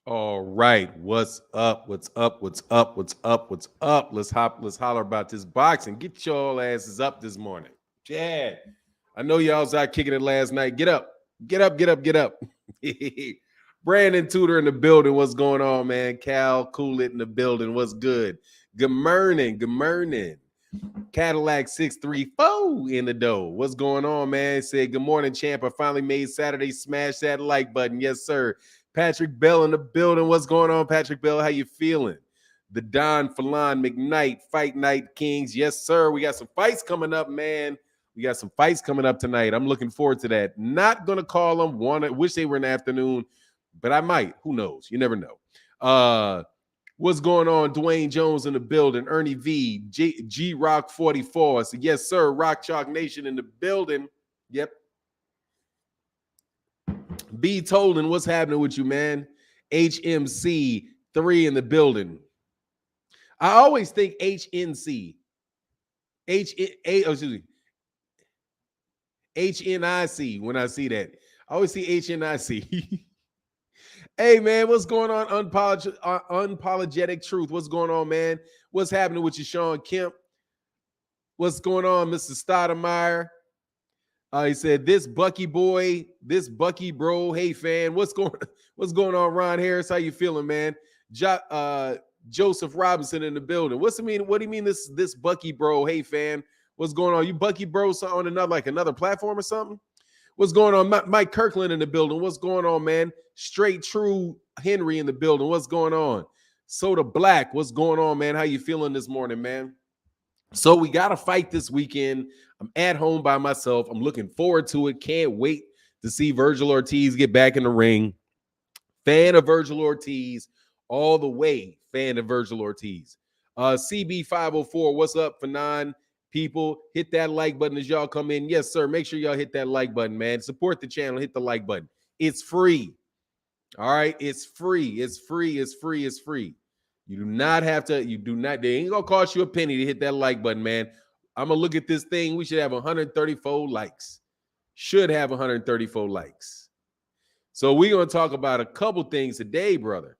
All right. What's up? What's up? What's up? What's up? What's up? Let's holler about this boxing. Get y'all asses up this morning. Chad. I know y'all was out kicking it last night. Get up. Get up. Get up. Get up. Brandon Tudor in the building. What's going on, man? Cal Coolett in the building. What's good? Good morning. Good morning. Cadillac 634 in the dough. What's going on, man? Said, good morning, champ. I finally made Saturday. Smash that like button. Yes, sir. Patrick Bell in the building. What's going on, Patrick Bell? How you feeling? The Don Falon McKnight, Fight Night Kings. Yes, sir. We got some fights coming up, man. We got some fights coming up tonight. I'm looking forward to that. Not going to call them. Wish they were in the afternoon, but I might. Who knows? You never know. What's going on? Dwayne Jones in the building. Ernie V. G Rock 44. So yes, sir. Rock Chalk Nation in the building. Yep. B Tolan, what's happening with you, man? HMC 3 in the building. I always think HNC. HNIC when I see that. I always see HNIC. Hey, man, what's going on? Unapologetic Truth. What's going on, man? What's happening with you, Sean Kemp? What's going on, Mr. Stoudemire? He said, this Bucky boy, this Bucky bro. Hey, fan, what's going on, Ron Harris? How you feeling, man? Joseph Robinson in the building. What do you mean this Bucky bro? Hey, fan, what's going on? You Bucky bro on another platform or something? What's going on? Mike Kirkland in the building. What's going on, man? Straight True Henry in the building. What's going on? Soda Black. What's going on, man? How you feeling this morning, man? So we got to fight this weekend. I'm at home by myself. I'm looking forward to it. Can't wait to see Virgil Ortiz get back in the ring. Fan of Virgil Ortiz all the way. Fan of Virgil Ortiz. CB504, what's up, Fanon? People, hit that like button as y'all come in. Yes, sir. Make sure y'all hit that like button, man. Support the channel. Hit the like button. It's free. All right. It's free. It's free. It's free. It's free. You do not have to. They ain't going to cost you a penny to hit that like button, man. I'm going to look at this thing. We should have 134 likes. Should have 134 likes. So we're going to talk about a couple things today, brother.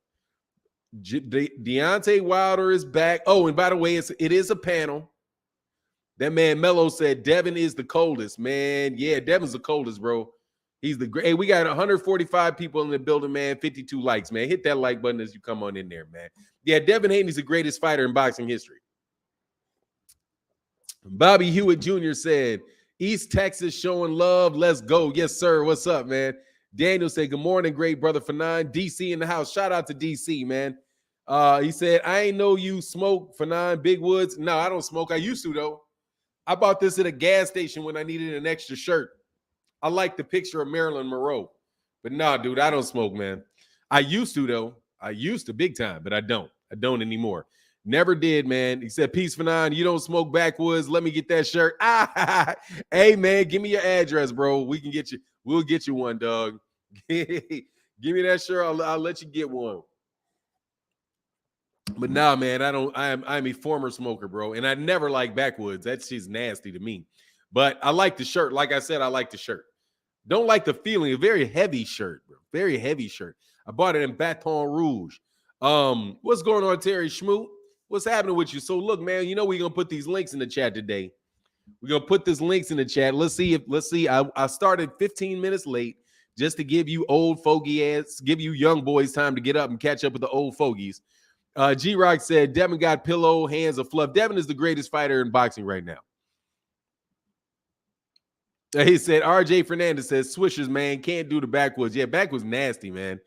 Deontay Wilder is back. Oh, and by the way, it is a panel. That man Mello said Devin is the coldest, man. Yeah, Devin's the coldest, bro. He's the great. Hey, we got 145 people in the building, man. 52 likes, man. Hit that like button as you come on in there, man. Yeah, Devin Haney's the greatest fighter in boxing history. Bobby Hewitt Jr. said, East Texas showing love. Let's go. Yes, sir. What's up, man? Daniel said, good morning, great brother Fanon. DC in the house. Shout out to DC, man. He said, I ain't know you smoke, Fanon. Big Woods. No, I don't smoke. I used to, though. I bought this at a gas station when I needed an extra shirt. I like the picture of Marilyn Monroe. But nah, dude, I don't smoke, man. I used to, though. I used to big time, but I don't. I don't anymore. Never did, man. He said, peace for nine. You don't smoke backwoods. Let me get that shirt. Hey, man, give me your address, bro. We can get you. We'll get you one, dog. Give me that shirt. I'll let you get one. But nah, man, I'm a former smoker, bro. And I never like backwoods. That shit's nasty to me. But I like the shirt. Like I said, I like the shirt. Don't like the feeling. A very heavy shirt, bro. Very heavy shirt. I bought it in Baton Rouge. What's going on, Terry Schmoot? What's happening with you? So look, man, you know we're gonna put these links in the chat today. We're gonna put these links in the chat. Let's see. I started 15 minutes late just to give you old fogey ass, give you young boys time to get up and catch up with the old fogies. G-Rock said, Devin got pillow, hands of fluff. Devin is the greatest fighter in boxing right now. He said, RJ Fernandez says, Swishers, man, can't do the backwoods. Yeah, backwoods nasty, man.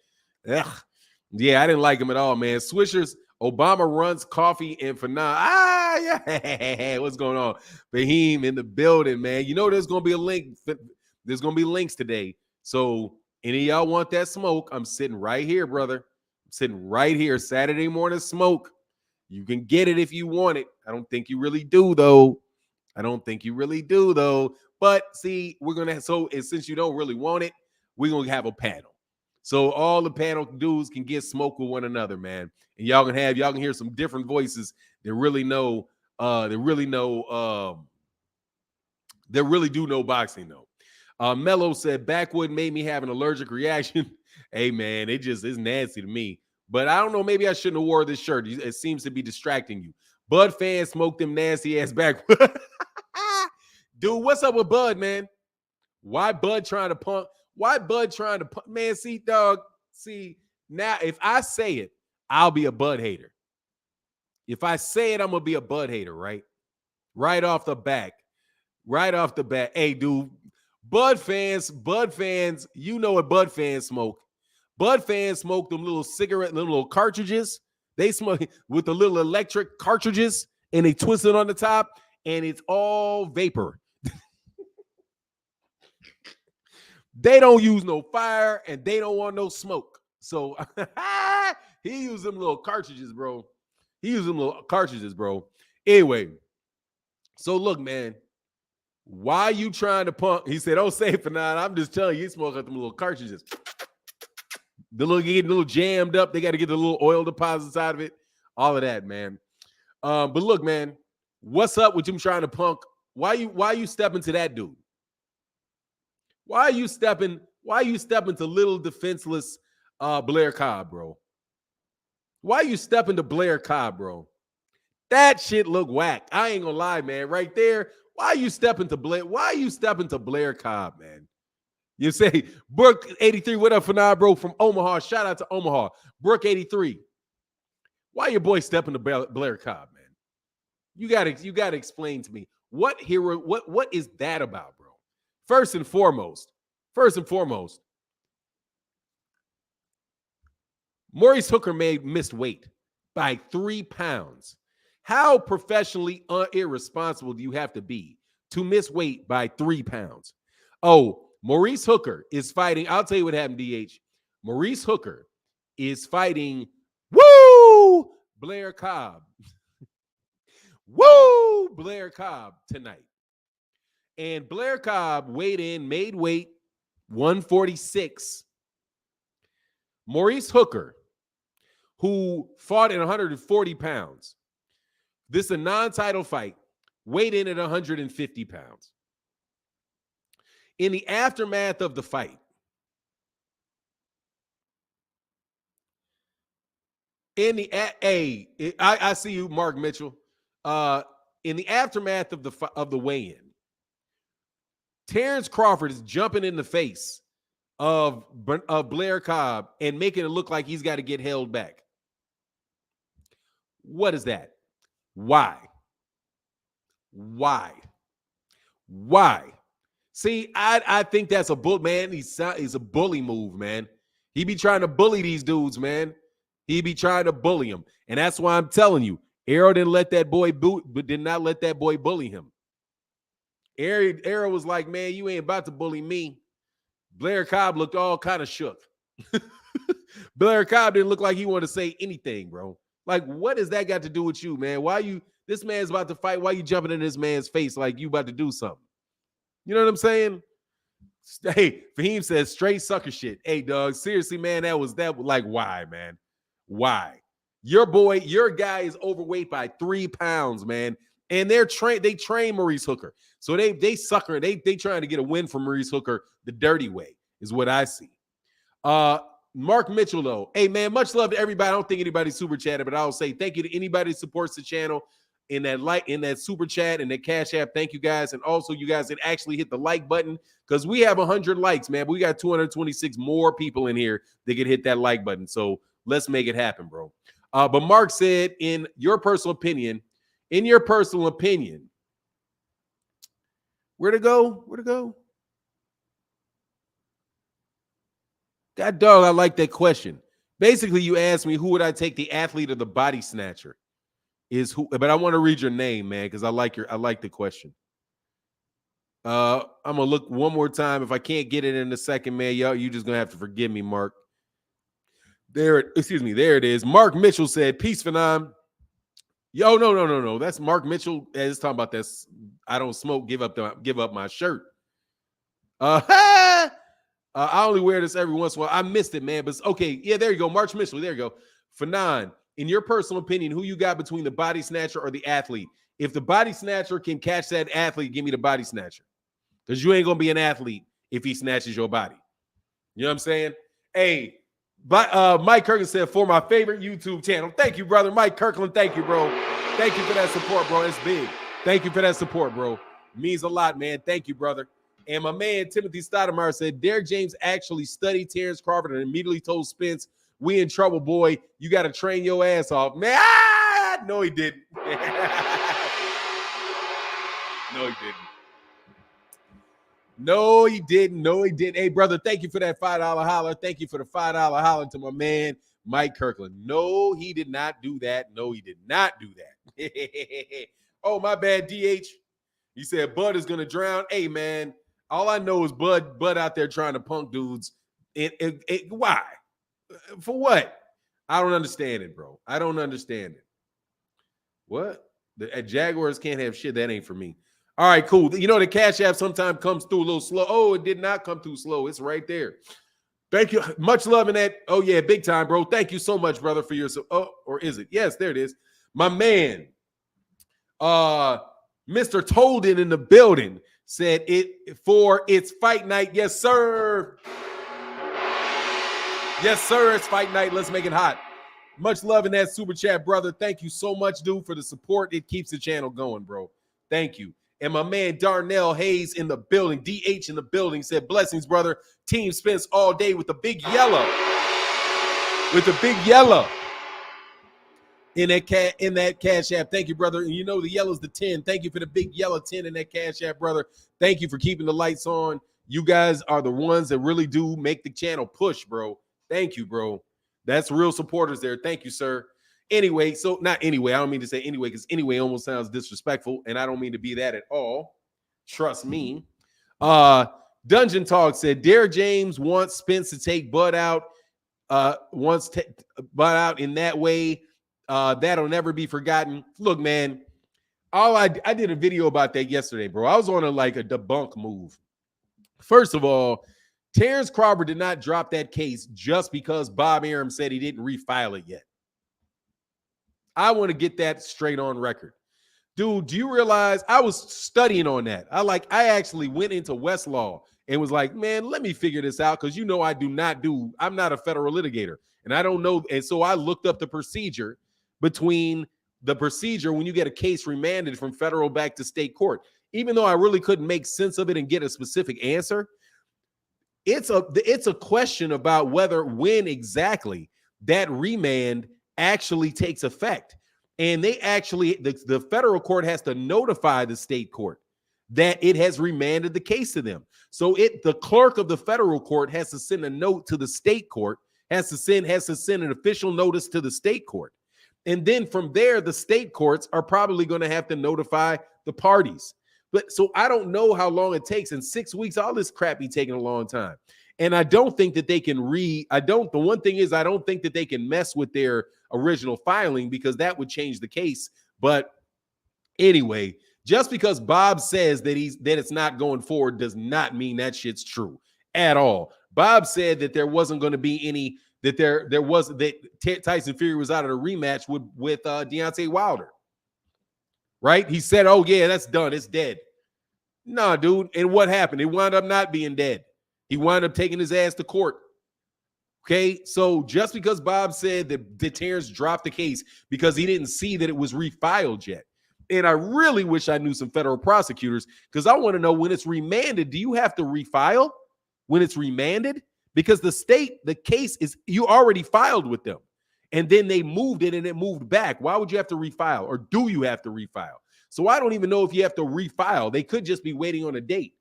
Ugh. Yeah, I didn't like him at all, man. Swishers, Obama runs coffee and Fanon. Yeah. What's going on? Fahim in the building, man. You know there's going to be a link. There's going to be links today. So any of y'all want that smoke, I'm sitting right here, brother. I'm sitting right here. Saturday morning smoke. You can get it if you want it. I don't think you really do, though. But see, we're going to, so since you don't really want it, we're going to have a panel. So all the panel dudes can get smoke with one another, man. And y'all can hear some different voices that really know, that really do know boxing, though. Mello said, Backwood made me have an allergic reaction. Hey, man, it's nasty to me. But I don't know. Maybe I shouldn't have wore this shirt. It seems to be distracting you. Bud fans smoke them nasty ass back. Dude, what's up with Bud, man? Why Bud trying to punk? Why Bud trying to punk? Man, see, dog. See, now if I say it, I'll be a Bud hater. If I say it, I'm going to be a Bud hater, right? Right off the back. Right off the bat. Hey, dude, Bud fans, you know what Bud fans smoke. Bud fans smoke them little cigarette, little cartridges. They smoke with the little electric cartridges, and they twist it on the top, and it's all vapor. They don't use no fire, and they don't want no smoke. So he used them little cartridges, bro. Anyway, so look, man. Why you trying to punk? He said, don't say it for now. I'm just telling you, you smoke out them little cartridges. Getting a little jammed up. They got to get the little oil deposits out of it. All of that, man. But look, man, what's up with him trying to punk? Why you stepping to that dude? Why are you stepping to little defenseless Blair Cobb, bro? Why you stepping to Blair Cobb, bro? That shit look whack. I ain't gonna lie, man. Right there. Why are you stepping to Blair? Why are you stepping to Blair Cobb, man? You say, Brooke 83, what up for now, bro? From Omaha. Shout out to Omaha. Brooke 83. Why your boy stepping to Blair Cobb, man? You gotta explain to me what is that about, bro? First and foremost, Maurice Hooker missed weight by 3 pounds. How professionally irresponsible do you have to be to miss weight by 3 pounds? Oh, Maurice Hooker is fighting. I'll tell you what happened, DH. Maurice Hooker is fighting, Blair Cobb. Blair Cobb tonight. And Blair Cobb made weight 146. Maurice Hooker, who fought at 140 pounds. This is a non-title fight, weighed in at 150 pounds. In the aftermath of the fight, I see you, Mark Mitchell. In the aftermath of the weigh-in, Terrence Crawford is jumping in the face of Blair Cobb and making it look like he's got to get held back. What is that? Why? See, I think that's a bull, man. He's a bully move, man. He be trying to bully these dudes, man. He be trying to bully them, and that's why I'm telling you, Errol did not let that boy bully him. Errol was like, man, you ain't about to bully me. Blair Cobb looked all kind of shook. Blair Cobb didn't look like he wanted to say anything, bro. Like, what does that got to do with you, man? This man's about to fight. Why you jumping in this man's face like you about to do something? You know what I'm saying? Hey, Fahim says straight sucker shit. Hey, dog, seriously, man, that was like, why, man? Why? Your guy is overweight by 3 pounds, man. And they train Maurice Hooker. So they trying to get a win from Maurice Hooker the dirty way, is what I see. Mark Mitchell, though. Hey, man, much love to everybody. I don't think anybody super chatted, but I'll say thank you to anybody who supports the channel in that super chat and that Cash App. Thank you guys. And also you guys that actually hit the like button, because we have 100 likes, man. But we got 226 more people in here that can hit that like button. So let's make it happen, bro. But Mark said, in your personal opinion, where to go? God dog, I like that question. Basically, you asked me, who would I take, the athlete or the body snatcher? But I want to read your name, man, because I like the question. I'm gonna look one more time. If I can't get it in a second, man, you just gonna have to forgive me, Mark. There it is. Mark Mitchell said, peace, Phenom. Yo, no. That's Mark Mitchell. It's talking about this. I don't smoke. Give up my shirt. I only wear this every once in a while. I missed it, man. But okay, yeah, there you go. Mark Mitchell. There you go. Phenom, in your personal opinion, who you got between the body snatcher or the athlete? If the body snatcher can catch that athlete, give me the body snatcher. Because you ain't gonna be an athlete if he snatches your body. You know what I'm saying? Hey, But Mike Kirkland said, for my favorite YouTube channel. Thank you, brother. Mike Kirkland, thank you, bro. Thank you for that support, bro. It's big. Thank you for that support, bro. It means a lot, man. Thank you, brother. And my man, Timothy Stoudemire, said, Derrick James actually studied Terrence Crawford and immediately told Spence, we in trouble, boy. You got to train your ass off. Man, no, he didn't. No, he didn't. No, he didn't. No, he didn't. Hey, brother, thank you for that $5 holler. Thank you for the $5 holler to my man, Mike Kirkland. No, he did not do that. No, he did not do that. Oh, my bad, DH. He said Bud is going to drown. Hey, man, all I know is Bud out there trying to punk dudes. Why? For what? I don't understand it, bro. I don't understand it. What? The Jaguars can't have shit. That ain't for me. All right, cool. You know, the Cash App sometimes comes through a little slow. Oh, it did not come through slow. It's right there. Thank you. Much love in that. Oh, yeah, big time, bro. Thank you so much, brother, for your. Oh, or is it? Yes, there it is. My man, Mr. Tolden in the building said it for its fight night. Yes, sir. Yes, sir. It's fight night. Let's make it hot. Much love in that super chat, brother. Thank you so much, dude, for the support. It keeps the channel going, bro. Thank you. And my man Darnell Hayes in the building, DH in the building, said, blessings, brother. Team Spence all day with the big yellow. With the big yellow. In that Cash App. Thank you, brother. And you know the yellow's the 10. Thank you for the big yellow 10 in that Cash App, brother. Thank you for keeping the lights on. You guys are the ones that really do make the channel push, bro. Thank you, bro. That's real supporters there. Thank you, sir. Anyway, so not anyway. I don't mean to say anyway because anyway almost sounds disrespectful, and I don't mean to be that at all. Trust me. Dungeon Talk said Derrick James wants Spence to take Bud out. Bud out in that way. That'll never be forgotten. Look, man. I did a video about that yesterday, bro. I was on a debunk move. First of all, Terrence Crawford did not drop that case just because Bob Arum said he didn't refile it yet. I want to get that straight on record. Dude, do you realize I was studying on that? I actually went into Westlaw and was like, man, let me figure this out because I'm not a federal litigator and I don't know. And so I looked up the procedure between the procedure when you get a case remanded from federal back to state court. Even though I really couldn't make sense of it and get a specific answer, it's a question about when exactly that remand actually takes effect. And they actually, the federal court has to notify the state court that it has remanded the case to them. So the clerk of the federal court has to send a note to the state court, has to send an official notice to the state court. And then from there, the state courts are probably going to have to notify the parties. But so I don't know how long it takes. In 6 weeks, all this crap be taking a long time. And I don't think that they can the one thing is I don't think that they can mess with their original filing because that would change the case. But anyway, just because Bob says that it's not going forward does not mean that shit's true at all. Bob said that there wasn't going to be any, that Tyson Fury was out of the rematch with Deontay Wilder. Right? He said, oh yeah, that's done. It's dead. Nah, dude. And what happened? It wound up not being dead. He wound up taking his ass to court. Okay, so just because Bob said that Terrence dropped the case because he didn't see that it was refiled yet. And I really wish I knew some federal prosecutors because I want to know when it's remanded, do you have to refile when it's remanded? Because the case is, you already filed with them. And then they moved it and it moved back. Why would you have to refile? Or do you have to refile? So I don't even know if you have to refile. They could just be waiting on a date.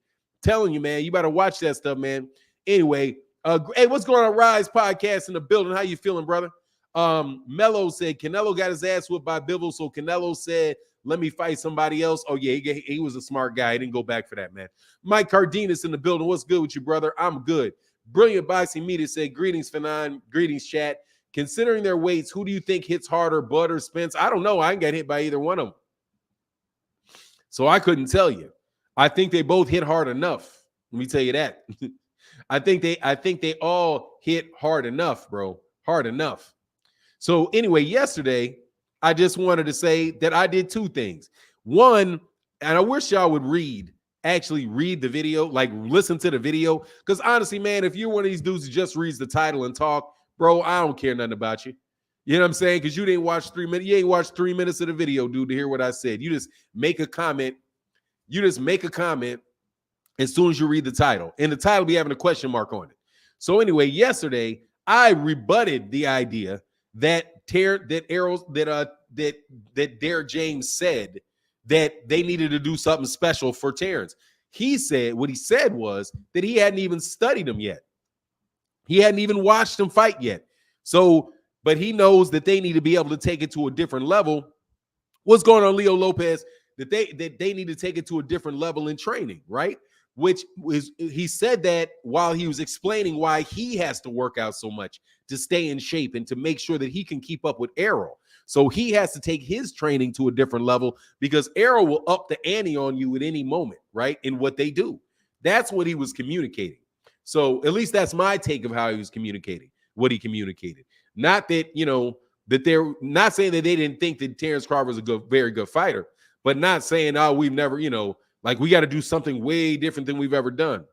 Telling you, man, you better watch that stuff, man. Anyway, hey, what's going on, Rise Podcast in the building? How you feeling, brother? Mello said Canelo got his ass whipped by Bivol, so Canelo said, let me fight somebody else. Oh, yeah, he was a smart guy. He didn't go back for that, man. Mike Cardenas in the building. What's good with you, brother? I'm good. Brilliant Boxing Media said, greetings, Fanon. Greetings, chat. Considering their weights, who do you think hits harder, Bud or Spence? I don't know. I ain't got hit by either one of them. So I couldn't tell you. I think they both hit hard enough. Let me tell you that. I think they all hit hard enough, bro. Hard enough. So anyway, yesterday, I just wanted to say that I did two things. One, and I wish y'all would actually read the video, like listen to the video. Because honestly, man, if you're one of these dudes who just reads the title and talk, bro, I don't care nothing about you. You know what I'm saying? Because you didn't watch 3 minutes. You ain't watched 3 minutes of the video, dude, to hear what I said. You just make a comment. You just make a comment as soon as you read the title. And the title be having a question mark on it. So anyway, yesterday I rebutted the idea that Errol that Derek James said that they needed to do something special for Terrence. He said what he said was that he hadn't even studied him yet. He hadn't even watched him fight yet. So, but he knows that they need to be able to take it to a different level. What's going on, Leo Lopez? That they need to take it to a different level in training, right? Which is, he said that while he was explaining why he has to work out so much to stay in shape and to make sure that he can keep up with Errol. So he has to take his training to a different level because Errol will up the ante on you at any moment, right? In what they do. That's what he was communicating. So at least that's my take of how he was communicating, what he communicated. Not that, you know, that they're not saying that they didn't think that Terrence Crawford was a very good fighter, but not saying, oh, we've never, you know, like we got to do something way different than we've ever done.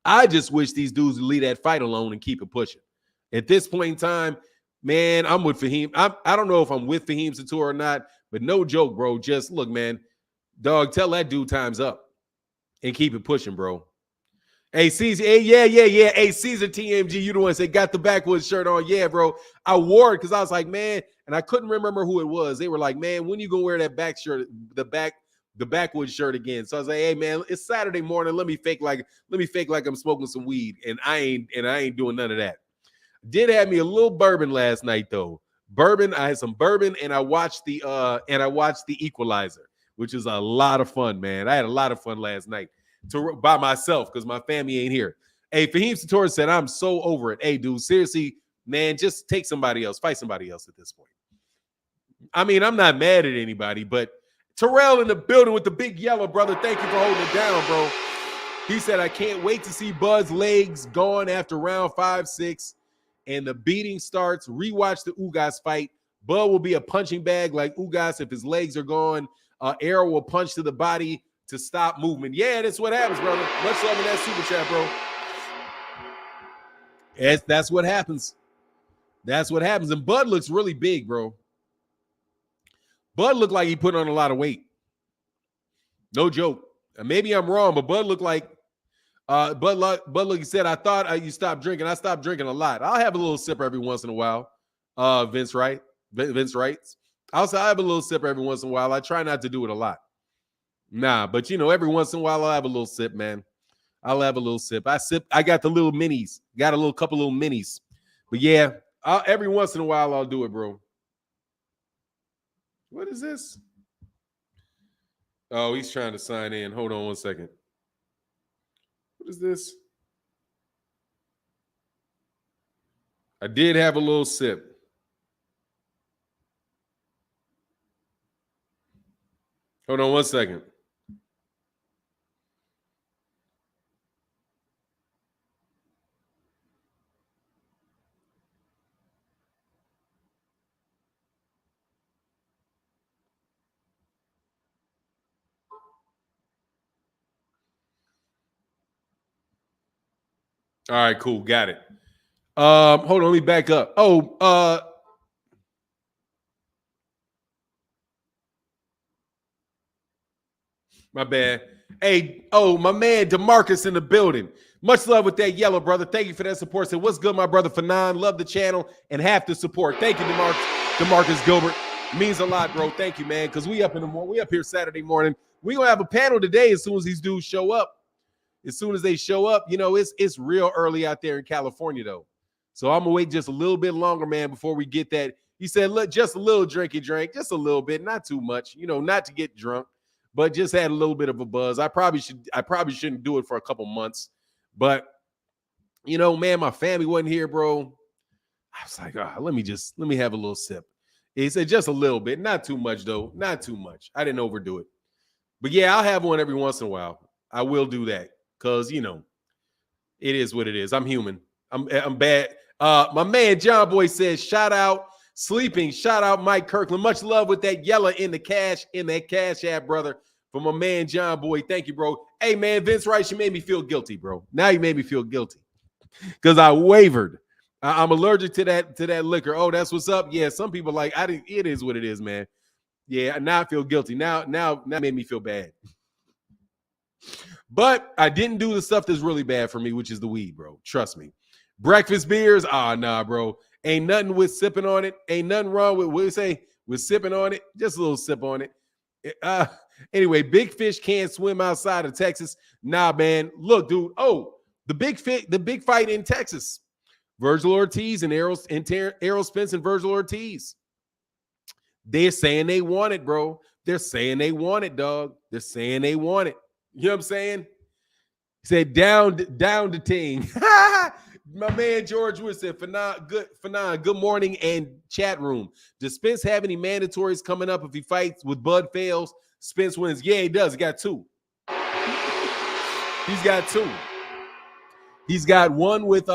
I just wish these dudes would leave that fight alone and keep it pushing. At this point in time, man, I'm with Fahim. I don't know if I'm with Fahim Sator or not, but no joke, bro. Just look, man, dog, tell that dude time's up and keep it pushing, bro. Hey, Caesar, hey, yeah. Hey, Caesar TMG, you the one that got the backwoods shirt on. Yeah, bro. I wore it because I was like, man, and I couldn't remember who it was. They were like, man, when you gonna wear that back shirt, the backwoods shirt again? So I was like, hey, man, it's Saturday morning. Let me fake like I'm smoking some weed, and I ain't doing none of that. Did have me a little bourbon last night though. Bourbon, I had some bourbon, and I watched the Equalizer, which is a lot of fun, man. I had a lot of fun last night. By myself because my family ain't here. Hey, Fahim Sator said, I'm so over it. Hey, dude, seriously, man, just take somebody else. Fight somebody else at this point. I mean, I'm not mad at anybody, but Terrell in the building with the big yellow, brother. Thank you for holding it down, bro. He said, I can't wait to see Bud's legs gone after round 5-6 and the beating starts. Rewatch the Ugas fight. Bud will be a punching bag like Ugas if his legs are gone. Errol will punch to the body to stop movement. Yeah, that's what happens, brother. Much love in that super chat, bro. That's what happens. That's what happens. And Bud looks really big, bro. Bud looked like he put on a lot of weight. No joke. Maybe I'm wrong, but Bud looked like Bud look, he said, I thought you stopped drinking. I stopped drinking a lot. I'll have a little sip every once in a while. Vince writes. I'll have a little sip every once in a while. I try not to do it a lot. Nah, but you know, every once in a while I'll have a little sip, man. I'll have a little sip. I got the little minis. Got a couple little minis. But yeah, every once in a while I'll do it, bro. What is this? Oh, he's trying to sign in. Hold on one second. What is this? I did have a little sip. Hold on one second. All right, cool. Got it. Hold on, let me back up. My bad. Hey, my man DeMarcus in the building. Much love with that yellow, brother. Thank you for that support. Say, what's good, my brother Fanon? Love the channel and half the support. Thank you, DeMarcus Gilbert. Means a lot, bro. Thank you, man. Because we up in the morning. We up here Saturday morning. We gonna have a panel today as soon as these dudes show up. As soon as they show up, you know, it's real early out there in California, though. So I'm gonna wait just a little bit longer, man, before we get that. He said, look, just a little drinky drink, just a little bit, not too much, you know, not to get drunk, but just had a little bit of a buzz. I probably shouldn't do it for a couple months, but you know, man, my family wasn't here, bro. I was like, let me have a little sip. He said just a little bit, not too much though, not too much. I didn't overdo it, but yeah, I'll have one every once in a while. I will do that because you know, it is what it is. I'm human. I'm bad. My man John Boy says, shout out sleeping. Shout out Mike Kirkland. Much love with that yellow in that cash app, brother. For my man John Boy. Thank you, bro. Hey, man, Vince Rice, you made me feel guilty, bro. Now you made me feel guilty because I wavered. I'm allergic to that liquor. Oh, that's what's up. Yeah, some people like I didn't. It is what it is, man. Yeah, now I feel guilty. Now it made me feel bad. But I didn't do the stuff that's really bad for me, which is the weed, bro. Trust me. Breakfast beers, nah, bro. Ain't nothing with sipping on it. Ain't nothing wrong with what we say with sipping on it. Just a little sip on it. Anyway, big fish can't swim outside of Texas. Nah, man. Look, dude. Oh, the big fight in Texas. Virgil Ortiz and Errol Spence and Virgil Ortiz. They're saying they want it, bro. They're saying they want it, dog. They're saying they want it. You know what I'm saying? He said down the team. My man George Wood said, good morning and chat room. Does Spence have any mandatories coming up if he fights with Bud fails? Spence wins. Yeah, he does. He got 2. He's got 2. He's got one with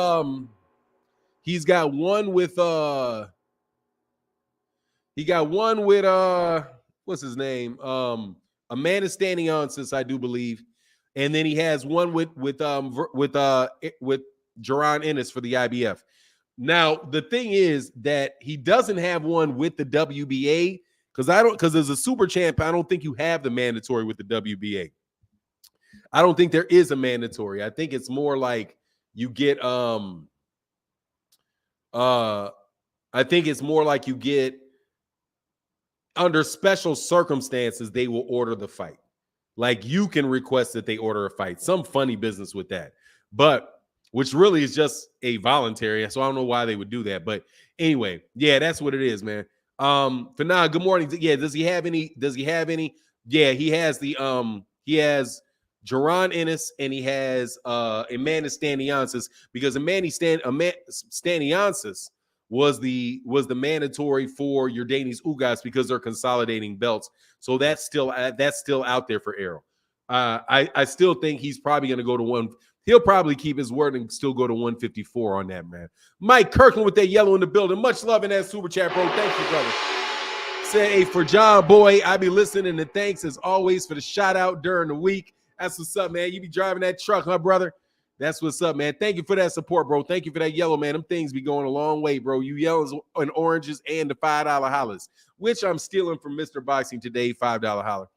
what's his name? Amanda Standing Ansys, I do believe. And then he has one with Jaron Ennis for the IBF. Now, the thing is that he doesn't have one with the WBA because as a super champ, I don't think you have the mandatory with the WBA. I don't think there is a mandatory. I think it's more like you get I think it's more like you get under special circumstances, they will order the fight. Like you can request that they order a fight. Some funny business with that. But which really is just a voluntary. So I don't know why they would do that. But anyway, yeah, that's what it is, man. Fanan, good morning. Yeah, does he have any? Yeah, he has he has Jaron Ennis and he has Amanda Staniansis because Amanda Staniansis was the mandatory for Yordanis Ugas because they're consolidating belts. So that's still out there for Errol. I still think he's probably going to go to one. He'll probably keep his word and still go to 154 on that, man. Mike Kirkland with that yellow in the building. Much love in that super chat, bro. Thank you, brother. Say, hey, for John Boy, I be listening and thanks as always for the shout out during the week. That's what's up, man. You be driving that truck, huh, brother? That's what's up, man. Thank you for that support, bro. Thank you for that yellow, man. Them things be going a long way, bro. You yellows and oranges and the $5 hollers, which I'm stealing from Mr. Boxing today, $5 holler.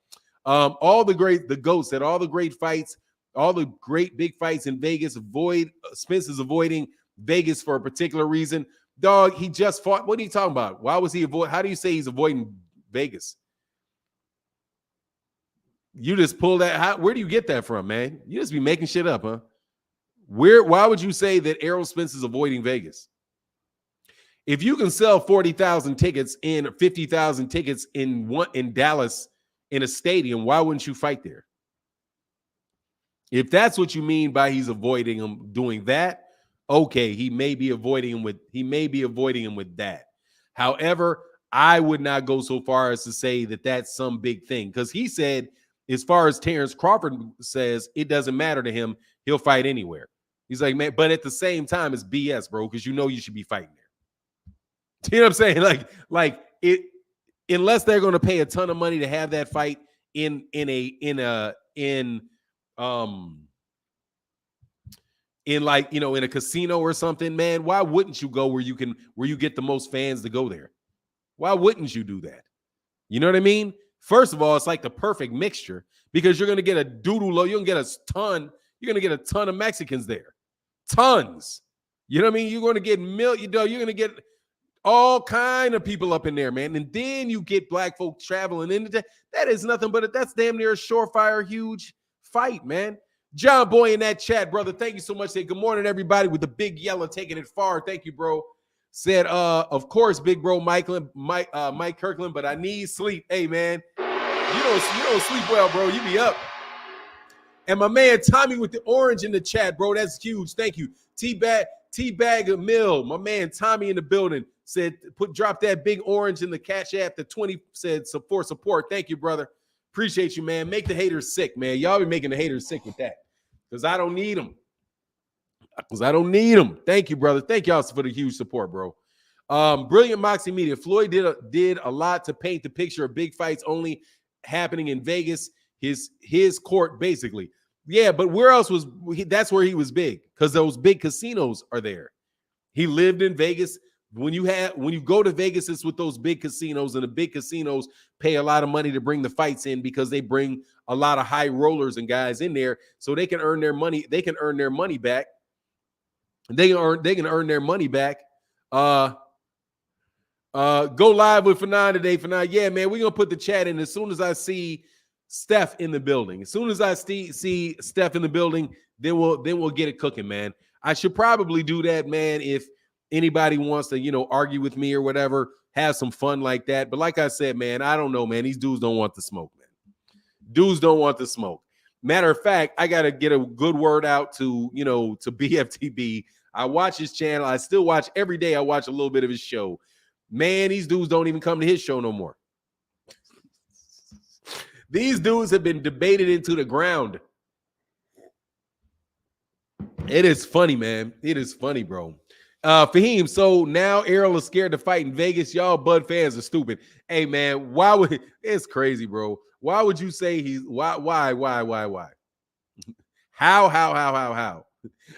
All the GOATs said all the great fights, all the great big fights in Vegas. Spence is avoiding Vegas for a particular reason. Dog, he just fought. What are you talking about? Why was he how do you say he's avoiding Vegas? You just pull that. Where do you get that from, man? You just be making shit up, huh? Why would you say that Errol Spence is avoiding Vegas? If you can sell 40,000 tickets and 50,000 tickets in Dallas in a stadium, why wouldn't you fight there? If that's what you mean by he's avoiding him doing that, okay, he may be avoiding him with that. However, I would not go so far as to say that that's some big thing because he said, as far as Terrence Crawford says, it doesn't matter to him. He'll fight anywhere. He's like, man, but at the same time, it's BS, bro, because you know you should be fighting there. You know what I'm saying? Like it, unless they're going to pay a ton of money to have that fight in like, you know, in a casino or something, man, why wouldn't you go where you get the most fans to go there? Why wouldn't you do that? You know what I mean? First of all, it's like the perfect mixture because you're going to get a doodle low. You're going to get a ton of Mexicans there. Tons. You know what I mean? You're going to get you're going to get all kind of people up in there, man. And then you get black folks traveling into that is nothing but that's damn near a surefire huge fight, man. John Boy in that chat, brother. Thank you so much. Say good morning, everybody, with the big yellow taking it far. Thank you, bro. Said, of course, big bro Mike Kirkland, but I need sleep. Hey, man, you don't sleep well, bro. You be up. And my man Tommy with the orange in the chat, bro. That's huge. Thank you. T-Bag Mill, my man Tommy in the building said, drop that big orange in the Cash App. The 20 said support. Thank you, brother. Appreciate you, man. Make the haters sick, man. Y'all be making the haters sick with that because I don't need them. Thank you, brother. Thank y'all for the huge support, bro. Brilliant Moxie Media. Floyd did a lot to paint the picture of big fights only happening in Vegas, his court, basically. Yeah, but where else that's where he was big because those big casinos are there. He lived in Vegas. When you go to Vegas, it's with those big casinos, and the big casinos pay a lot of money to bring the fights in because they bring a lot of high rollers and guys in there so they can earn their money. They can earn their money back. They can earn their money back. Go live with Fanon today. Fanon, yeah, man, we're gonna put the chat in as soon as I see Steph in the building. As soon as I see Steph in the building, then we'll get it cooking, man. I should probably do that, man. If anybody wants to, argue with me or whatever, have some fun like that. But like I said, man, I don't know, man. These dudes don't want the smoke, man. Dudes don't want the smoke. Matter of fact, I gotta get a good word out to BFTB. I watch his channel. I still watch every day. I watch a little bit of his show. Man, these dudes don't even come to his show no more. These dudes have been debated into the ground. It is funny, man. It is funny, bro. Fahim, so now Errol is scared to fight in Vegas. Y'all Bud fans are stupid. Hey, man, it's crazy, bro. Why would you say why? How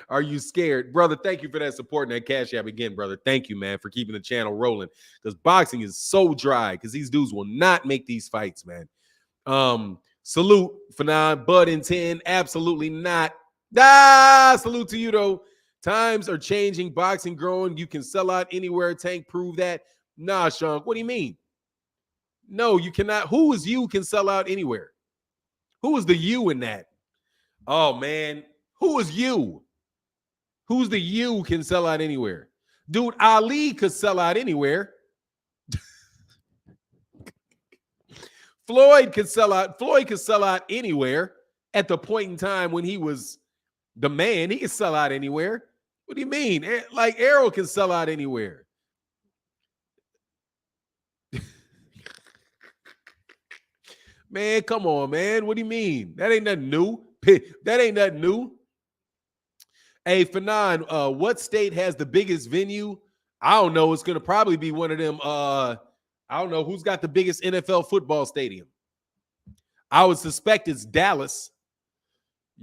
are you scared? Brother, thank you for that support and that cash app again, brother. Thank you, man, for keeping the channel rolling. Because boxing is so dry because these dudes will not make these fights, man. Salute, Fanon, Bud in 10. Absolutely not. Salute to you, though. Times are changing, boxing growing. You can sell out anywhere. Tank, prove that. Nah, Sean, what do you mean? No, you cannot. Who is you can sell out anywhere? Who is the you in that? Oh, man. Who is you? Who's the you can sell out anywhere? Dude, Ali could sell out anywhere. Floyd could sell out anywhere at the point in time when he was the man. He could sell out anywhere. What do you mean? Like Errol can sell out anywhere. Man, come on, man. What do you mean? That ain't nothing new. That ain't nothing new. Hey, Fanon, what state has the biggest venue? I don't know. It's going to probably be one of them. I don't know who's got the biggest NFL football stadium. I would suspect it's Dallas.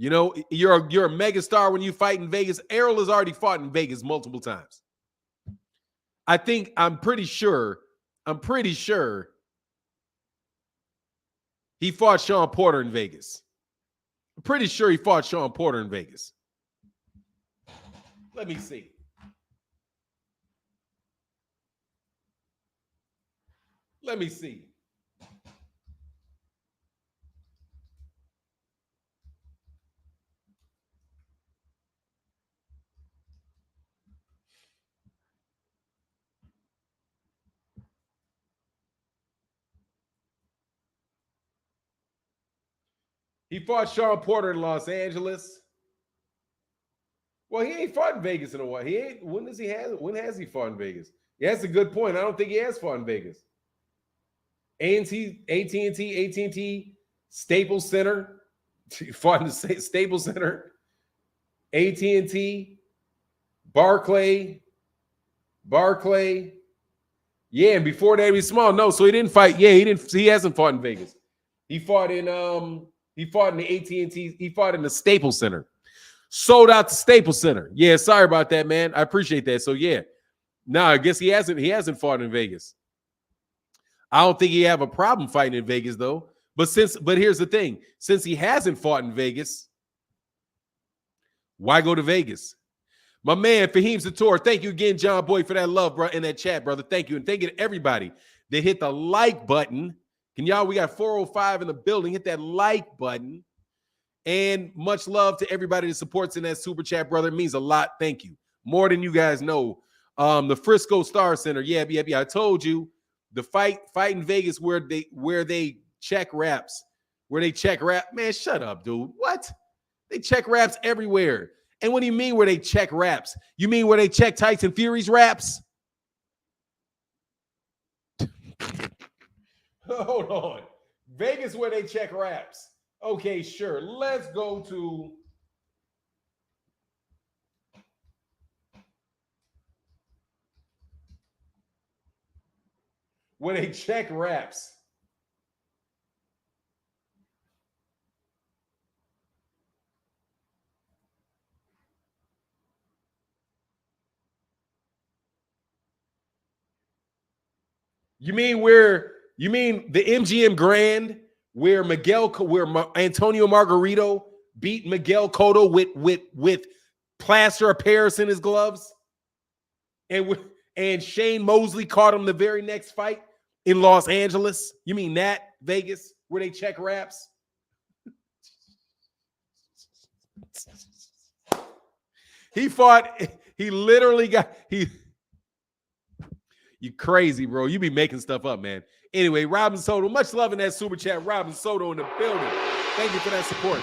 You're a megastar when you fight in Vegas. Errol has already fought in Vegas multiple times. I'm pretty sure he fought Sean Porter in Vegas. I'm pretty sure he fought Sean Porter in Vegas. Let me see. Let me see. He fought Sean Porter in Los Angeles. Well, he ain't fought in Vegas in a while. He ain't. When has he fought in Vegas? Yeah, that's a good point. I don't think he has fought in Vegas. AT&T, Staples Center. He fought in the Staples Center. AT&T, Barclay. Yeah, and before that, he was small. No, so he didn't fight. Yeah, he hasn't fought in Vegas. He fought in the AT&T. He fought in the Staples Center. Sold out the Staples Center. Yeah, sorry about that, man. I appreciate that. So yeah. No, I guess he hasn't fought in Vegas. I don't think he have a problem fighting in Vegas, though. But here's the thing. Since he hasn't fought in Vegas, why go to Vegas? My man, Fahim Sator, thank you again, John Boy, for that love, bro, in that chat, brother. Thank you. And thank you to everybody that hit the like button. We got 405 in the building. Hit that like button. And much love to everybody that supports in that super chat, brother. It means a lot. Thank you. More than you guys know. The Frisco Star Center. Yeah. I told you the fight in Vegas where they check raps. Man, shut up, dude. What? They check raps everywhere. And what do you mean where they check raps? You mean where they check Tyson Fury's raps? Hold on. Vegas where they check raps. Okay, sure. Let's go to where they check raps. You mean the MGM Grand where Antonio Margarito beat Miguel Cotto with plaster of Paris in his gloves, and Shane Mosley caught him the very next fight in Los Angeles? You mean that Vegas where they check raps? He fought. He literally got he. You crazy, bro. You be making stuff up, man. Anyway, Robin Soto, much love in that super chat. Robin Soto in the building. Thank you for that support.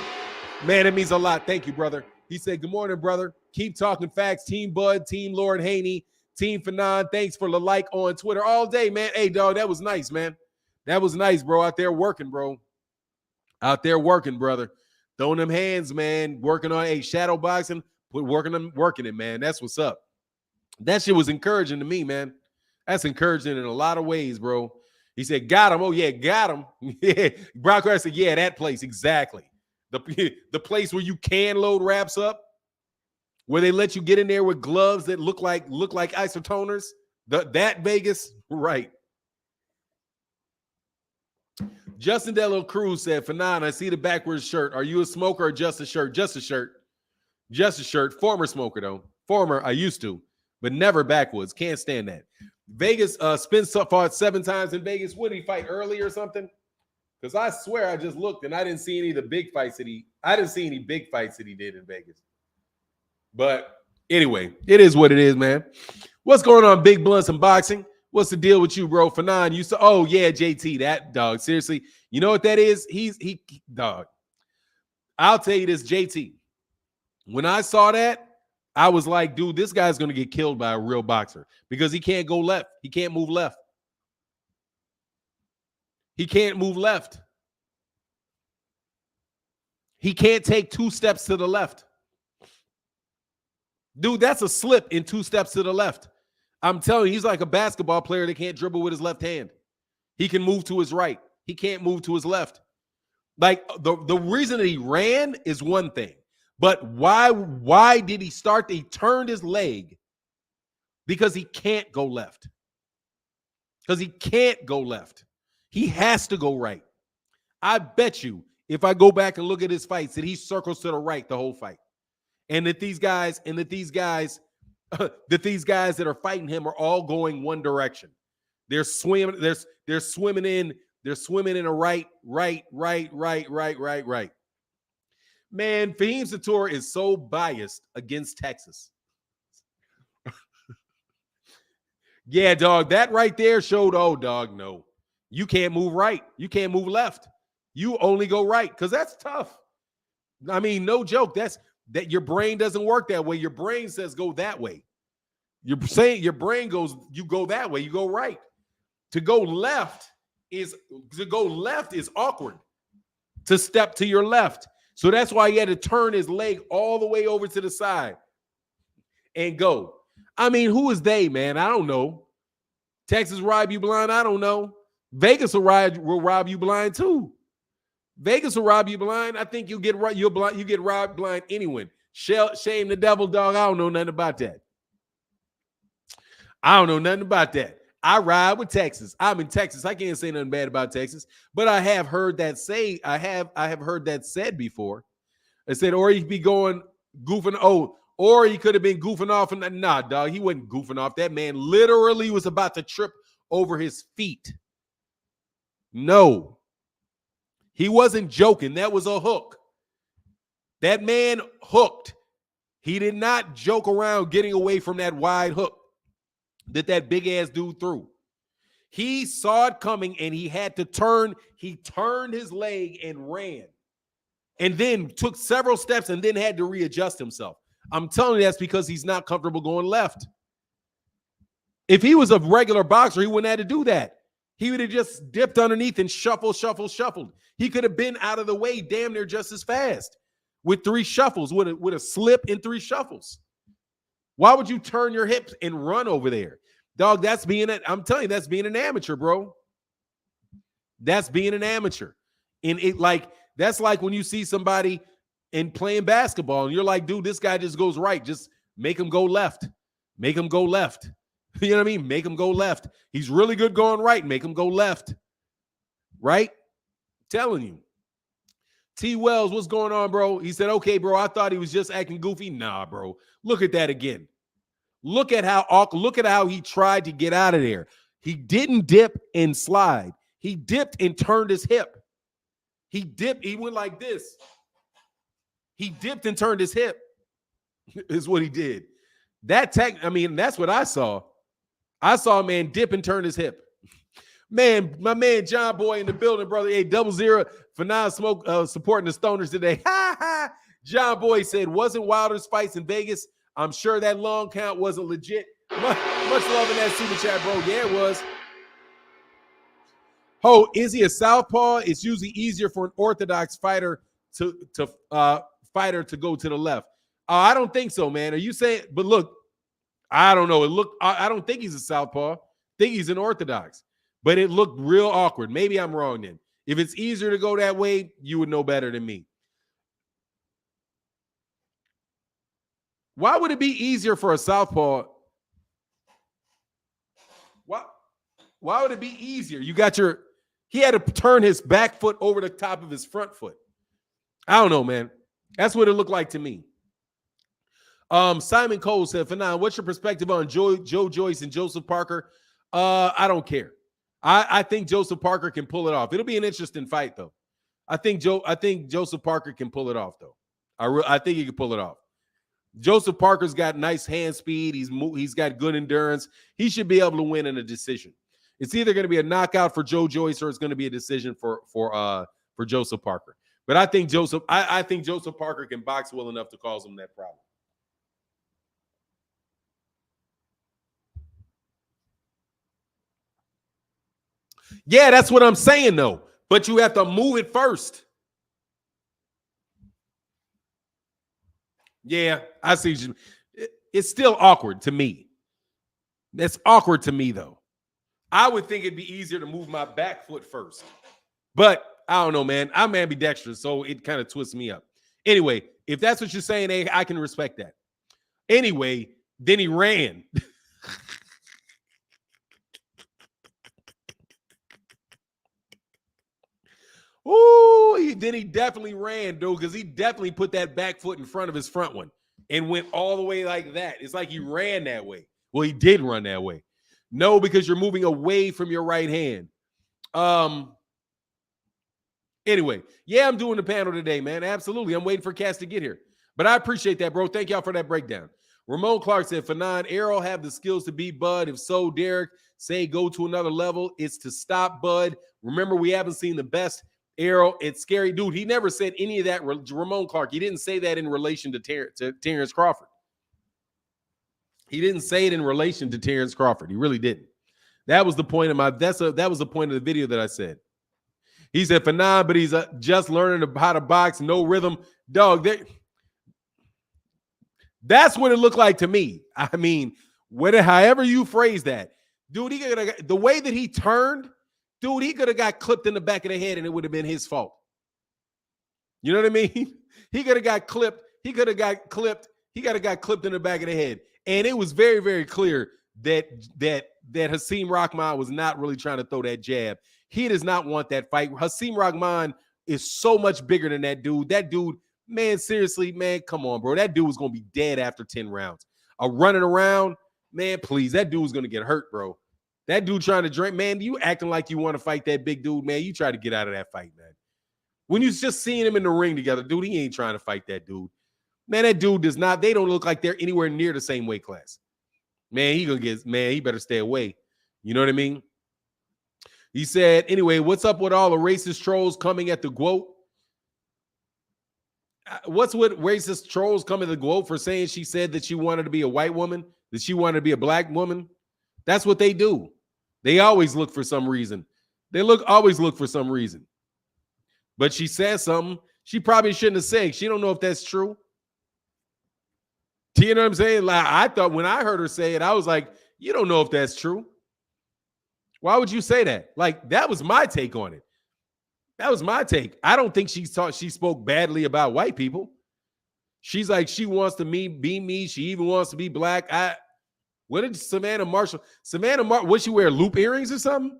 Man, it means a lot. Thank you, brother. He said, good morning, brother. Keep talking facts. Team Bud, Team Lord Haney, Team Fanon. Thanks for the like on Twitter all day, man. Hey, dog, that was nice, man. That was nice, bro. Out there working, bro. Out there working, brother. Throwing them hands, man. Working on shadow boxing. Working it, man. That's what's up. That shit was encouraging to me, man. That's encouraging in a lot of ways, bro. He said, got him. Oh, yeah, got him. Yeah. Brock Crowder said, yeah, that place. Exactly. The place where you can load wraps up, where they let you get in there with gloves that look like isotoners. That Vegas, right. Justin Delo Cruz said, Fanon, I see the backwards shirt. Are you a smoker or just a shirt? Just a shirt. Just a shirt. Former smoker, though. Former, I used to, but never backwards. Can't stand that. Vegas, Spence fought 7 times in Vegas. What did he fight early or something? Because I swear I just looked and I didn't see any of the big fights that he did in Vegas. But anyway, it is what it is, man. What's going on, Big Blunts and Boxing? What's the deal with you, bro? Fanon, you saw, oh yeah, JT, that dog. Seriously, you know what that is? He dog. I'll tell you this, JT. When I saw that, I was like, dude, this guy's gonna get killed by a real boxer because he can't go left. He can't move left. He can't move left. He can't take 2 steps to the left. Dude, that's a slip in 2 steps to the left. I'm telling you, he's like a basketball player that can't dribble with his left hand. He can move to his right. He can't move to his left. Like the reason that he ran is one thing, but why did he start? He turned his leg because he can't go left. Because he can't go left. He has to go right. I bet you if I go back and look at his fights that he circles to the right the whole fight. And that these guys that are fighting him are all going one direction. They're swimming in a right. Man, Fahim Sator is so biased against Texas. Yeah, dog, that right there showed, oh, dog, no. You can't move right. You can't move left. You only go right because that's tough. I mean, no joke. That your brain doesn't work that way. Your brain says go that way. You're saying your brain goes, you go that way. You go right. To go left is awkward. To step to your left. So that's why he had to turn his leg all the way over to the side and go. I mean, who is they, man? I don't know. Texas rob you blind? I don't know. Vegas will rob you blind too. Vegas will rob you blind. I think you get robbed blind anyway. Shame the devil, dog. I don't know nothing about that. I don't know nothing about that. I ride with Texas. I'm in Texas. I can't say nothing bad about Texas, but I have heard that heard that said before. I said, or he'd be going goofing. Oh, or he could have been goofing off. And nah, dog, he wasn't goofing off. That man literally was about to trip over his feet. No, he wasn't joking. That was a hook. That man hooked. He did not joke around getting away from that wide hook that big ass dude threw. He saw it coming and he had to turn. He turned his leg and ran and then took several steps and then had to readjust himself. I'm telling you that's because he's not comfortable going left. If he was a regular boxer, he wouldn't have to do that. He would have just dipped underneath and shuffled. He could have been out of the way damn near just as fast with 3 shuffles, with a slip and 3 shuffles. Why would you turn your hips and run over there? Dog, I'm telling you, that's being an amateur, bro. That's being an amateur. And that's like when you see somebody and playing basketball and you're like, dude, this guy just goes right. Just make him go left. Make him go left. You know what I mean? Make him go left. He's really good going right. Make him go left. Right? Telling you. T. Wells, what's going on, bro? He said, okay, bro, I thought he was just acting goofy. Nah, bro. Look at that again. Look at how he tried to get out of there. He didn't dip and slide. He dipped and turned his hip. He dipped. He went like this. He dipped and turned his hip is what he did. That's what I saw. I saw a man dip and turn his hip. Man, my man John Boy in the building, brother. Hey, 00 for non-smoke supporting the Stoners today. Ha ha. John Boy said, wasn't Wilder's fights in Vegas? I'm sure that long count wasn't legit. Much love in that super chat, bro. Yeah, it was. Oh, is he a southpaw? It's usually easier for an orthodox fighter to go to the left. I don't think so, man. Are you saying? But look, I don't know. I don't think he's a southpaw. I think he's an orthodox. But it looked real awkward. Maybe I'm wrong then. If it's easier to go that way, you would know better than me. Why would it be easier for a southpaw? Why would it be easier? He had to turn his back foot over the top of his front foot. I don't know, man. That's what it looked like to me. Simon Cole said, Fanon, what's your perspective on Joe Joyce and Joseph Parker? I don't care. I think Joseph Parker can pull it off. It'll be an interesting fight, though. I think Joseph Parker can pull it off, though. I think he can pull it off. Joseph Parker's got nice hand speed. He's got good endurance. He should be able to win in a decision. It's either going to be a knockout for Joe Joyce or it's going to be a decision for Joseph Parker. But I think Joseph Parker can box well enough to cause him that problem. Yeah, that's what I'm saying, though. But you have to move it first. Yeah, I see you. It's still awkward to me. That's awkward to me, though. I would think it'd be easier to move my back foot first. But I don't know, man. I'm ambidextrous, so it kind of twists me up. Anyway, if that's what you're saying, I can respect that. Anyway, then he ran. Ooh, then he definitely ran, dude, because he definitely put that back foot in front of his front one and went all the way like that. It's like he ran that way. Well, he did run that way. No, because you're moving away from your right hand. Anyway, yeah, I'm doing the panel today, man. Absolutely. I'm waiting for Cass to get here. But I appreciate that, bro. Thank y'all for that breakdown. Ramon Clark said, Fanon, Errol have the skills to beat Bud. If so, Derek, say go to another level. It's to stop Bud. Remember, we haven't seen the best Errol. It's scary. Dude, he never said any of that. Ramon Clark, he didn't say that in relation to Terrence Crawford. He didn't say it in relation to Terrence Crawford. He really didn't. That was the point of that was the point of the video that I said. He said, Fanon, but he's just learning how to box, no rhythm. Dog, that's what it looked like to me. I mean, however you phrase that. Dude, the way that he turned, dude, he could have got clipped in the back of the head and it would have been his fault. You know what I mean? He could have got clipped. He could have got clipped. He got clipped in the back of the head. And it was very, very clear that Hasim Rahman was not really trying to throw that jab. He does not want that fight. Hasim Rahman is so much bigger than that dude. That dude, man, seriously, man, come on, bro. That dude was going to be dead after 10 rounds. Running around, man, please. That dude was going to get hurt, bro. That dude trying to drink, man, you acting like you want to fight that big dude, man. You try to get out of that fight, man. When you just seeing him in the ring together, dude, he ain't trying to fight that dude. Man, that dude does not, they don't look like they're anywhere near the same weight class. Man, he better stay away. You know what I mean? He said, anyway, what's up with all the racist trolls coming at the GWOAT? What's with racist trolls coming at the GWOAT for saying she said that she wanted to be a white woman, that she wanted to be a black woman? That's what they do. They always look for some reason. Always look for some reason. But she said something she probably shouldn't have said. She don't know if that's true. Do you know what I'm saying? Like, I thought when I heard her say it, I was like, you don't know if that's true. Why would you say that? Like, that was my take on it. That was my take. I don't think she spoke badly about white people. She's like, she wants to be me. She even wants to be black. What did Savannah Marshall? What she wear loop earrings or something?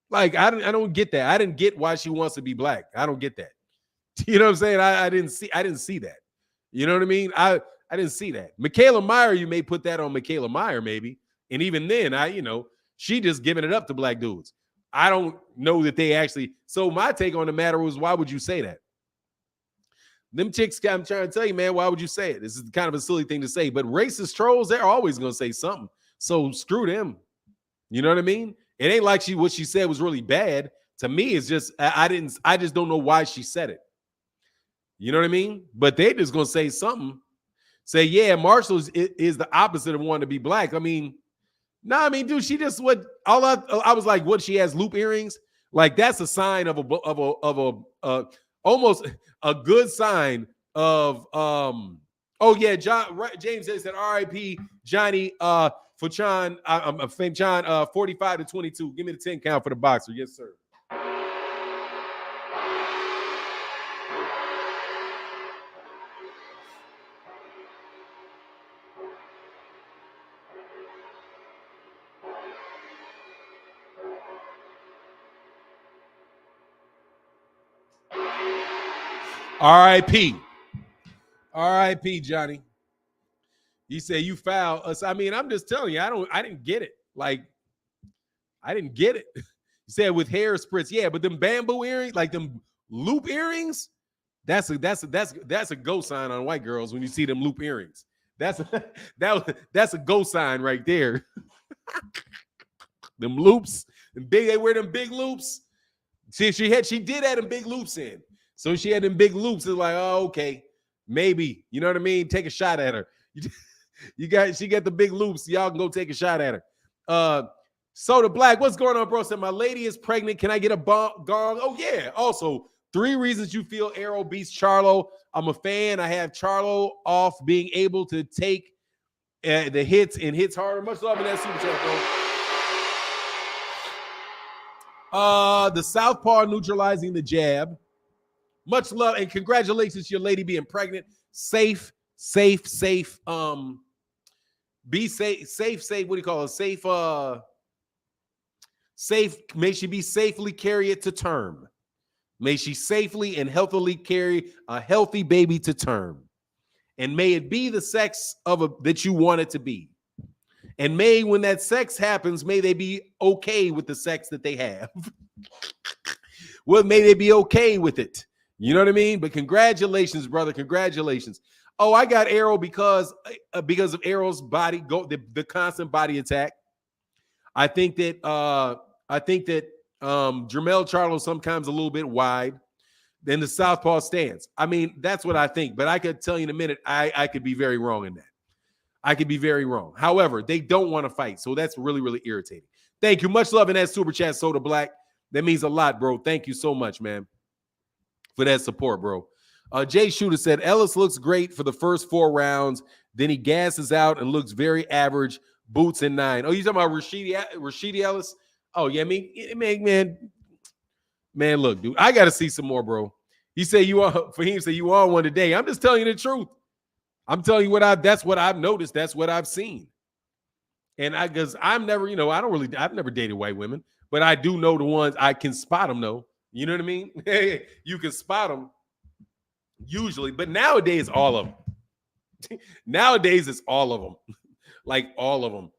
Like I don't get that. I didn't get why she wants to be black. I don't get that. You know what I'm saying? I didn't see that. You know what I mean? I didn't see that. Michaela Meyer, you may put that on Michaela Meyer, maybe. And even then, she just giving it up to black dudes. I don't know that they actually. So my take on the matter was, why would you say that? Them chicks, I'm trying to tell you, man, why would you say it? This is kind of a silly thing to say, but racist trolls, they're always going to say something. So screw them. You know what I mean? It ain't like what she said was really bad. To me, it's just, I just don't know why she said it. You know what I mean? But they just going to say something. Say, yeah, Marshall is the opposite of wanting to be black. I mean, dude, she just I was like, what? She has loop earrings. Like that's a sign of a almost a good sign of Oh yeah, James said R.I.P. Johnny for John. I'm fame John 45-22. Give me the 10 count for the boxer. Yes, sir. R.I.P. R.I.P. Johnny. You say you foul us. I mean, I'm just telling you, I didn't get it. Like, I didn't get it. You said with hair spritz, yeah, but them bamboo earrings, like them loop earrings, that's a go sign on white girls when you see them loop earrings. That's a go sign right there. Them loops, they wear them big loops. See, she did have them big loops in. So she had them big loops. It's like, oh, okay, maybe. You know what I mean? Take a shot at her. She got the big loops. Y'all can go take a shot at her. Soda Black, what's going on, bro? Said my lady is pregnant. Can I get a gong? Oh, yeah. Also, 3 reasons you feel Errol beats Charlo. I'm a fan. I have Charlo off being able to take the hits and hits harder. Much love in that super chat, bro. The southpaw neutralizing the jab. Much love and congratulations to your lady being pregnant. Safe. Be safe. What do you call it? Safe. May she be safely carry it to term. May she safely and healthily carry a healthy baby to term. And may it be the sex that you want it to be. And may, when that sex happens, may they be okay with the sex that they have. Well, may they be okay with it. You know what I mean? But congratulations, brother. Congratulations. Oh, I got Errol because of Errol's body, the constant body attack. I think that Jermell Charlo sometimes a little bit wide. Then the southpaw stance. I mean, that's what I think. But I could tell you in a minute, I could be very wrong in that. I could be very wrong. However, they don't want to fight. So that's really, really irritating. Thank you. Much love in that super chat, Soda Black. That means a lot, bro. Thank you so much, man, for that support, bro. Jay Shooter said, Ellis looks great for the first 4 rounds. Then he gasses out and looks very average. Boots in 9. Oh, you talking about Rashidi Ellis? Oh, yeah, man, look, dude, I got to see some more, bro. He said you are one today. I'm just telling you the truth. I'm telling you that's what I've noticed. That's what I've seen. And because I'm never, I've never dated white women, but I do know the ones I can spot them though. You know what I mean? You can spot them usually, but nowadays, all of them. Nowadays, it's all of them. Like all of them.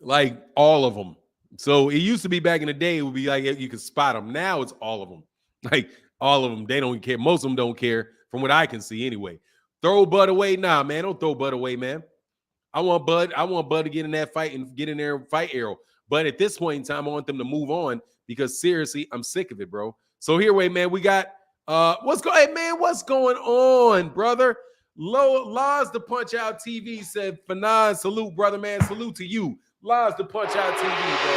Like all of them. So it used to be back in the day, it would be like you could spot them. Now it's all of them. Like all of them. They don't care. Most of them don't care from what I can see anyway. Throw Bud away. Nah, man. Don't throw Bud away, man. I want Bud to get in that fight and get in there and fight Errol. But at this point in time, I want them to move on because seriously, I'm sick of it, bro. So here, wait, man. We got what's going on, brother? Laws to Punch Out TV said, Fanon, salute, brother, man. Salute to you. Laws to Punch Out TV, bro.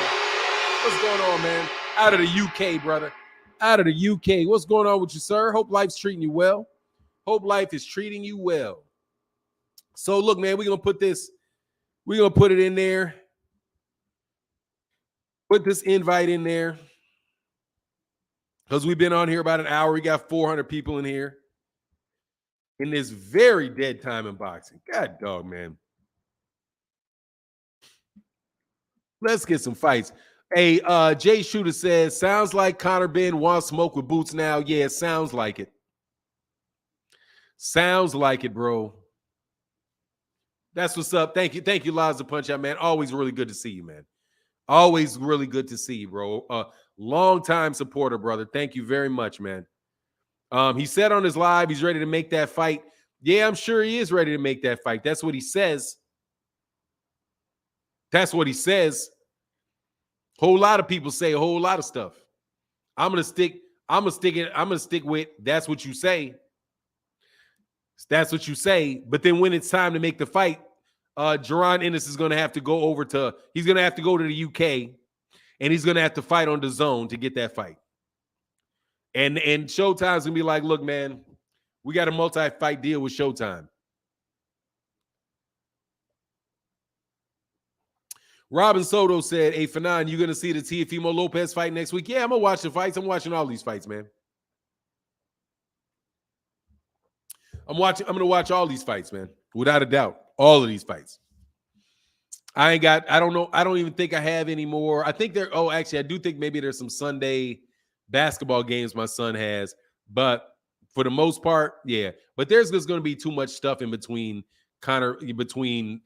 What's going on, man? Out of the UK, brother. Out of the UK. What's going on with you, sir? Hope life's treating you well. Hope life is treating you well. So look, man, we're gonna put it in there. Put this invite in there. Because we've been on here about an hour. We got 400 people in here. in this very dead time in boxing. God dog, man. Let's get some fights. Hey, Jay Shooter says, sounds like Conor Ben wants smoke with Boots now. Yeah, it sounds like it. Sounds like it, bro. That's what's up. Thank you. Thank you, Liza Punch Out, man. Always really good to see you, man. Always really good to see you, bro. Long time supporter, brother. Thank you very much, man. He said on his live he's ready to make that fight. Yeah, I'm sure he is ready to make that fight. That's what he says. That's what he says. Whole lot of people say a whole lot of stuff. I'm gonna stick with that's what you say. That's what you say. But then when it's time to make the fight, Jaron Ennis is gonna have to go to the UK, and he's gonna have to fight on the zone to get that fight. And Showtime's gonna be like, look, man, we got a multi-fight deal with Showtime. Robin Soto said, hey, Fanon, you gonna see the Teofimo Lopez fight next week? Yeah, I'm gonna watch the fights. I'm watching all these fights, man. I'm gonna watch all these fights, man. Without a doubt. All of these fights. I don't know. I don't even think I have any more. I think actually, I do think maybe there's some Sunday basketball games my son has, but for the most part, yeah. But there's just going to be too much stuff in between Jaron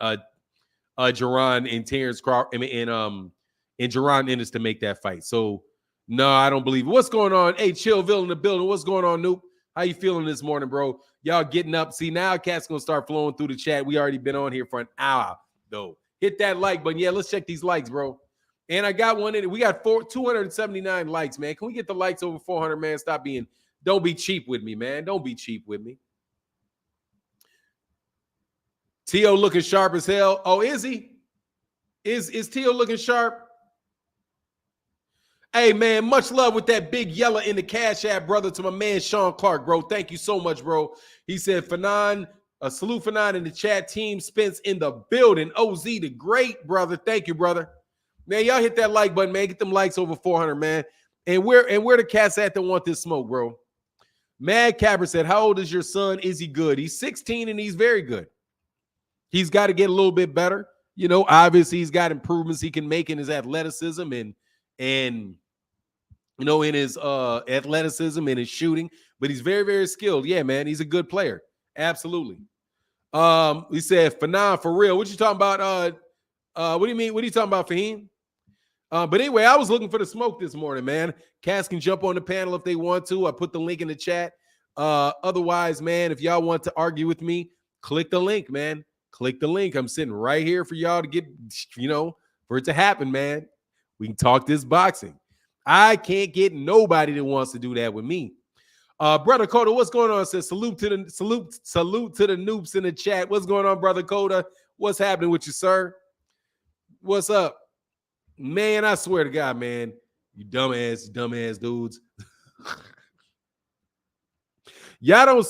and Terrence Crawford and Jaron Ennis to make that fight. So no, I don't believe it. What's going on? Hey, Chillville in the building. What's going on, Noop? How you feeling this morning, bro? Y'all getting up? See, now cat's gonna start flowing through the chat. We already been on here for an hour, though. Hit that like button. Yeah, let's check these likes, bro. And I got one in it. We got 279 likes, man. Can we get the likes over 400, man? Don't be cheap with me, man. Don't be cheap with me. T.O. looking sharp as hell. Oh, is he? Is T.O. looking sharp? Hey, man, much love with that big yellow in the Cash App, brother, to my man Sean Clark, bro. Thank you so much, bro. He said, Fanon, salute Fanon in the chat. Team Spence in the building. OZ the great, brother. Thank you, brother. Man, y'all hit that like button, man. Get them likes over 400, man. And where the cats at that want this smoke, bro? Mad Cabra said, how old is your son? Is he good? He's 16 and he's very good. He's got to get a little bit better. You know, obviously he's got improvements he can make in his athleticism and you know, in his athleticism and his shooting, but he's very, very skilled. Yeah, man, he's a good player. Absolutely. He said, Fanon, for real. What you talking about? What do you mean? What are you talking about, Fahim? But anyway, I was looking for the smoke this morning, man. Cats can jump on the panel if they want to. I put the link in the chat. Otherwise, man, if y'all want to argue with me, click the link, man. Click the link. I'm sitting right here for y'all to get, you know, for it to happen, man. We can talk this boxing. I can't get nobody that wants to do that with me. Brother Coda, what's going on? Says salute to the noobs in the chat. What's going on, Brother Coda? What's happening with you, sir? What's up? Man, I swear to God, man, you dumbass dudes. Y'all don't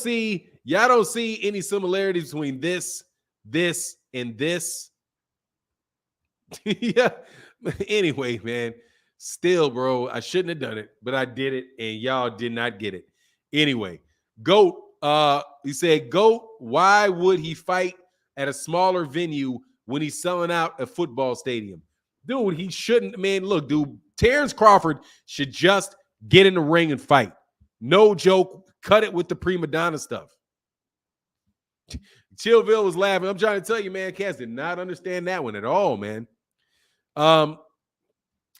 see any similarities between this, and this. Yeah. Anyway, man, still, bro, I shouldn't have done it, but I did it, and y'all did not get it. Anyway, GOAT, he said, GOAT, why would he fight at a smaller venue when he's selling out a football stadium? Dude, he shouldn't, man. Look, dude, Terrence Crawford should just get in the ring and fight. No joke. Cut it with the prima donna stuff. Chillville was laughing. I'm trying to tell you, man, Cass did not understand that one at all, man.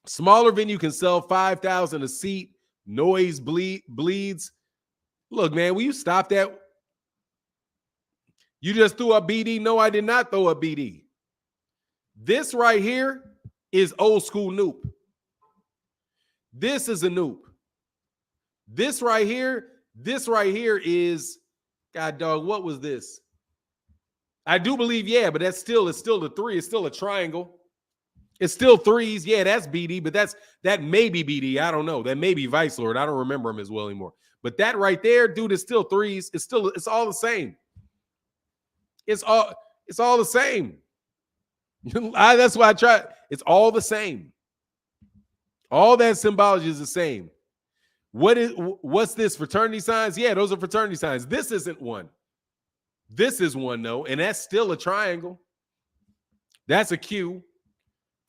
Smaller venue can sell 5,000 a seat. Noise bleeds. Look, man, will you stop that? You just threw up BD? No, I did not throw up BD. This right here is old school Noop. This is a Noop. This right here is, God dog, what was this? I do believe, yeah, but it's still the three. It's still a triangle. It's still threes. Yeah, that's BD, but that may be BD. I don't know. That may be Vice Lord. I don't remember him as well anymore. But that right there, dude, is still threes. It's all the same. It's all the same. That's why I try. It's all the same. All that symbology is the same. What's this? Fraternity signs? Yeah, those are fraternity signs. This isn't one. This is one, though, and that's still a triangle. That's a Q.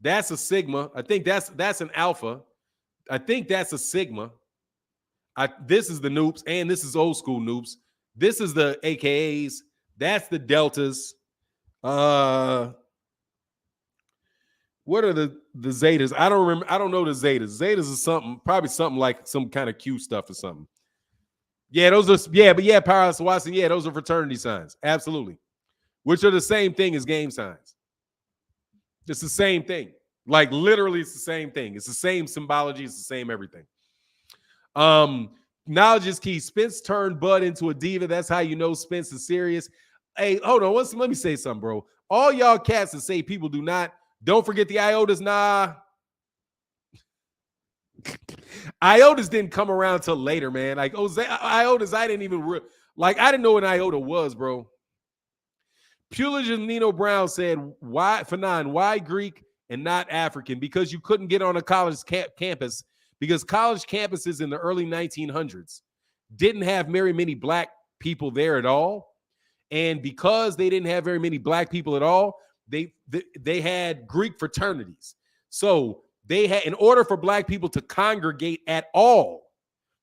That's a sigma. I think that's an alpha. I think that's a sigma. This is the noops, and this is old school noops. This is the AKAs. That's the deltas. What are the zetas? I don't remember. I don't know the zetas. Zetas is something, probably something like some kind of Q stuff or something. Yeah, those are, Powerhouse Watson. Yeah, those are fraternity signs. Absolutely. Which are the same thing as game signs. It's the same thing. Like literally, it's the same thing. It's the same symbology. It's the same everything. Knowledge is key. Spence turned Bud into a diva. That's how you know Spence is serious. Hey, hold on. Let me say something, bro. All y'all cats that say people don't forget the iotas. Nah. Iotas didn't come around till later, man. Like, iotas, I didn't even I didn't know what an iota was, bro. Pulich and Nino Brown said, why Greek and not African? Because you couldn't get on a college campus, because college campuses in the early 1900s didn't have very many black people there at all. And because they didn't have very many black people at all, they had Greek fraternities. So they had, in order for black people to congregate at all,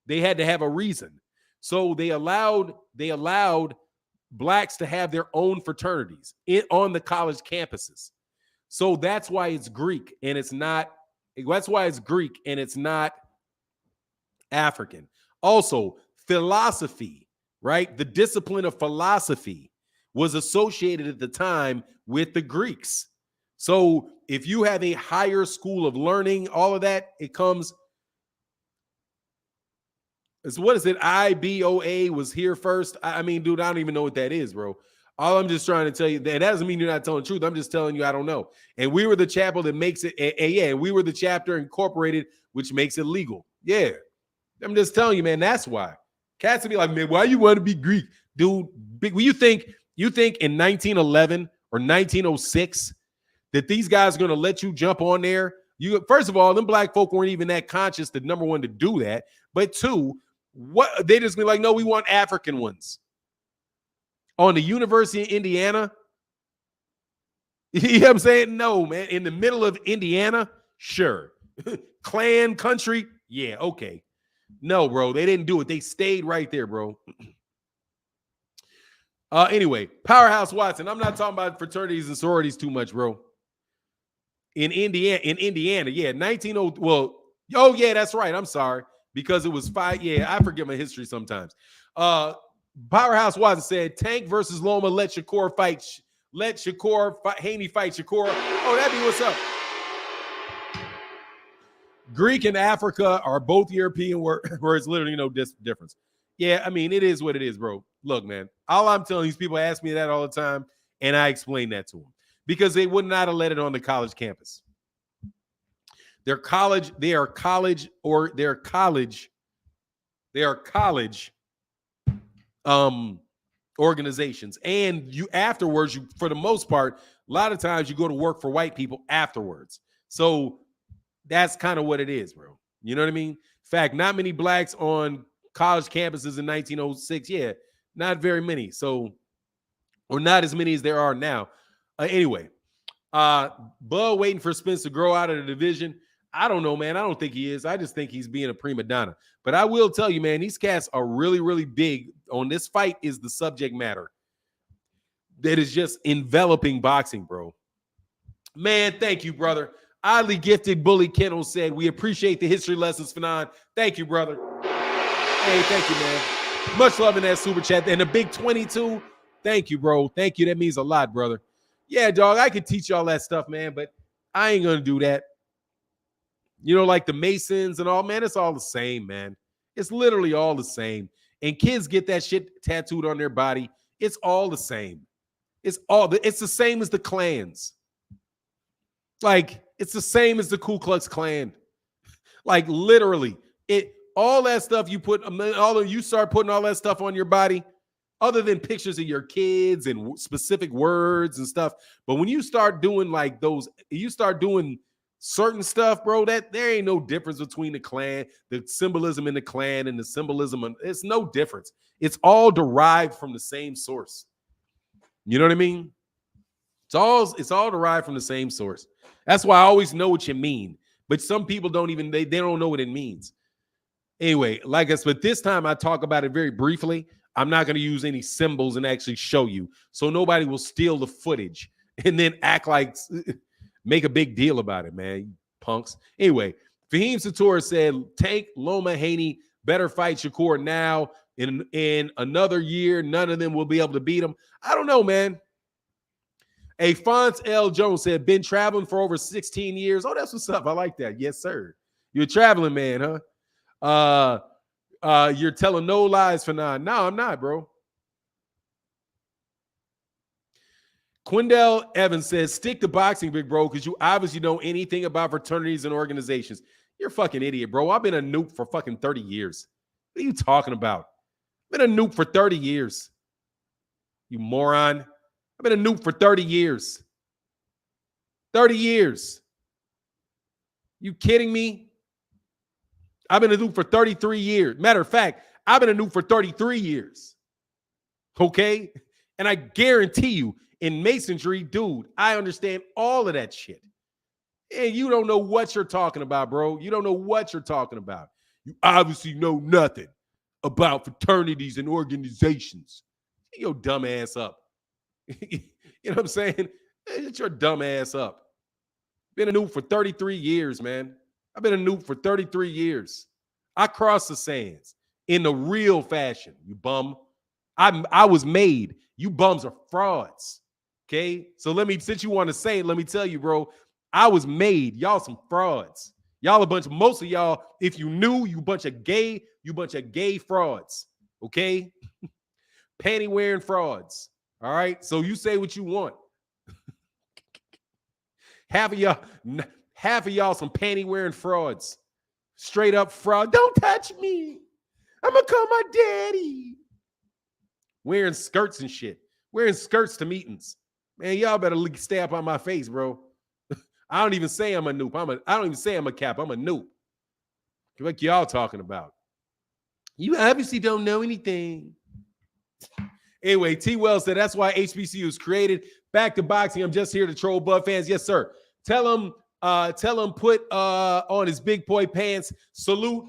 they had to have a reason. So they allowed blacks to have their own fraternities on the college campuses. So that's why it's Greek and it's not. That's why it's Greek and it's not African. Also, philosophy, right? The discipline of philosophy was associated at the time with the Greeks. So if you have a higher school of learning, all of that, it comes. So what is it? IBOA was here first. I mean, dude, I don't even know what that is, bro. All I'm just trying to tell you, that doesn't mean you're not telling the truth. I'm just telling you I don't know. And we were the chapel that makes it, we were the chapter incorporated, which makes it legal. Yeah. I'm just telling you, man, that's why. Cats would be like, man, why you want to be Greek? Dude, big. Well, you think in 1911 or 1906 that these guys are going to let you jump on there? First of all, them black folk weren't even that conscious, that number one, to do that. But two, what they just be like, no, we want African ones. On the University of Indiana? You know what I'm saying? No, man. In the middle of Indiana? Sure. Clan country? Yeah, okay. No, bro. They didn't do it. They stayed right there, bro. Anyway, Powerhouse Watson. I'm not talking about fraternities and sororities too much, bro. In Indiana, yeah, 1900. Well, oh yeah, that's right. I'm sorry, because it was 5. Yeah, I forget my history sometimes. Powerhouse Watson said, Tank versus Loma. Let Shakur fight. Haney fight Shakur. Oh, that'd be what's up. Greek and Africa are both European words. Literally no difference. Yeah, I mean, it is what it is, bro. Look, man, all I'm telling these people ask me that all the time, and I explain that to them because they would not have let it on the college campus. They are college organizations. And you afterwards, for the most part, a lot of times you go to work for white people afterwards. So that's kind of what it is, bro. You know what I mean? In fact, not many blacks on college campuses in 1906. Yeah, not very many. So, or not as many as there are now. Anyway, Bud waiting for Spence to grow out of the division. I don't know, man. I don't think he is. I just think he's being a prima donna. But I will tell you, man, these cats are really, really big on this fight. Is the subject matter that is just enveloping boxing, bro. Man, thank you, brother. Oddly gifted Bully Kennel said, we appreciate the history lessons, Fanon. Thank you, brother. Hey, thank you, man. Much love in that super chat. And the big 22. Thank you, bro. Thank you. That means a lot, brother. Yeah, dog, I could teach you all that stuff, man, but I ain't going to do that. You know, like the Masons and all, man, it's all the same, man. It's literally all the same. And kids get that shit tattooed on their body. It's all the same. It's the same as the clans. Like, it's the same as the Ku Klux Klan. Like, literally, all that stuff you start putting all that stuff on your body, other than pictures of your kids and specific words and stuff. But when you start doing like those, you start doing certain stuff, bro, that there ain't no difference between the clan, the symbolism in the clan and the symbolism. It's no difference. It's all derived from the same source. You know what I mean? It's all derived from the same source. That's why I always know what you mean. But some people don't even they don't know what it means. Anyway, like I said, but this time I talk about it very briefly. I'm not going to use any symbols and actually show you, so nobody will steal the footage and then act like make a big deal about it, man. You punks. Anyway, Fahim Sator said, Tank, Loma, Haney better fight Shakur now. In another year, none of them will be able to beat him. I don't know, man. A Fonz L. Jones said, been traveling for over 16 years. Oh, that's what's up. I like that. Yes, sir. You're a traveling man, huh? You're telling no lies for now. No, I'm not, bro. Quindell Evans says, stick to boxing, big bro, because you obviously know anything about fraternities and organizations. You're a fucking idiot, bro. I've been a noob for fucking 30 years. What are you talking about? I've been a noob for 30 years. You moron. I've been a noob for 30 years. 30 years. You kidding me? I've been a noob for 33 years. Matter of fact, I've been a noob for 33 years. Okay? And I guarantee you, in masonry, dude, I understand all of that shit. And you don't know what you're talking about, bro. You don't know what you're talking about. You obviously know nothing about fraternities and organizations. Get your dumb ass up. You know what I'm saying? Get your dumb ass up. Been a noob for 33 years, man. I've been a noob for 33 years. I crossed the sands in the real fashion, you bum. I was made. You bums are frauds. Okay? So since you want to say it, let me tell you, bro, I was made. Y'all some frauds. Y'all most of y'all, if you knew, you bunch of gay frauds. Okay? Panty wearing frauds. All right? So you say what you want. Half of y'all some panty wearing frauds. Straight up fraud. Don't touch me. I'm gonna call my daddy. Wearing skirts and shit. Wearing skirts to meetings. Man, y'all better stay up on my face, bro. I don't even say I'm a noob. I don't even say I'm a cap. I'm a noob. What y'all talking about? You obviously don't know anything. Anyway, T. Wells said that's why HBCU was created. Back to boxing. I'm just here to troll Bud fans. Yes, sir. Tell him put on his big boy pants. Salute,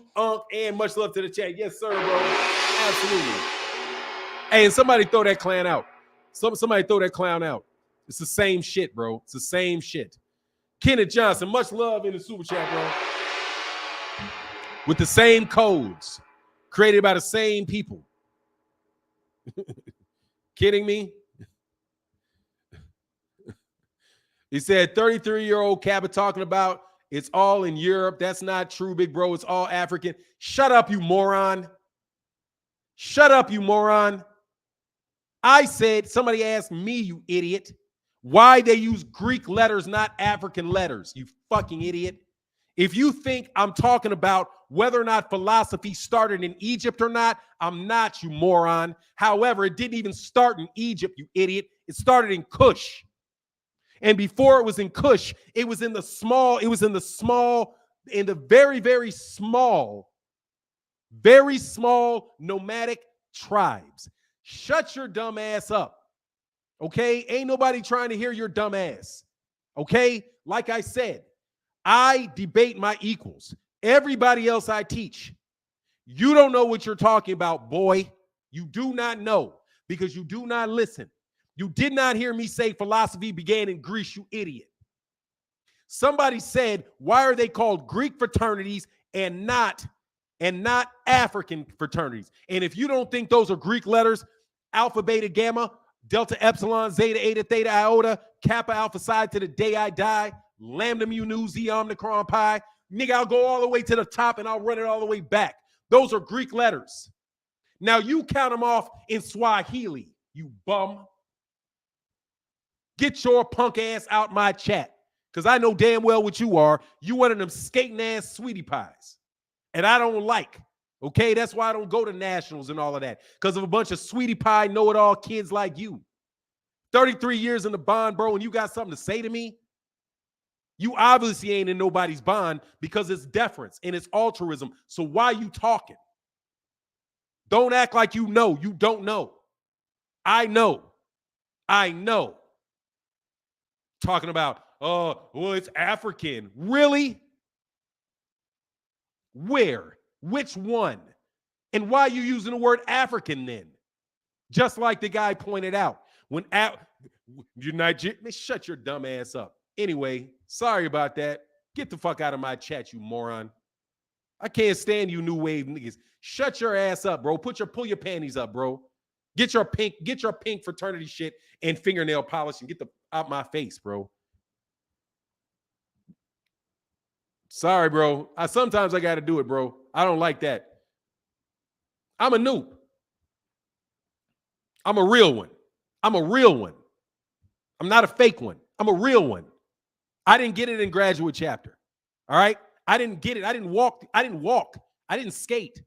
and much love to the chat. Yes, sir, bro. Absolutely. Hey, and somebody throw that clown out. Somebody throw that clown out. It's the same shit, bro. It's the same shit. Kenneth Johnson, much love in the super chat, bro. With the same codes, created by the same people. Kidding me? He said 33-year-old Kappa talking about it's all in Europe. That's not true, big bro. It's all African. Shut up, you moron. Shut up, you moron. I said, somebody asked me, you idiot, why they use Greek letters, not African letters, you fucking idiot. If you think I'm talking about whether or not philosophy started in Egypt or not, I'm not, you moron. However, it didn't even start in Egypt, you idiot. It started in Kush. And before it was in Kush, it was in the very, very small nomadic tribes. Shut your dumb ass up. Okay? Ain't nobody trying to hear your dumb ass. Okay? Like I said, I debate my equals. Everybody else I teach. You don't know what you're talking about, boy. You do not know because you do not listen. You did not hear me say philosophy began in Greece, you idiot. Somebody said, why are they called Greek fraternities and not African fraternities? And if you don't think those are Greek letters, Alpha, Beta, Gamma, Delta, Epsilon, Zeta, Eta, Theta, Iota, Kappa, Alpha, Psi to the day I die, Lambda, Mu, Nu, Xi, Omicron, Pi. Nigga, I'll go all the way to the top and I'll run it all the way back. Those are Greek letters. Now you count them off in Swahili, you bum. Get your punk ass out my chat because I know damn well what you are. You one of them skating ass sweetie pies. And I don't like. Okay, that's why I don't go to nationals and all of that because of a bunch of sweetie pie know-it-all kids like you. 33 years in the bond, bro, and you got something to say to me? You obviously ain't in nobody's bond because it's deference and it's altruism. So why you talking? Don't act like you know. You don't know. I know. I know. Talking about, oh, well, it's African. Really? Where? Which one? And why are you using the word African then? Just like the guy pointed out. When you're Nigerian, shut your dumb ass up. Anyway, sorry about that. Get the fuck out of my chat, you moron. I can't stand you new wave niggas. Shut your ass up, bro. Pull your panties up, bro. Get your pink fraternity shit and fingernail polish and get the out my face, bro. Sorry, bro. Sometimes I got to do it, bro. I don't like that. I'm a noob. I'm a real one. I'm a real one. I'm not a fake one. I'm a real one. I didn't get it in graduate chapter. All right? I didn't get it. I didn't walk. I didn't skate.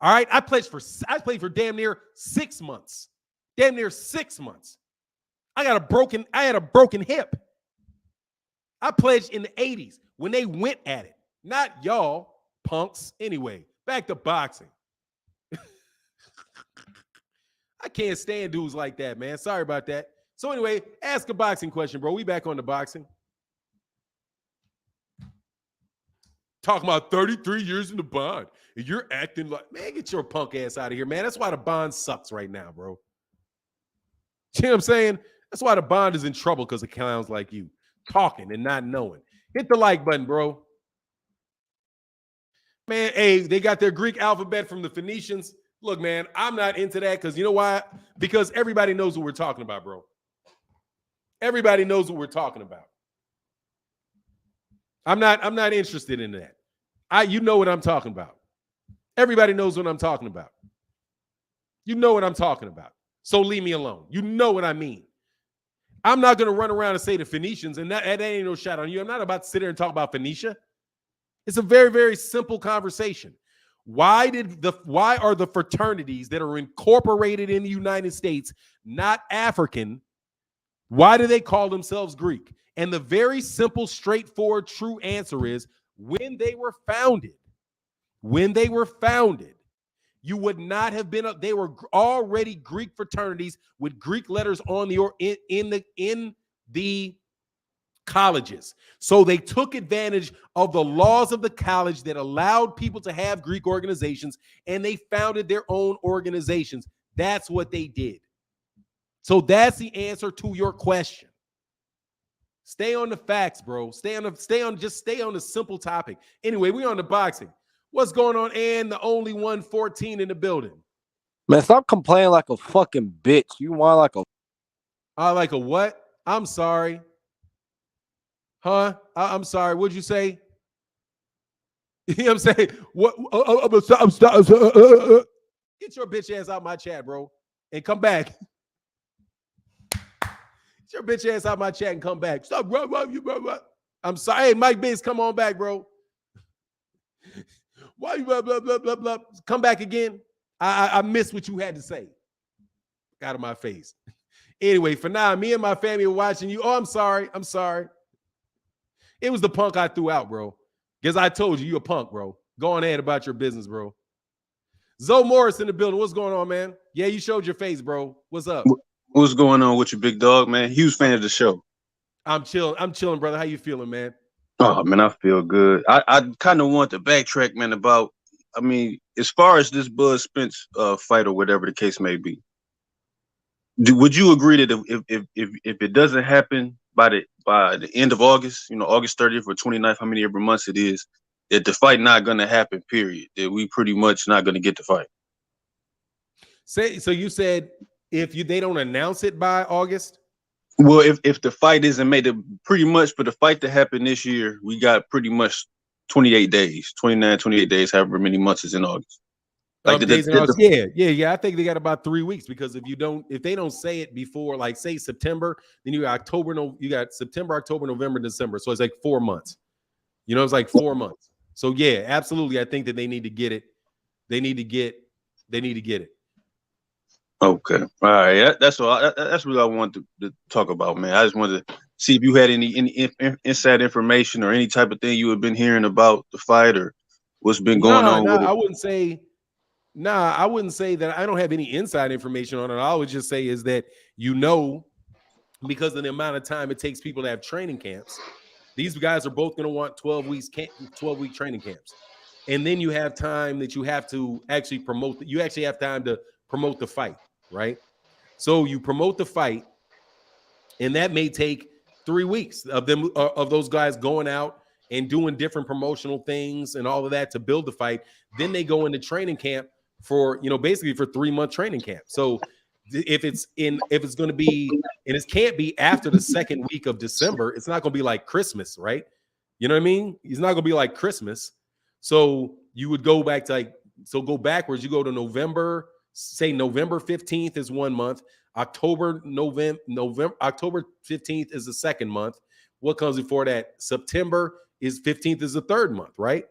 All right? I played for damn near 6 months. Damn near 6 months. I had a broken hip. I pledged in the 80s when they went at it. Not y'all punks. Anyway, back to boxing. I can't stand dudes like that, man. Sorry about that. So anyway, ask a boxing question, bro. We back on the boxing. Talking about 33 years in the bond. And you're acting like, man, get your punk ass out of here, man. That's why the bond sucks right now, bro. You know what I'm saying? That's why the bond is in trouble, because of clowns like you. Talking and not knowing. Hit the like button, bro. Man, hey, they got their Greek alphabet from the Phoenicians. Look, man, I'm not into that because you know why? Because everybody knows what we're talking about, bro. Everybody knows what we're talking about. I'm not interested in that. You know what I'm talking about. Everybody knows what I'm talking about. You know what I'm talking about. So leave me alone. You know what I mean. I'm not going to run around and say the Phoenicians, and that ain't no shot on you. I'm not about to sit there and talk about Phoenicia. It's a very, very simple conversation. Why are the fraternities that are incorporated in the United States not African? Why do they call themselves Greek? And the very simple, straightforward, true answer is when they were founded, you would not have been. They were already Greek fraternities with Greek letters on in the colleges. So they took advantage of the laws of the college that allowed people to have Greek organizations, and they founded their own organizations. That's what they did. So that's the answer to your question. Stay on the facts, bro. Stay on the simple topic. Anyway, we on the boxing. What's going on, and the only 114 in the building? Man, stop complaining like a fucking bitch. You want like a... like a what? I'm sorry. Huh? I'm sorry. What'd you say? You know what I'm saying? What? Get your bitch ass out my chat, bro, and come back. Get your bitch ass out my chat and come back. Stop, bro. I'm sorry. Hey, Mike Biggs, come on back, bro. Why you blah, blah, blah, blah, blah? Come back again. I missed what you had to say. Out of my face. Anyway, for now, me and my family are watching you. Oh, I'm sorry. It was the punk I threw out, bro. Because I told you a punk, bro. Go on ahead about your business, bro. Zoe Morris in the building. What's going on, man? Yeah, you showed your face, bro. What's up? What's going on with you, big dog, man? Huge fan of the show. I'm chilling, brother. How you feeling, man? Oh, man, I feel good. I kind of want to backtrack, man, about, I mean, as far as this Bud Spence fight or whatever the case may be, would you agree that if it doesn't happen by the end of August, August 30th or 29th, how many ever months it is, that the fight not going to happen, period, that we pretty much not going to get the fight? So you said they don't announce it by August? Well, if the fight isn't made, pretty much for the fight to happen this year, we got pretty much 28 days, 28 days, however many months is in August. Like yeah. I think they got about 3 weeks, because if they don't say it before, like say September, then you got September, October, November, December. So it's like 4 months. It's like 4 months. So yeah, absolutely. I think that they need to get it. They need to get it. Okay. All right. That's all. That's what I wanted to talk about, man. I just wanted to see if you had any inside information or any type of thing you had been hearing about the fight or what's been going on with it. I wouldn't say Nah, I wouldn't say that. I don't have any inside information on it. I would just say is that because of the amount of time it takes people to have training camps, these guys are both going to want 12-week training camps. And then you have time that you have to actually promote. You actually have time to promote the fight, right? So you promote the fight, and that may take 3 weeks of those guys going out and doing different promotional things and all of that to build the fight. Then they go into training camp for, basically for 3-month training camp. So if it's going to be, and it can't be after the second week of December, it's not going to be like Christmas, right? You know what I mean? It's not going to be like Christmas. So you would go back to go backwards. You go to November, say November 15th is 1 month. October 15th is the second month. What comes before that? September 15th is the third month, right?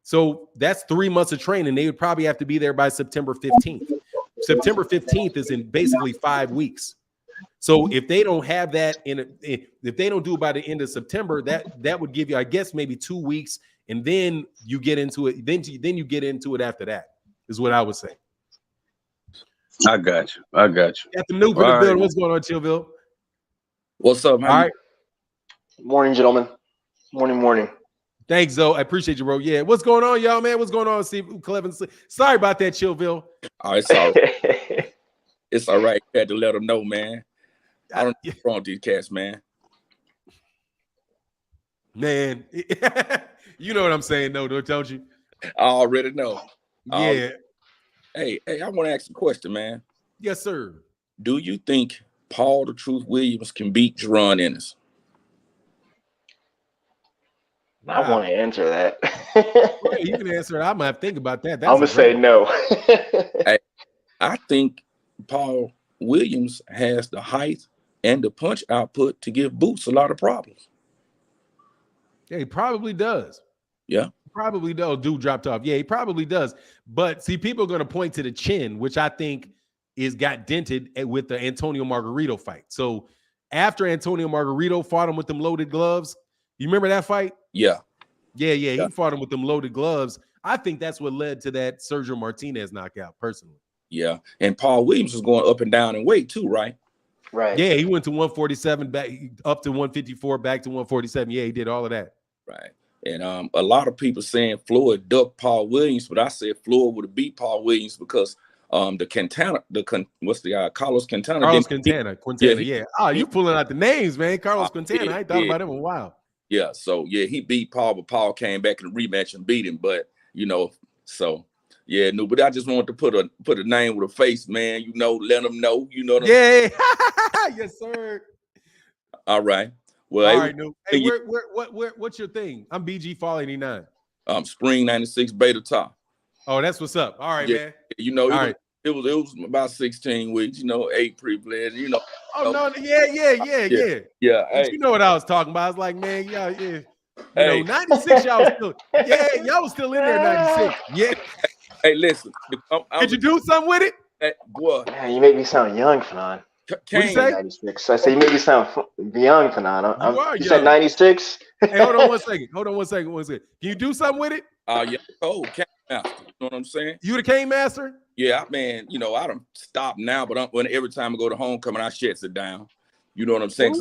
So that's 3 months of training. They would probably have to be there by September 15th. September 15th is in basically 5 weeks. So if they don't have that if they don't do it by the end of September, that would give you, I guess, maybe 2 weeks, and then you get into it. Then you get into it after that, is what I would say. I got you. Got the noob in the building. What's going on, Chillville? What's up? All right. Morning, gentlemen. Morning. Thanks, Zoe. I appreciate you, bro. Yeah. What's going on, y'all, man? What's going on, Steve Clevin? Sorry about that, Chillville. Oh, it's all right. It's all right. You had to let them know, man. I don't know what's wrong with these cats, man. Man, you know what I'm saying, though, don't you? I already know. Yeah. Hey, I want to ask a question, man. Yes, sir. Do you think Paul the Truth Williams can beat Jerron Ennis? I want to answer that. Yeah, you can answer it. I'm gonna have to think about that. I'm gonna say no. Hey, I think Paul Williams has the height and the punch output to give Boots a lot of problems. Yeah, he probably does. Yeah. Probably does. Dude dropped off. Yeah, he probably does. But see, people are going to point to the chin, which I think got dented with the Antonio Margarito fight. So after Antonio Margarito fought him with them loaded gloves, you remember that fight? Yeah. Yeah. He fought him with them loaded gloves. I think that's what led to that Sergio Martinez knockout, personally. Yeah. And Paul Williams was going up and down in weight too, right? Right. Yeah, he went to 147, back up to 154, back to 147. Yeah, he did all of that. Right. And a lot of people saying Floyd ducked Paul Williams, but I said Floyd would have beat Paul Williams because Carlos Quintana. Carlos Quintana. Yeah. Oh, you pulling out the names, man. Carlos Quintana. I ain't thought about him in a while. Yeah. So yeah, he beat Paul, but Paul came back in the rematch and beat him. But so yeah, no. But I just wanted to put a name with a face, man. Let them know. Yeah. Yes, sir. All right. Well, all right, no. Hey, what's your thing? I'm BG Fall 89. Spring 96 Beta Top. Oh, that's what's up. All right, man. It was about 16 weeks, 8 pre-plans, Oh no, yeah. Yeah. Hey. You know what I was talking about. I was like, man, yeah. 96, y'all was still, y'all was still in there, 96. Yeah. Hey, listen. Did you do something with it? Hey, boy. Man, you make me sound young, Fanon. What'd you say? 96. I say you make me sound young, Fanon. You said 96? Hey, hold on one second. Can you do something with it? Yeah. Oh, Cane Master. You know what I'm saying? You the Cane Master? Yeah, man. I don't stop now, but every time I go to homecoming, I shuts it down. You know what I'm saying?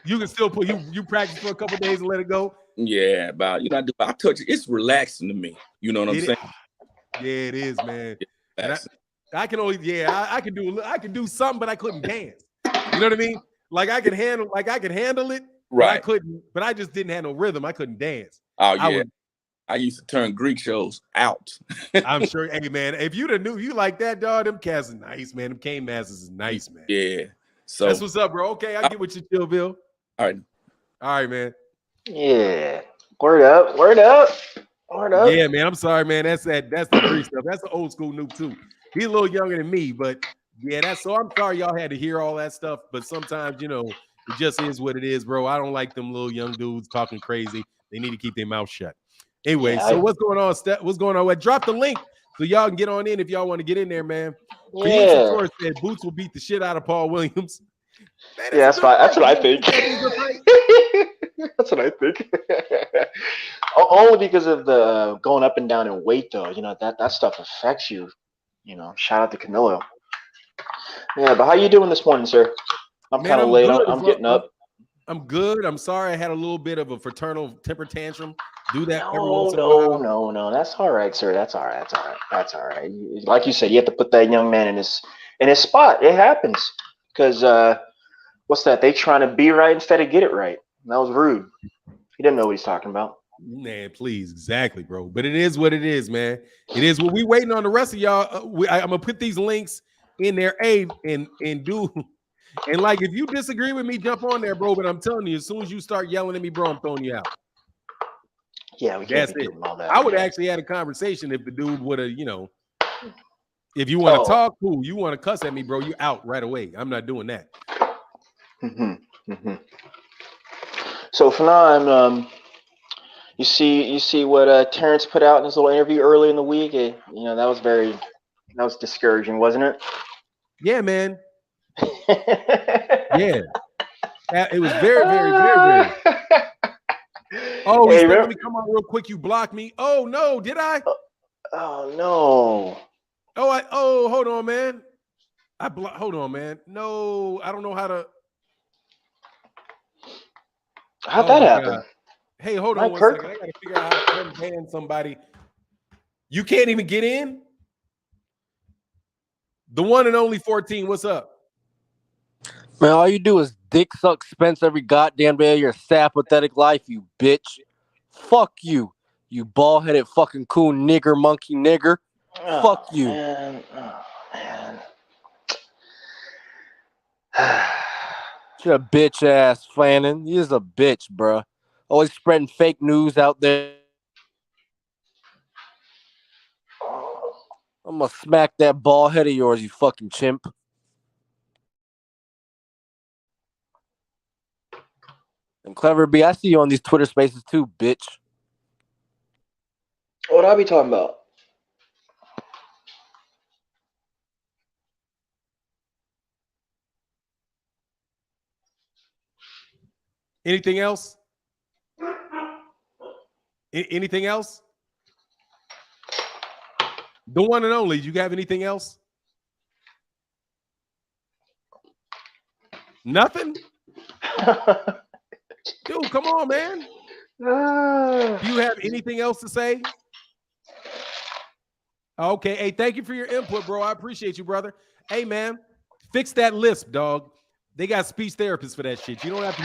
You can still put you practice for a couple days and let it go. Yeah, I touch it. It's relaxing to me. You know what I'm saying? Yeah, it is, man. I can only, I can do something, but I couldn't dance. You know what I mean? Like I could handle it, right? But I just didn't have no rhythm. I couldn't dance. Oh yeah. I used to turn Greek shows out. I'm sure. Hey man, if you'd have knew you like that, dog, them cats is nice, man. Them Cane Masters is nice, man. Yeah. So that's what's up, bro. Okay, I get what you feel, Bill. All right, man. Yeah. Word up. Yeah, man. I'm sorry, man. That's the Greek stuff. That's the old school noob too. He's a little younger than me, but yeah, so I'm sorry y'all had to hear all that stuff. But sometimes, it just is what it is, bro. I don't like them little young dudes talking crazy. They need to keep their mouth shut. Anyway, so what's going on, Steph? What's going on? Well, drop the link so y'all can get on in if y'all want to get in there, man. Yeah. Said Boots will beat the shit out of Paul Williams. Man, that's fine. That's what I think. That's what I think. Only because of the going up and down in weight, though. That stuff affects you shout out to Canelo. Yeah, but how you doing this morning, sir? I'm kind of late. I'm getting up. I'm good. I'm sorry I had a little bit of a fraternal temper tantrum. Do that every No, once in a while. no. That's all right, sir. That's all right. Like you said, you have to put that young man in his spot. It happens because what's that? They trying to be right instead of get it right. And that was rude. He didn't know what he's talking about. Man, please, exactly, bro. But it is what it is, man. It is what we waiting on the rest of y'all. I'm gonna put these links in there, and do. And like, if you disagree with me, jump on there, bro. But I'm telling you, as soon as you start yelling at me, bro, I'm throwing you out. Yeah, we can't be doing all that. I would actually had a conversation if the dude would have, if you want to talk, cool. You want to cuss at me, bro, you out right away. I'm not doing that. So for now, you see what Terrence put out in his little interview early in the week. That was discouraging, wasn't it? Yeah, man. Yeah, it was very, very, very, very. Oh, hey, let me come on real quick. You blocked me. Oh no, did I? Oh no. Hold on, man. Hold on, man. No, I don't know how to. How'd that happen? God. Hey, hold on one second. I gotta figure out how to unban somebody. You can't even get in. The one and only 14. What's up? Man, all you do is dick suck Spence every goddamn day of your sad, pathetic life, you bitch. Fuck you, you bald-headed fucking coon nigger, monkey nigger. Fuck you. Man. Oh, man. You're a bitch ass, Fannin. You're just a bitch, bruh. Always spreading fake news out there. I'm gonna smack that bald head of yours, you fucking chimp. And Clever B, I see you on these Twitter spaces too, bitch. What I be talking about? Anything else? Anything else? The one and only. You have anything else? Nothing? Dude, come on, man. Do you have anything else to say? Okay. Hey, thank you for your input, bro. I appreciate you, brother. Hey, man, fix that lisp, dog. They got speech therapists for that shit. You don't have to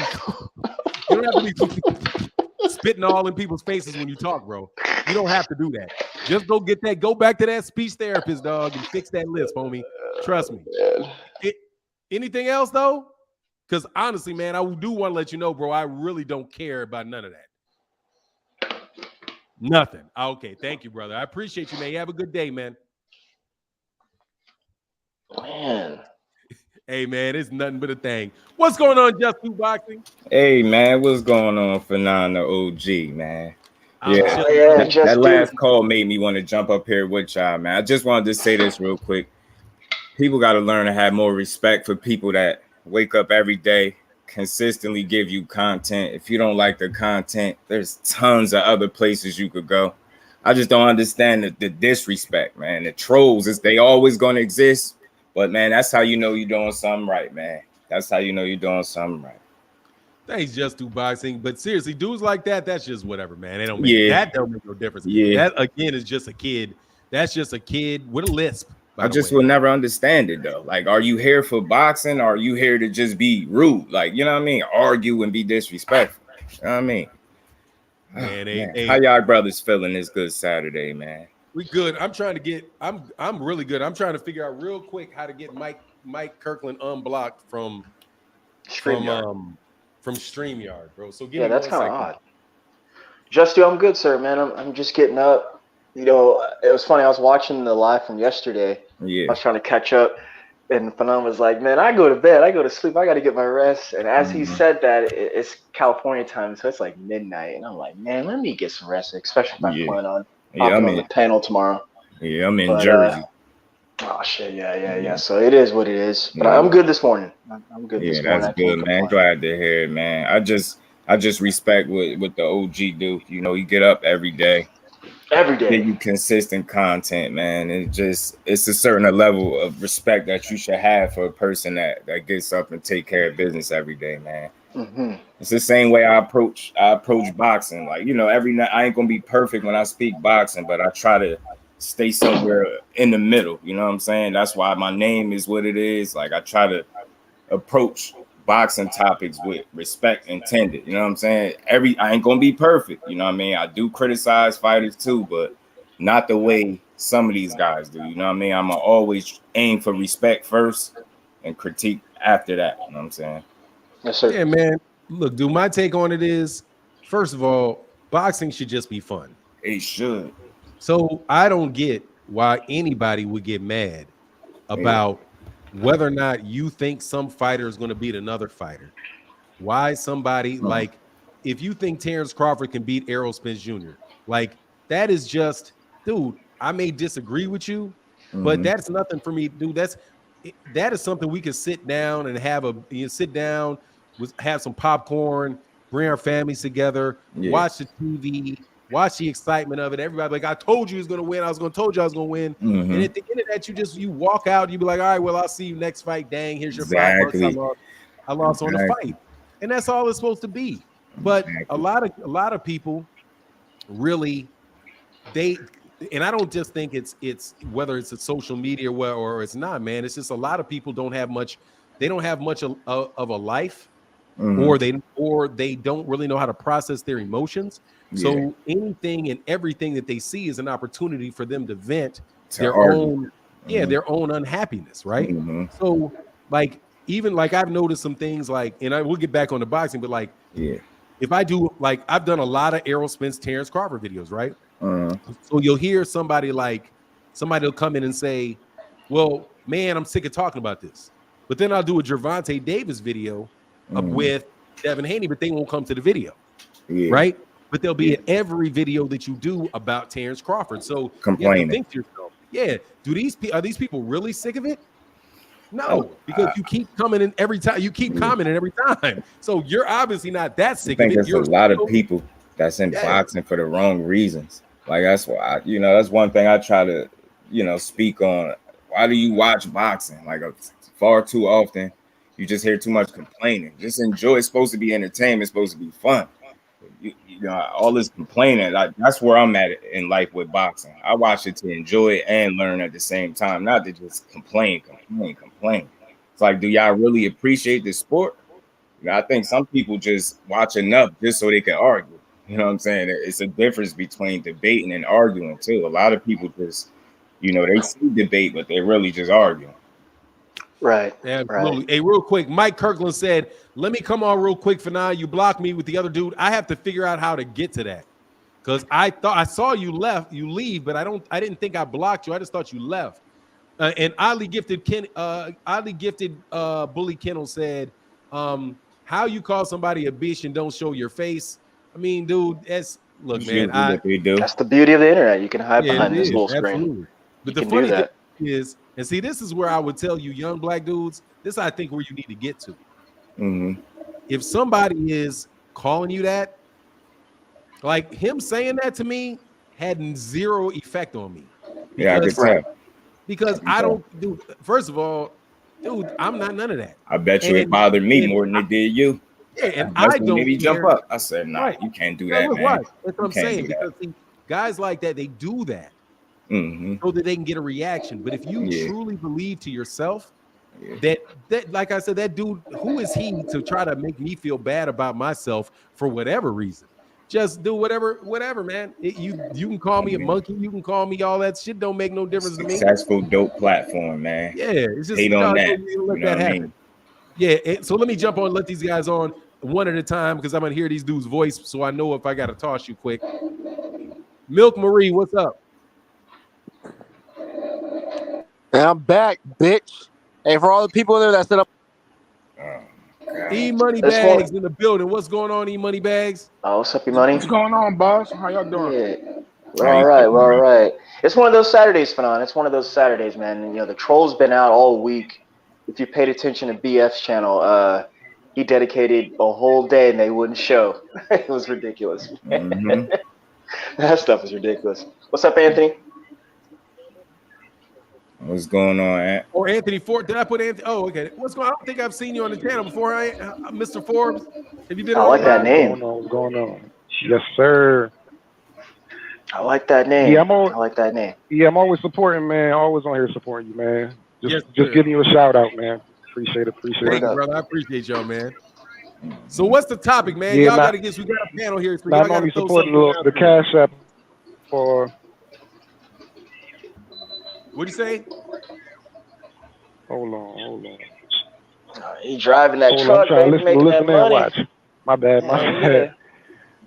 be spitting all in people's faces when you talk, bro. You don't have to do that. Just go get that. Go back to that speech therapist, dog, and fix that lisp, homie. Trust me. Anything else, though? Because honestly, man, I do want to let you know, bro, I really don't care about none of that. Nothing. Okay, thank you, brother. I appreciate you, man. You have a good day, man. Man. Hey, man, it's nothing but a thing. What's going on, Just Do Boxing? Hey, man, what's going on, Fernando OG, man? That last call made me want to jump up here with y'all, man. I just wanted to say this real quick. People got to learn to have more respect for people that wake up every day, consistently give you content. If you don't like the content, there's tons of other places you could go. I just don't understand the disrespect, man. The trolls, they always going to exist. But, man, that's how you know you're doing something right, man. That's how you know you're doing something right. Thanks, Just Do Boxing. But seriously, dudes like that, that's just whatever, man. They don't make that don't make no difference. Yeah. That, again, is just a kid. That's just a kid with a lisp. I just will never understand it, though. Like, are you here for boxing, or are you here to just be rude? Like, you know what I mean? Argue and be disrespectful. You know what I mean? Man, how y'all brothers feeling this good Saturday, man? We good. I'm trying to get. I'm really good. I'm trying to figure out real quick how to get Mike Kirkland unblocked from StreamYard, bro. So give me that's kind of odd. Justy, I'm good, sir, man. I'm just getting up. You know, it was funny. I was watching the live from yesterday. Yeah. I was trying to catch up, and Fanon was like, "Man, I go to bed. I go to sleep. I got to get my rest." And as he said that, it's California time, so it's like midnight, and I'm like, "Man, let me get some rest, especially if I plan on hopping on the panel tomorrow." Yeah, I'm in Jersey. Oh shit, yeah. So it is what it is. But I'm good this morning. I'm good this morning. Yeah, that's good, man. Glad to hear it, man. I just respect what the OG do. You know, he get up every day. every give day. you consistent content, man. It's a certain level of respect that you should have for a person that gets up and take care of business every day, man. Mm-hmm. It's the same way I approach boxing. Like, you know, every night I ain't gonna be perfect when I speak boxing, but I try to stay somewhere in the middle. You know what I'm saying? That's why my name is what it is. Like, I try to approach boxing topics with respect intended. You know what I'm saying? I ain't gonna be perfect. You know what I mean? I do criticize fighters too, but not the way some of these guys do. You know what I mean? I'm gonna always aim for respect first and critique after that. You know what I'm saying? Yes, sir. Yeah, man. Look, dude, my take on it is, first of all, boxing should just be fun. It should. So I don't get why anybody would get mad about whether or not you think some fighter is going to beat another fighter. Why somebody like, if you think Terrence Crawford can beat Errol Spence Jr., like, that is just, dude, I may disagree with you, but that's nothing for me, dude. That is something we could sit down and have have some popcorn, bring our families together, watch the TV, watch the excitement of it. Everybody like, I told you he was going to win. Told you I was going to win. And at the end of that, you walk out, you be like, all right, well, I'll see you next fight. Dang, here's your $5. I lost on the fight. And that's all it's supposed to be. But a lot of people really, and I don't just think it's whether it's a social media or it's not, man. It's just a lot of people don't have much of a life, or they don't really know how to process their emotions. So anything and everything that they see is an opportunity for them to vent their own unhappiness, right? So like, even like, I've noticed some things like, and I will get back on the boxing, but like, if I do, like, I've done a lot of Errol Spence, Terrence Crawford videos, right? So you'll hear somebody will come in and say, well, man, I'm sick of talking about this. But then I'll do a Gervonta Davis video with Devin Haney, but they won't come to the video, right? But they'll be at every video that you do about Terrence Crawford. So you have to think to yourself, are these people really sick of it? No, because you keep coming in every time. You keep commenting every time. So you're obviously not that sick of it. There's a lot of people that's in boxing for the wrong reasons. Like, that's why that's one thing I try to, speak on. Why do you watch boxing? Like, far too often, you just hear too much complaining. Just enjoy. It's supposed to be entertainment. It's supposed to be fun. All this complaining. That's where I'm at in life with boxing. I watch it to enjoy it and learn at the same time, not to just complain. It's like, do y'all really appreciate the sport? I think some people just watch enough just so they can argue. You know what I'm saying? It's a difference between debating and arguing too. A lot of people just, they see debate, but they're really just arguing. Right. Absolutely. Right. Hey, real quick, Mike Kirkland said, let me come on real quick for now. You blocked me with the other dude. I have to figure out how to get to that. Because I thought I saw you leave, but I didn't think I blocked you. I just thought you left. And oddly gifted Bully Kennel said, how you call somebody a bitch and don't show your face? I mean, dude, look, man. That's the beauty of the internet. You can hide behind this little screen. Absolutely. But the funny thing is, and see, this is where I would tell you, young black dudes, this I think where you need to get to. If somebody is calling you that, like him saying that to me had zero effect on me. I could tell. Because I don't do. First of all, dude, I'm not none of that. I bet you it bothered me more than it did you. Yeah, and I don't maybe jump up. I said, nah, you can't do that, man. That's what I'm saying. Because guys like that, they do that so that they can get a reaction. But if you truly believe to yourself that, like I said, that dude, who is he to try to make me feel bad about myself for whatever reason? Just do whatever, man. You can call me a monkey. You can call me all that shit. Don't make no difference to me. Successful, dope platform, man. Yeah, it's just hate on that. Let that happen. Yeah, so let me jump on, let these guys on one at a time because I'm gonna hear these dudes' voice, so I know if I gotta toss you quick. Milk Marie, what's up? And I'm back, bitch. Hey, for all the people there that set up. E Money Bags in the building. What's going on, E Money Bags? Oh, what's up, E Money? What's going on, boss? How y'all doing? Yeah. We're all right. We're all right. It's one of those Saturdays, Fanon. It's one of those Saturdays, man. And, the troll's been out all week. If you paid attention to BF's channel, he dedicated a whole day and they wouldn't show. It was ridiculous. That stuff is ridiculous. What's up, Anthony? What's going on, Ant? Or Anthony Ford. Did I put Anthony? Oh, okay. What's going on? I don't think I've seen you on the channel before, Mr. Forbes. Have you been I on? like that name. What's going on? Yes, sir. I like that name. Yeah, I like that name. Yeah, I'm always supporting, man. Always on here supporting you, man. Yes, Just giving you a shout out, man. Appreciate it. Thank you, brother. I appreciate y'all, man. So what's the topic, man? Yeah, Y'all got to get. We got a panel here, so y'all I'm got to only throw supporting something the down. Cash App for. What'd you say? Hold on. He driving that Hold on, truck, I'm trying to baby, making that listen and money. watch. My bad. Yeah.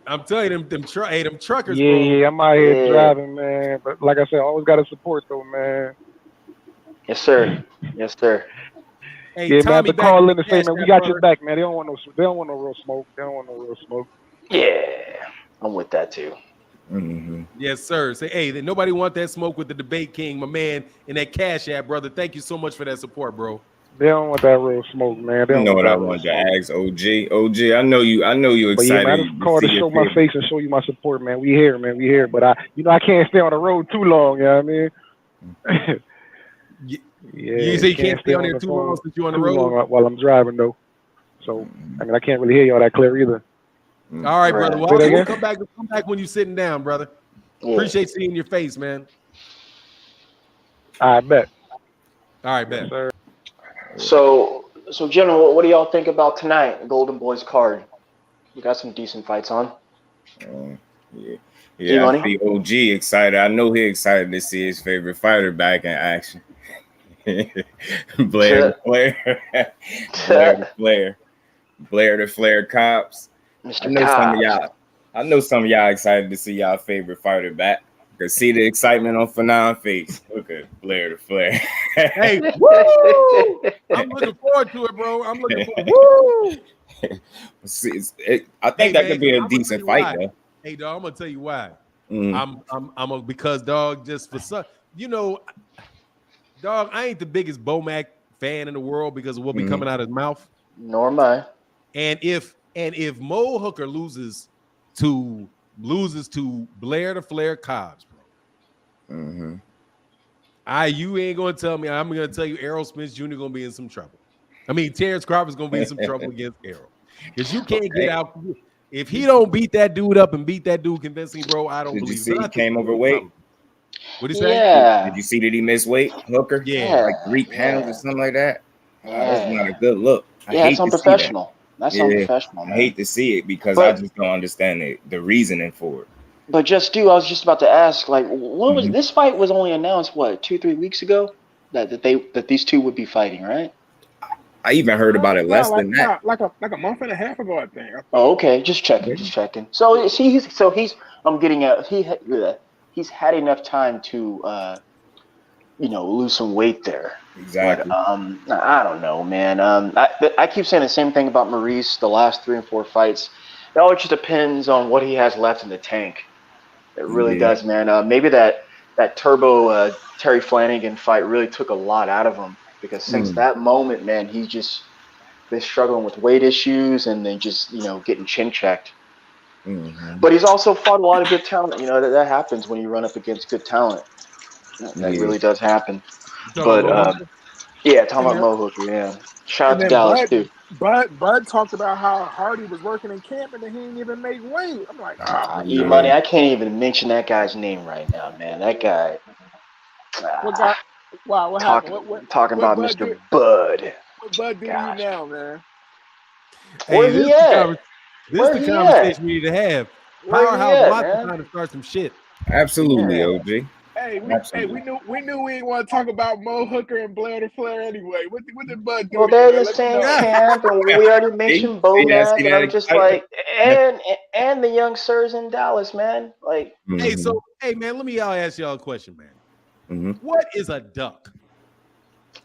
I'm telling you, them truckers, Yeah, bro. yeah, I'm out here Yeah. driving, man. But like I said, I always got to support, though, man. Yes, sir. Yes, sir. Hey, Yeah, man, Tommy, to back call in in and the say, Cash man, we App, got your brother. back, man. They don't want no real smoke. They don't want no real smoke. Yeah, I'm with that too. Mm-hmm. Yes, sir. Say, hey, nobody want that smoke with the debate king, my man, in that Cash App, brother. Thank you so much for that support, bro. They don't want that real smoke, man. They You don't know want what I that real wanted to smoke. ask, OG. OG, I know you But yeah, man, I excited just to called see to your show my favorite. face and show you my support, man. We here, man. We here. But I can't stay on the road too long. You know what I mean? You say you can't stay on there too long since you're on the road? long while I'm driving, though. So, I mean, I can't really hear y'all that clear either. All right, brother. Well, Say that we'll again? come back when you're sitting down, brother. Yeah. Appreciate seeing your face, man. I bet. All right, bet. Sir. So, General, what do y'all think about tonight? Golden Boys card. We got some decent fights on. Yeah, I see OG excited. I know he excited to see his favorite fighter back in action. Blair the Flair Cops. Mr. I know some of y'all excited to see y'all favorite fighter back. You can see the excitement on Fanon's face. Look at Blair the Flair. Hey, woo! I'm looking forward to it, bro. I'm looking forward. Woo! I think that could be a decent fight, though. Hey, dog, I'm gonna tell you why. Because dog, just for some, dog, I ain't the biggest Bomac fan in the world because of what be coming out of his mouth. Nor am I. And if Mo Hooker loses to Blair the Flair Cobbs, bro, you ain't gonna tell me. I'm gonna tell you Errol Spence Jr. gonna be in some trouble. I mean, Terrence Crawford's gonna be in some trouble against Errol because you can't get out. If he don't beat that dude up and beat that dude convincingly, bro, I don't believe. Did you see he came overweight? What did he say? Yeah. Did you see that he missed weight, Hooker? Yeah. Like 3 pounds or something like that. Yeah. That's not a good look. That's unprofessional. That's unprofessional, man. I hate to see it because I just don't understand the reasoning for it. But I was just about to ask, like, what was this fight was only announced 2-3 weeks ago that these two would be fighting, right? I even heard about it less than that. Like a month and a half ago, I think. Oh, okay. Just checking. So I'm getting at he's had enough time to lose some weight there. Exactly. But I don't know, man. I keep saying the same thing about Maurice. The last 3 and 4 fights, it all just depends on what he has left in the tank. It really does, man. Maybe that Turbo Terry Flanagan fight really took a lot out of him because since that moment, man, he's just been struggling with weight issues and then just getting chin checked. But he's also fought a lot of good talent. That happens when you run up against good talent. That really does happen. But talking about Mo Hooker, yeah. Shout out to Dallas too. Bud talked about how hard he was working in camp and then he didn't even make weight. I'm like, E-Money, I can't even mention that guy's name right now, man. That guy. What guy? Wow, what happened? Talking about Mr. Bud. What Bud do to you now, man? Where he at? This is the conversation we need to have. Powerhouse Watson trying to start some shit. Absolutely, OG. Hey, we knew we didn't want to talk about Mo Hooker and Blair the Flair anyway. What did Bud do? Well, they're in the same camp, and we already mentioned Bomac, and I'm just like, and the young sirs in Dallas, man. Like, hey, man, let me ask y'all a question, man. What is a duck?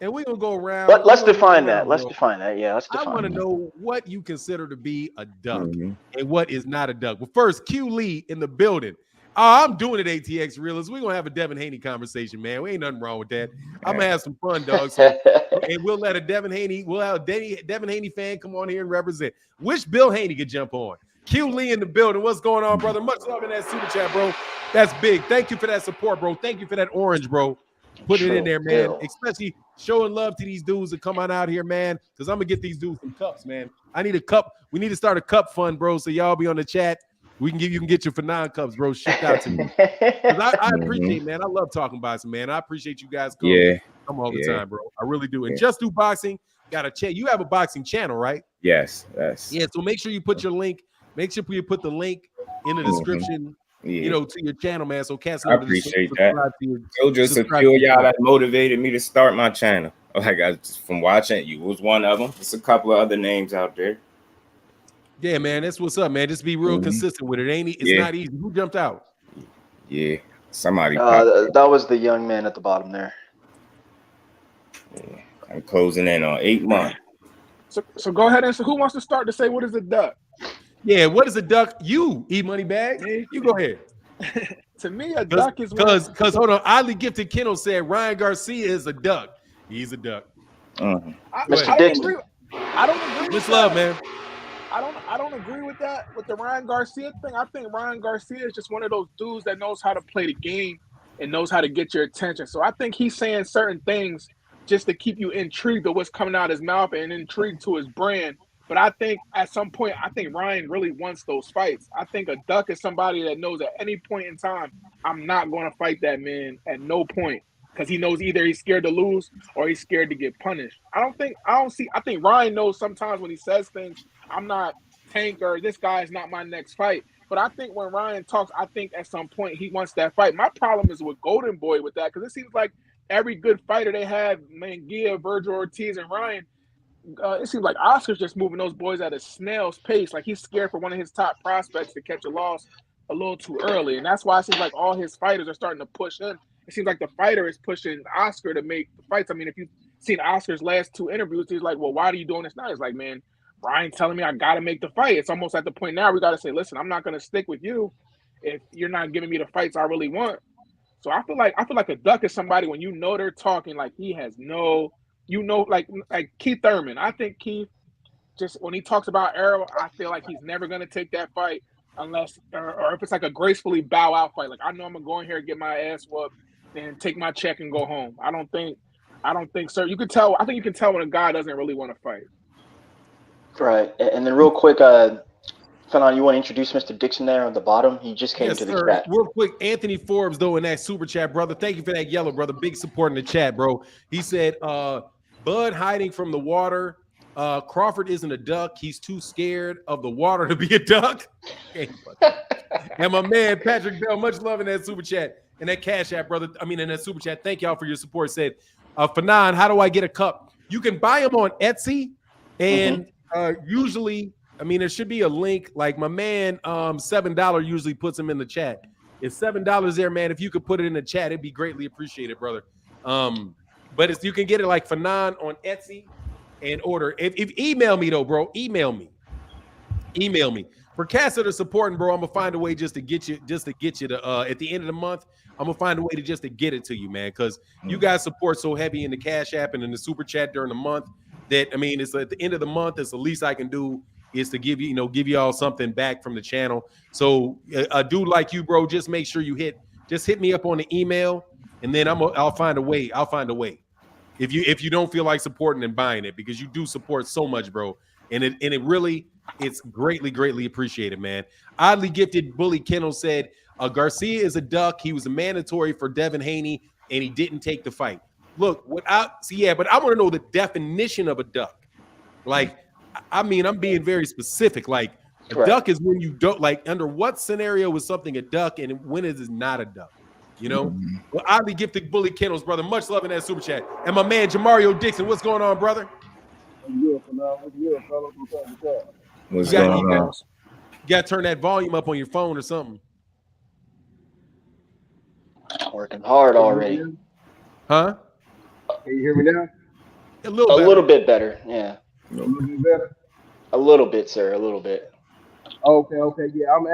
And we're gonna go around. Let's define that. Let's define that. Yeah, let's define. I want to know what you consider to be a duck and what is not a duck. Well, first, Q Lee in the building. I'm doing it, ATX Realists. We're going to have a Devin Haney conversation, man. We ain't nothing wrong with that. I'm going to have some fun, dog. So, and we'll let we'll have a Devin Haney fan come on here and represent. Wish Bill Haney could jump on. Q Lee in the building. What's going on, brother? Much love in that super chat, bro. That's big. Thank you for that support, bro. Thank you for that orange, bro. Put it in there, man. Especially showing love to these dudes that come on out here, man. Because I'm gonna get these dudes some cups, man. I need a cup. We need to start a cup fund, bro. So y'all be on the chat. You can get you for 9 cups, bro. Shipped out to me. I appreciate, man. I love talking boxing, man. I appreciate you guys come all the time, bro. I really do. And Just Do Boxing got a chat. You have a boxing channel, right? Yes. Yeah. So make sure you put your link. Make sure you put the link in the description. You know, to your channel, man. So cats, I appreciate that. So just a few of y'all that motivated me to start my channel. Like I just from watching you was one of them. There's a couple of other names out there. Yeah, man. That's what's up, man. Just be real consistent with it, ain't it? It's not easy. Who jumped out? Yeah, somebody. That was the young man at the bottom there. Yeah. I'm closing in on 8 months. So go ahead and who wants to start to say what is a duck? Yeah, what is a duck? You, E-Money Bag. You go ahead. To me, a duck is because hold on. Oddly Gifted Kendall said Ryan Garcia is a duck. He's a duck. Mr. Dixon. I don't agree. Much love, man. I don't agree with that with the Ryan Garcia thing. I think Ryan Garcia is just one of those dudes that knows how to play the game and knows how to get your attention. So I think he's saying certain things just to keep you intrigued of what's coming out of his mouth and intrigued to his brand. But I think at some point, I think Ryan really wants those fights. I think a duck is somebody that knows at any point in time, I'm not going to fight that man at no point. Because he knows either he's scared to lose or he's scared to get punished. I think Ryan knows sometimes when he says things, I'm not Tank or this guy is not my next fight. But I think when Ryan talks, I think at some point he wants that fight. My problem is with Golden Boy with that, because it seems like every good fighter they have, Manguia, Virgil Ortiz, and Ryan, it seems like Oscar's just moving those boys at a snail's pace. Like he's scared for one of his top prospects to catch a loss a little too early. And that's why it seems like all his fighters are starting to push him. It seems like the fighter is pushing Oscar to make the fights. I mean, if you've seen Oscar's last 2 interviews, he's like, well, why are you doing this now? He's like, man, Ryan telling me I got to make the fight. It's almost at the point now we got to say, listen, I'm not going to stick with you if you're not giving me the fights I really want. So I feel like a duck is somebody when you know they're talking like he has no, like Keith Thurman. I think Keith, just when he talks about Errol, I feel like he's never going to take that fight unless, or if it's like a gracefully bow out fight. Like I know I'm going to go in here and get my ass whooped and take my check and go home. I don't think, sir. You can tell. I think you can tell when a guy doesn't really want to fight. Right. And then real quick, Fanon, you want to introduce Mr. Dixon there on the bottom? He just came to the chat. Real quick, Anthony Forbes, though, in that super chat, brother. Thank you for that yellow, brother. Big support in the chat, bro. He said, Bud hiding from the water. Crawford isn't a duck. He's too scared of the water to be a duck. And my man, Patrick Bell, much love in that super chat. And that Cash App, brother. I mean, in that super chat. Thank y'all for your support. Said, Fanon, how do I get a cup? You can buy them on Etsy. And usually, I mean, there should be a link. Like my man, $7 usually puts them in the chat. It's $7 there, man. If you could put it in the chat, it'd be greatly appreciated, brother. But you can get it like Fanon on Etsy and order. If email me though, bro, email me. For cats that are supporting, bro, I'm gonna find a way just to get you to at the end of the month. I'm gonna find a way to get it to you, man, because you guys support so heavy in the Cash App and in the super chat during the month that I mean, it's at the end of the month. It's the least I can do is to give you all something back from the channel. So a dude like you, bro, just make sure you hit me up on the email, and then I'll find a way. I'll find a way. If you don't feel like supporting and buying it, because you do support so much, bro, and it really it's greatly appreciated, man. Oddly Gifted Bully Kendall said Garcia is a duck. He was a mandatory for Devin Haney, and he didn't take the fight. Look, but I want to know the definition of a duck. Like, I mean, I'm being very specific. Like, a duck is when you don't, like, under what scenario is something a duck and when is it not a duck? You know? Well, Oddly Gifted Bully Kendall's, brother. Much love in that super chat. And my man, Jamario Dixon. What's going on, brother? What's going on? You got to turn that volume up on your phone or something. Working hard already. Huh? Can you hear me now? A little bit better. Yeah. A little bit better? A little bit, sir. A little bit. Okay. Yeah, I'm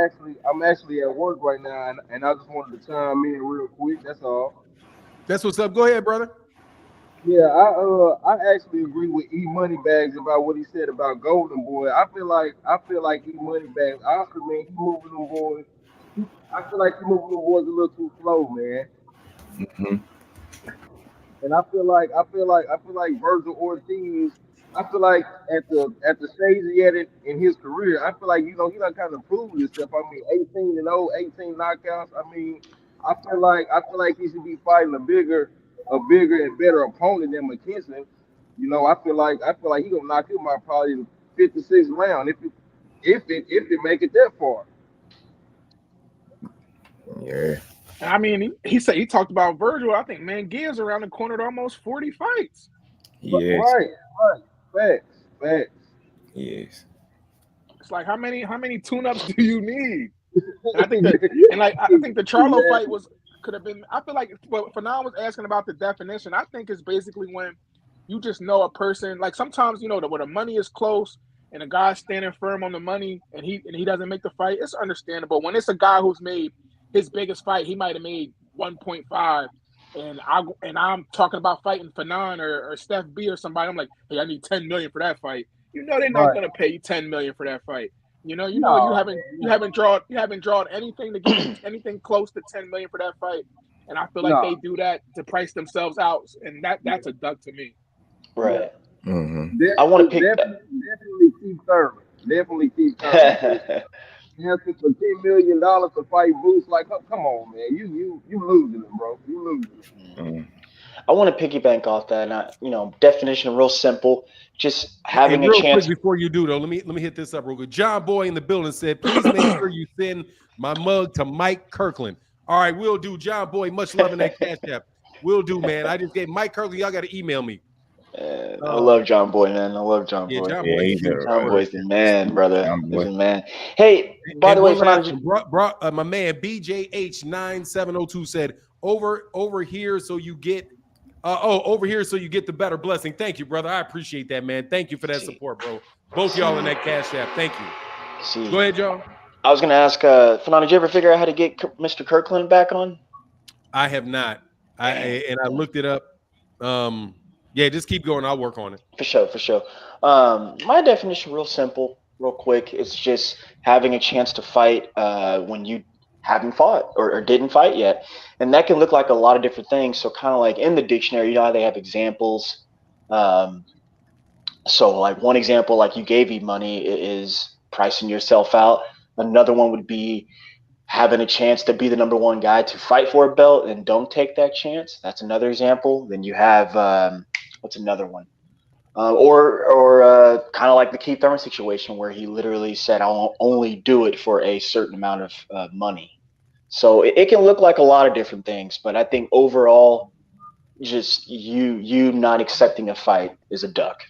actually at work right now, and I just wanted to chime in real quick. That's all. That's what's up. Go ahead, brother. Yeah, I actually agree with E Moneybags about what he said about Golden Boy. I feel like E Moneybags, honestly, man, he moving them boys. I feel like he moving them boys a little too slow, man. Mhm. And I feel like Virgil Ortiz. I feel like at the stage he at it in his career, I feel like he done kind of proved himself. I mean, 18-0, 18 knockouts. I mean, I feel like he should be fighting a bigger and better opponent than McKinson. I feel like he gonna knock him out probably in the 56th round if it make it that far. Yeah. And I mean, he said he talked about Virgil. I think Manguia's around the corner to almost 40 fights. He is. Right, right. Facts. He is. It's like how many tune-ups do you need? And I think that and like I think the Charlo fight could have been. I feel like what Fanon was asking about the definition. I think it's basically when you just know a person. Like sometimes where the money is close and a guy's standing firm on the money and he doesn't make the fight. It's understandable. When it's a guy who's made his biggest fight, he might have made 1.5. And I'm talking about fighting Fanon or Steph B or somebody. I'm like, hey, I need 10 million for that fight. They're not Right. gonna pay you 10 million for that fight. You No, haven't drawn anything to get you anything close to 10 million for that fight. And I feel like no. they do that to price themselves out, and that's a duck to me. Right. Mm-hmm. I want to Definitely, pick. definitely keep Thurman. Definitely keep Thurman. Asking for $10 million to fight Boots, like, come on, man, you losing it, bro. You losing it. Mm. I want to piggyback off that. And definition real simple. Just Hey, having a real quick chance. before you do though, let me hit this up real quick. John Boy in the building said, please make sure you send my mug to Mike Kirkland. All right, we'll do. John Boy, much love in that cash app. We'll do, man. I just gave Mike Kirkland. Y'all got to email me. I love John Boy, man. I love John Yeah, Boy. John Yeah, Boy he's cute. a John rider. Boy's the man, brother. John He's Boy. the man. Hey, by And the way, one last Fanon, one. My man BJH9702 said, over here so you get over here so you get the better blessing. Thank you, brother. I appreciate that, man. Thank you for that support, bro. Both y'all in that cash app. Thank you. see. Go ahead, y'all. I was gonna ask, Fanon, did you ever figure out how to get Mr. Kirkland back on? I have not. I looked it up. Yeah, just keep going. I'll work on it. For sure. My definition, real simple, real quick. It's just having a chance to fight when you haven't fought or didn't fight yet, and that can look like a lot of different things. So, kind of like in the dictionary, how they have examples. Um, so, like one example, like you gave me money, is pricing yourself out. Another one would be having a chance to be the number one guy to fight for a belt and don't take that chance. That's another example. Then you have what's another one? Or kind of like the Keith Thurman situation where he literally said, "I'll only do it for a certain amount of money." So it can look like a lot of different things, but I think overall, just you not accepting a fight is a duck.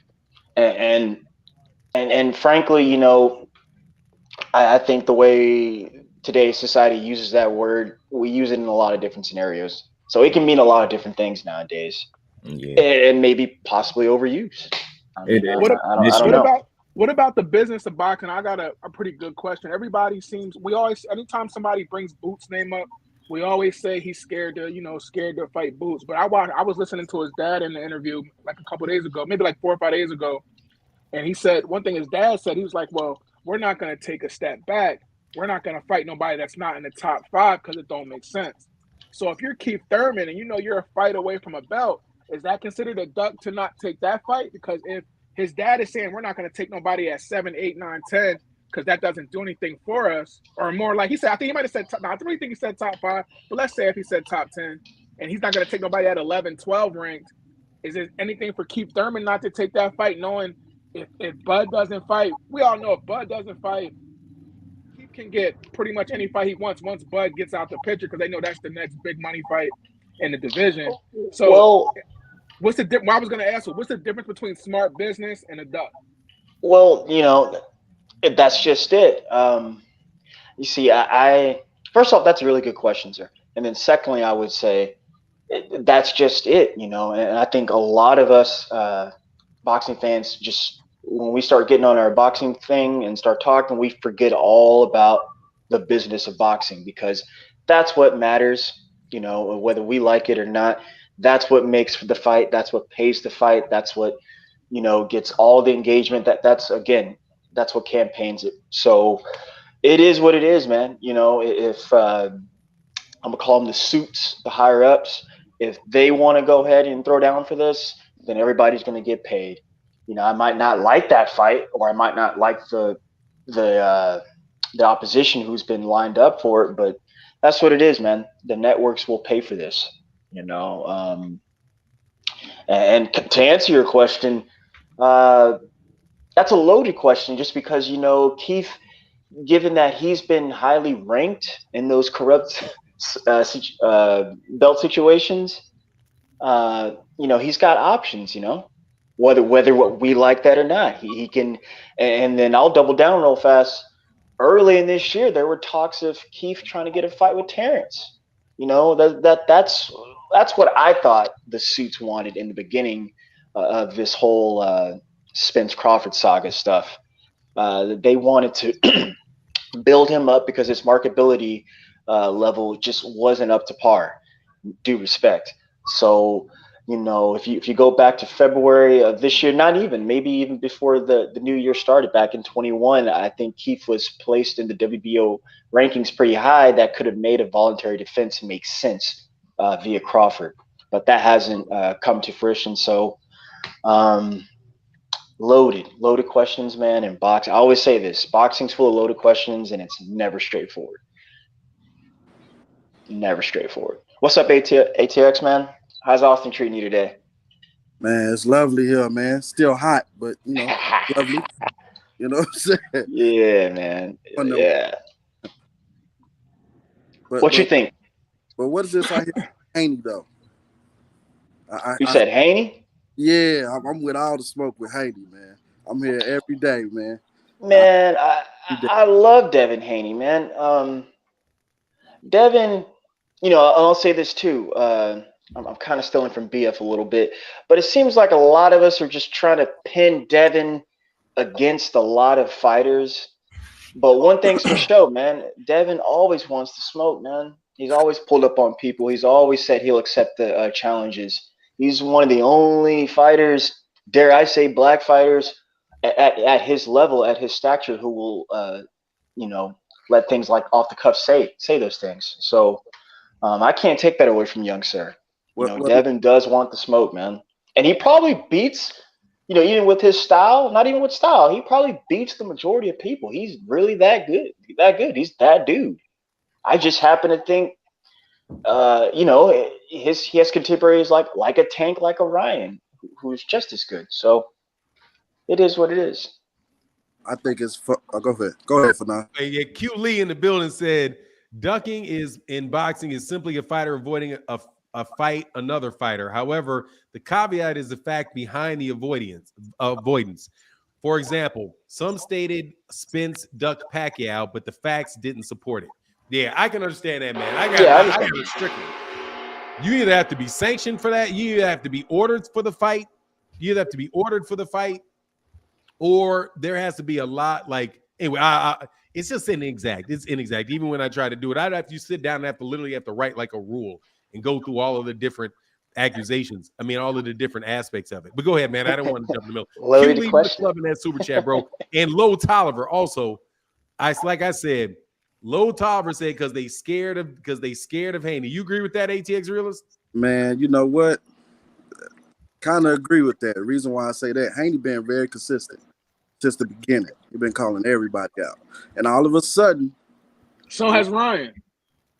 And frankly, I think the way today's society uses that word, we use it in a lot of different scenarios. So it can mean a lot of different things nowadays, Yeah. and maybe possibly overused. I It mean, is. What I don't what know. about the business of boxing? I got a pretty good question. Everybody seems anytime somebody brings Boots' name up, we always say he's scared to fight Boots. But I was listening to his dad in the interview like a couple of days ago, maybe like 4 or 5 days ago, and he said one thing his dad said. He was like, "Well, we're not going to take a step back. We're not going to fight nobody that's not in the top 5 because it don't make sense." So if you're Keith Thurman and you're a fight away from a belt, is that considered a duck to not take that fight? Because if his dad is saying we're not going to take nobody at 7, 8, 9, 10 because that doesn't do anything for us, or more like he said, I think he might have said, I don't really think he said top 5, but let's say if he said top 10, and he's not going to take nobody at 11, 12 ranked, is it anything for Keith Thurman not to take that fight, knowing if Bud doesn't fight, we all know if Bud doesn't fight, Keith can get pretty much any fight he wants once Bud gets out the picture because they know that's the next big money fight in the division. So Well, what's the difference? I was going to ask you, what's the difference between smart business and a duck? well, that's just it. You see, I first off, that's a really good question, sir. And then secondly, I would say that's just it. And I think a lot of us boxing fans, just when we start getting on our boxing thing and start talking, we forget all about the business of boxing because that's what matters. Whether we like it or not, That's what makes the fight. That's what pays the fight. That's what, gets all the engagement. That's what campaigns it. So it is what it is, man. If I'm gonna call them the suits, the higher ups, if they want to go ahead and throw down for this, then everybody's gonna get paid. I might not like that fight, or I might not like the the opposition who's been lined up for it, but that's what it is, man. The networks will pay for this. And to answer your question, uh, that's a loaded question, just because Keith, given that he's been highly ranked in those corrupt belt situations, he's got options. Whether what we like that or not, he can. And then I'll double down real fast. Early in this year, there were talks of Keith trying to get a fight with Terrence. That's what I thought the suits wanted in the beginning of this whole Spence Crawford saga stuff. They wanted to build him up because his marketability level just wasn't up to par. Due respect. So, if you go back to February of this year, maybe even before the new year started back in 21, I think Keith was placed in the WBO rankings pretty high. That could have made a voluntary defense make sense via Crawford, but that hasn't come to fruition. So, loaded questions, man. And boxing, I always say this: boxing's full of loaded questions, and it's never straightforward. Never straightforward. What's up, ATX, man? How's Austin treating you today? Man, it's lovely here, man. Still hot, but lovely. You know what I'm saying? Yeah, man. Yeah. What you think? But what is this right here? Haney, though. You said Haney? Yeah, I'm with all the smoke with Haney, man. I'm here every day, man. Man, I love Devin Haney, man. Devin, I'll say this too. I'm kind of stealing from BF a little bit, but it seems like a lot of us are just trying to pin Devin against a lot of fighters. But one thing's for sure, man. Devin always wants to smoke, man. He's always pulled up on people. He's always said he'll accept the challenges. He's one of the only fighters, dare I say, black fighters at his level, at his stature, who will, let things like off the cuff say those things. So I can't take that away from young sir. Devin does want the smoke, man. And he probably beats, even with his style, not even with style, he probably beats the majority of people. He's really that good. He's that dude. I just happen to think, he has contemporaries like a Tank, like a Ryan, who's just as good. So it is what it is. I think it's go ahead for now. Yeah, Q Lee in the building said ducking in boxing is simply a fighter avoiding a fight another fighter. However, the caveat is the fact behind the avoidance. For example, some stated Spence ducked Pacquiao, but the facts didn't support it. Yeah, I can understand that, man. I got it strictly. You either have to be sanctioned for that, you either have to be ordered for the fight, or there has to be a lot anyway. It's just inexact. It's inexact. Even when I try to do it, I'd have to sit down and literally have to write like a rule and go through all of the different accusations. I mean, all of the different aspects of it. But go ahead, man. I don't want to jump in the middle. Q Lee, loving that super chat, bro. And Low Tolliver also. Like I said, Low Tolliver said because they scared of Haney. You agree with that, ATX Realist? Man, you know what? Kind of agree with that. The reason why I say that, Haney been very consistent since the beginning. He's been calling everybody out, and all of a sudden, so has Ryan.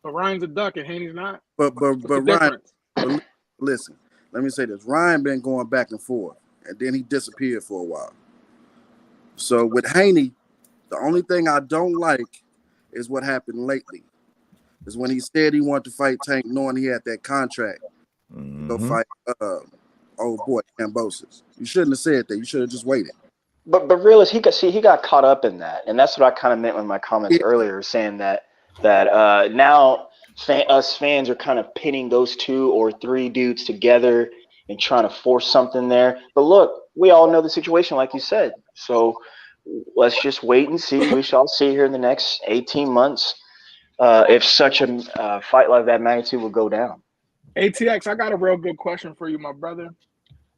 But Ryan's a duck and Haney's not. But Ryan, listen. Let me say this: Ryan been going back and forth, and then he disappeared for a while. So with Haney, the only thing I don't like is what happened lately. Is when he said he wanted to fight Tank, knowing he had that contract to go fight old boy Cambosis. You shouldn't have said that. You should have just waited. But realist, he got caught up in that, and that's what I kind of meant with my comments earlier, saying that now us fans are kind of pinning those 2 or 3 dudes together and trying to force something there. But look, we all know the situation, like you said. So let's just wait and see. We shall see here in the next 18 months if such a fight like that magnitude will go down. ATX, I got a real good question for you, my brother.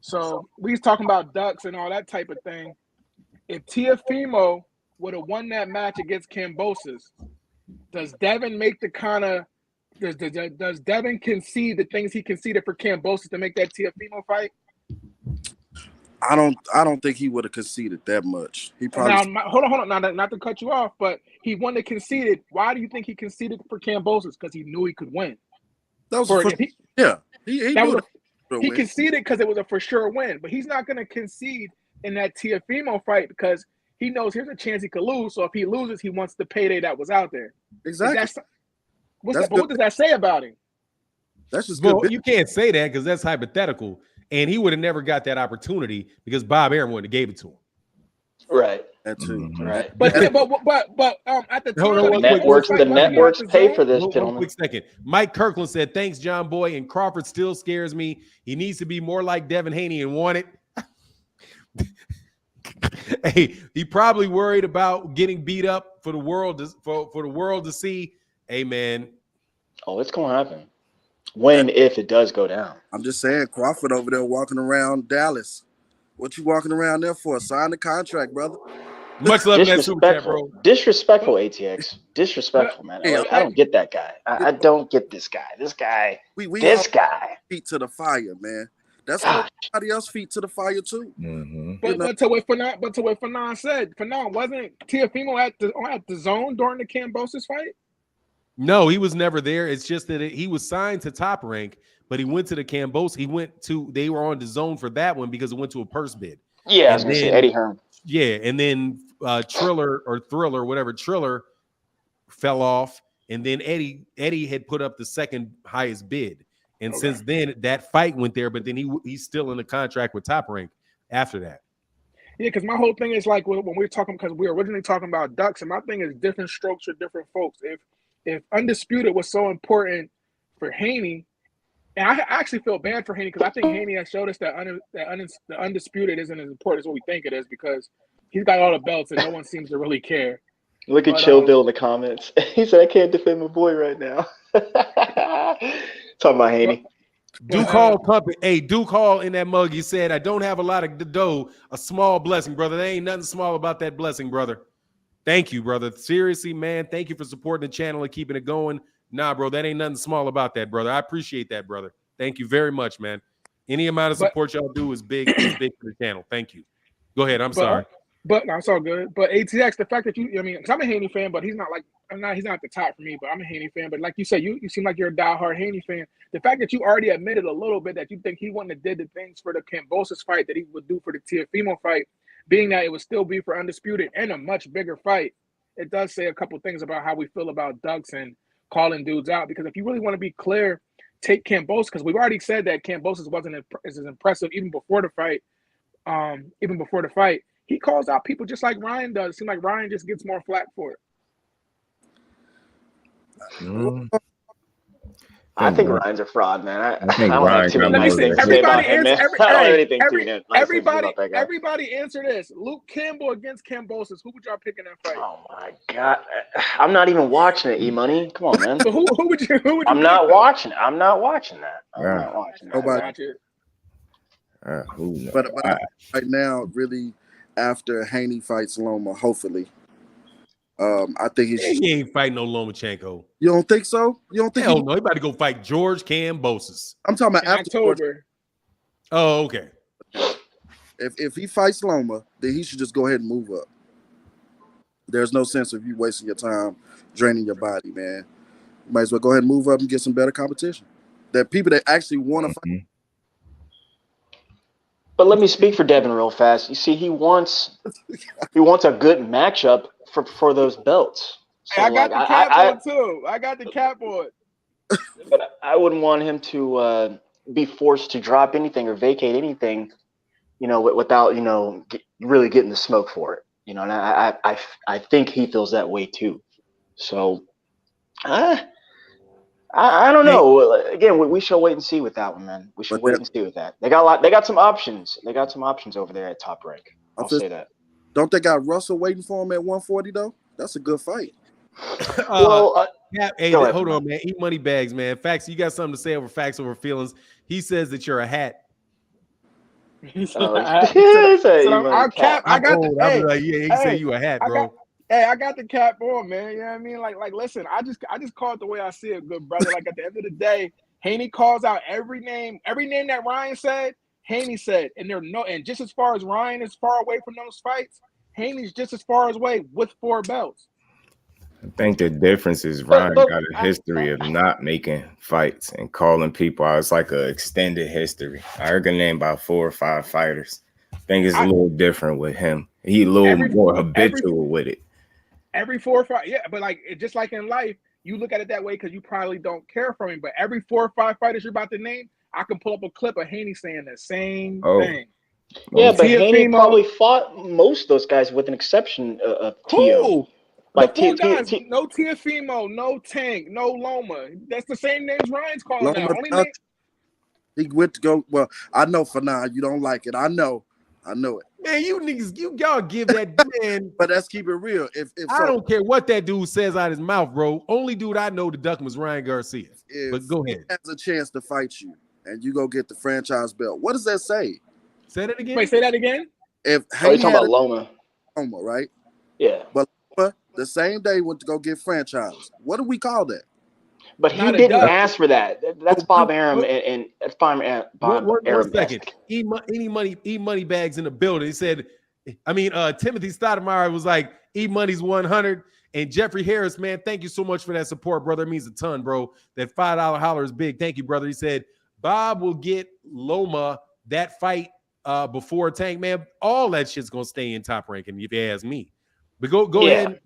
So we was talking about ducks and all that type of thing. If Teofimo would have won that match against Kambosos, does Devin make the kind of does Devin concede the things he conceded for Kambosos to make that Teofimo fight? I don't think he would have conceded that much. He probably Hold on. Not to cut you off, but he won and conceded. Why do you think he conceded for Kambosos? Because he knew he could win. that was He conceded because it was a for sure win, but he's not going to concede in that Teofimo fight because he knows here's a chance he could lose. So if he loses, he wants the payday that was out there. Exactly. What does that say about him? That's just good. Well, you can't say that because that's hypothetical, and he would have never got that opportunity because Bob Arum wouldn't have gave it to him. Right. That too. Right. But at the time, the networks pay for this, One gentlemen. quick second. Mike Kirkland said, "Thanks, John Boy." And Crawford still scares me. He needs to be more like Devin Haney and want it. Hey, he probably worried about getting beat up for the world for the world to see. Hey, man. Oh, it's gonna happen. If it does go down. I'm just saying, Crawford over there walking around Dallas. What you walking around there for? Sign the contract, brother. Much love in that super chat, bro. Disrespectful, ATX. Disrespectful, man. I don't get that guy. I don't get this guy. This guy. This guy. Feet to the fire, man. That's what everybody else feet to the fire too. Mm-hmm. But to what Fanon said, Fanon wasn't Teofimo at the zone during the Kambosos fight? No, he was never there. It's just that he was signed to Top Rank, but he went to the Kambosos. They were on the zone for that one because it went to a purse bid. Yeah, I was gonna say Eddie Hearn. Yeah, and then Triller fell off, and then Eddie had put up the second highest bid, and since then that fight went there, but then he's still in the contract with Top Rank after that. Yeah, because my whole thing is like when we're talking, because we were originally talking about ducks, and my thing is different strokes for different folks. If Undisputed was so important for Haney, and I actually feel bad for Haney because I think Haney has showed us that the Undisputed isn't as important as what we think it is because he's got all the belts and no one seems to really care. Look at Chill Bill in the comments. He said, I can't defend my boy right now. Talking about Haney. Duke Hall in that mug, he said, I don't have a lot of dough, a small blessing, brother. There ain't nothing small about that blessing, brother. Thank you, brother. Seriously, man. Thank you for supporting the channel and keeping it going. Nah, bro, that ain't nothing small about that, brother. I appreciate that, brother. Thank you very much, man. Any amount of support y'all do is big for the channel. Thank you. Go ahead. I'm sorry. But no, it's all good. But ATX, the fact that because I'm a Haney fan, but he's not at the top for me, but I'm a Haney fan. But like you said, you seem like you're a diehard Haney fan. The fact that you already admitted a little bit that you think he wouldn't have did the things for the Kambosos fight that he would do for the Teofimo fight, being that it would still be for Undisputed and a much bigger fight, it does say a couple things about how we feel about ducks and calling dudes out. Because if you really want to be clear, take Kambosos, because we've already said that Kambosos wasn't as impressive even before the fight. He calls out people just like Ryan does. It seems like Ryan just gets more flack for it. I think Ryan's a fraud, man. I think don't have too Ryan many got things to say about him, man. I don't have anything Everybody answer this. Luke Campbell against Kambosos. Who would y'all pick in that fight? Oh my God. I'm not even watching it, E-Money. Come on, man. So who would you I'm not watching it. I'm not watching that. But right now, really, after Haney fights Loma, hopefully, I think he ain't fighting no Lomachenko. You don't think so? You don't think? Hell no, he about to go fight George Kambosos. I'm talking about after October. Oh, okay. If he fights Loma, then he should just go ahead and move up. There's no sense of you wasting your time draining your body, man. You might as well go ahead and move up and get some better competition. That people that actually want to fight. But let me speak for Devin real fast. You see, he wants a good matchup for those belts. So, I got the cap on too. I got the cap on. But I wouldn't want him to be forced to drop anything or vacate anything, without really getting the smoke for it. And I think he feels that way too. So I don't know. Again, we shall wait and see with that one, man. We should wait and see with that. They got some options. They got some options over there at Top Rank. I'll say that. Don't they got Russell waiting for him at 140 though? That's a good fight. Well, Hey, Go ahead, hold Fernando. on, man. Eat money bags, man. Facts. You got something to say over facts over feelings? He says that you're a hat. He said, Oh, I'll cap. I I'm got the old. I'm hey, like, yeah, he say hey, you a hat, I got bro. I got the cap on, man. You know what I mean? Like, listen, I just call it the way I see it, good brother. Like at the end of the day, Haney calls out every name that Ryan said, Haney said, and just as far as Ryan is far away from those fights, Haney's just as far away with 4 belts. I think the difference is But- Ryan but got a history of not making fights and calling people out. It's like an extended history. I heard the name about 4 or 5 fighters. I think it's a little different with him. He a little more habitual with it. Every 4 or 5, yeah, but like just like in life, you look at it that way because you probably don't care for him. But every 4 or 5 fighters you're about to name, I can pull up a clip of Haney saying the same thing. Yeah, but Haney Teofimo, probably fought most of those guys with an exception of Tio. Who? Like The 4 guys, no Teofimo, no Tank, no Loma. That's the same names Ryan's calling Loma now. Only name. He went to go. Well, I know for now you don't like it. I know it. Man, you niggas, y'all give that man. But let's keep it real. If I don't care what that dude says out his mouth, bro. Only dude I know to duck him was Ryan Garcia. But go ahead. He has a chance to fight you, and you go get the franchise belt. What does that say? Say that again. Wait, say that again. If Haney talking about Loma, right? Yeah. But Loma, the same day went to go get franchise. What do we call that? But he didn't ask for that. That's Bob Arum and that's Bob Arum. 1 second. Eat money bags in the building. He said, Timothy Stoudemire was like, E-Money's 100. And Jeffrey Harris, man, thank you so much for that support, brother. It means a ton, bro. That $5 holler is big. Thank you, brother. He said, Bob will get Loma that fight before Tank, man. All that shit's going to stay in Top Ranking, if you ask me. But go ahead.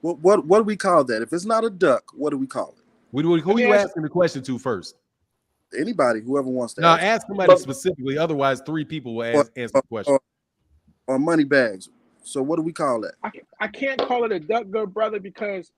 What do we call that? If it's not a duck, what do we call it? Who are you asking the question to first? Anybody, whoever wants to. No, ask somebody specifically. Otherwise, 3 people will answer the question. Or money bags. So what do we call that? I can't call it a duck, good brother, because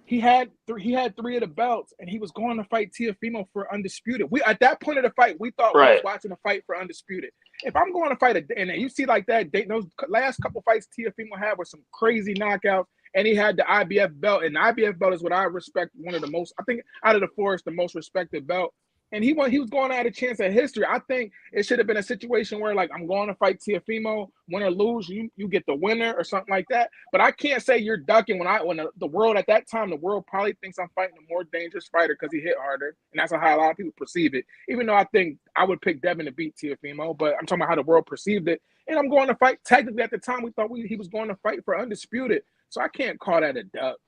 he had 3 of the belts, and he was going to fight Teofimo for undisputed. We at that point of the fight, we thought we was watching a fight for undisputed. If I'm going to fight and you see like that, those last couple fights Teofimo had were some crazy knockouts, and he had the IBF belt, and the IBF belt is what I respect, one of the most. I think out of the 4, it's the most respected belt. And he was going to have a chance at history. I think it should have been a situation where, like, I'm going to fight Teofimo, win or lose, you get the winner or something like that. But I can't say you're ducking when the world at that time, the world probably thinks I'm fighting a more dangerous fighter because he hit harder, and that's how a lot of people perceive it. Even though I think I would pick Devin to beat Teofimo, but I'm talking about how the world perceived it. And I'm going to fight. Technically, at the time, we thought he was going to fight for undisputed, so I can't call that a duck.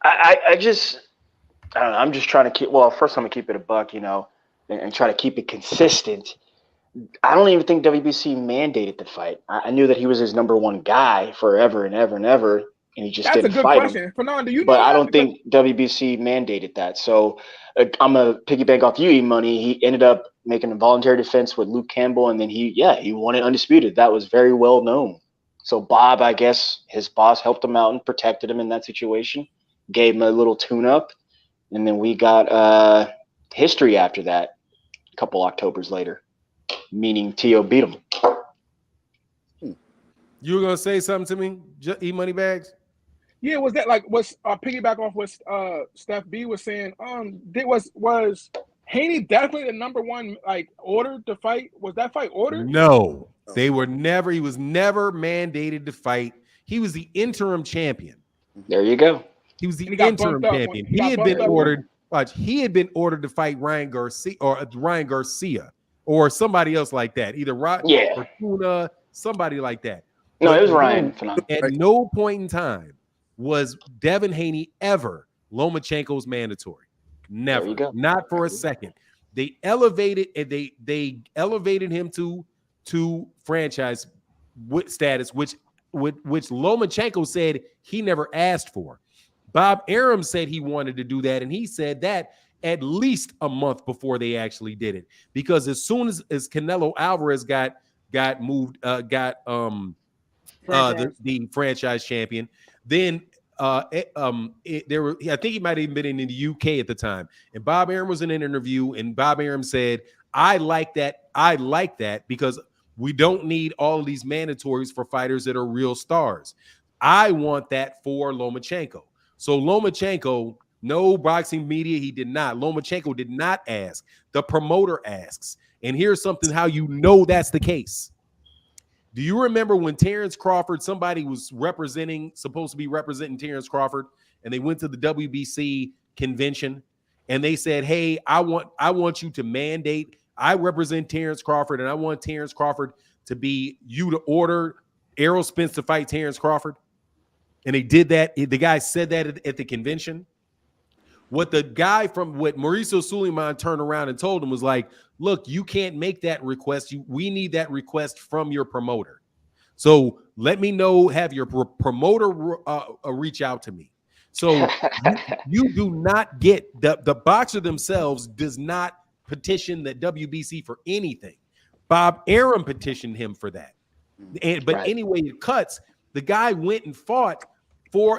I just. I don't know, I'm just trying to keep. Well, first I'm gonna keep it a buck, and try to keep it consistent. I don't even think WBC mandated the fight. I knew that he was his number 1 guy forever and ever and ever, and he just didn't fight him. That's a good question, Fernando. You know but I don't think WBC mandated that. So I'm gonna piggyback off you, E-Money. He ended up making a voluntary defense with Luke Campbell, and then he won it undisputed. That was very well known. So Bob, I guess his boss helped him out and protected him in that situation, gave him a little tune-up. And then we got history after that, a couple Octobers later, meaning Tio beat him. You were gonna say something to me, E-Money bags? Yeah, was that like piggyback off what Steph B was saying? Was Haney definitely the number 1 ordered to fight? Was that fight ordered? No, they were never. He was never mandated to fight. He was the interim champion. There you go. He was the interim champion. He had been ordered. He had been ordered to fight Ryan Garcia or somebody else like that. Either Fortuna, somebody like that. No, it was Ryan. At no point in time was Devin Haney ever Lomachenko's mandatory. Never. Not for a second. They elevated and they elevated him to franchise status, which Lomachenko said he never asked for. Bob Arum said he wanted to do that, and he said that at least a month before they actually did it. Because as soon as Canelo Alvarez got moved, the franchise champion, then I think he might have even been in the UK at the time. And Bob Arum was in an interview, and Bob Arum said, I like that because We don't need all of these mandatories for fighters that are real stars. I want that for Lomachenko. So Lomachenko, no boxing media, he did not. Lomachenko did not ask. The promoter asks. And here's something how you know that's the case. Do you remember when Terrence Crawford, somebody was supposed to be representing Terrence Crawford, and they went to the WBC convention, and they said, hey, I want you to mandate, I represent Terrence Crawford, and I want Terrence Crawford to be you to order Errol Spence to fight Terrence Crawford. And they did that. The guy said that at the convention. What Mauricio Suleiman turned around and told him was like, look, you can't make that request. We need that request from your promoter. So let me know, have your promoter reach out to me. So you do not get, the boxer themselves does not petition the WBC for anything. Bob Arum petitioned him for that. But anyway, it cuts. The guy went and fought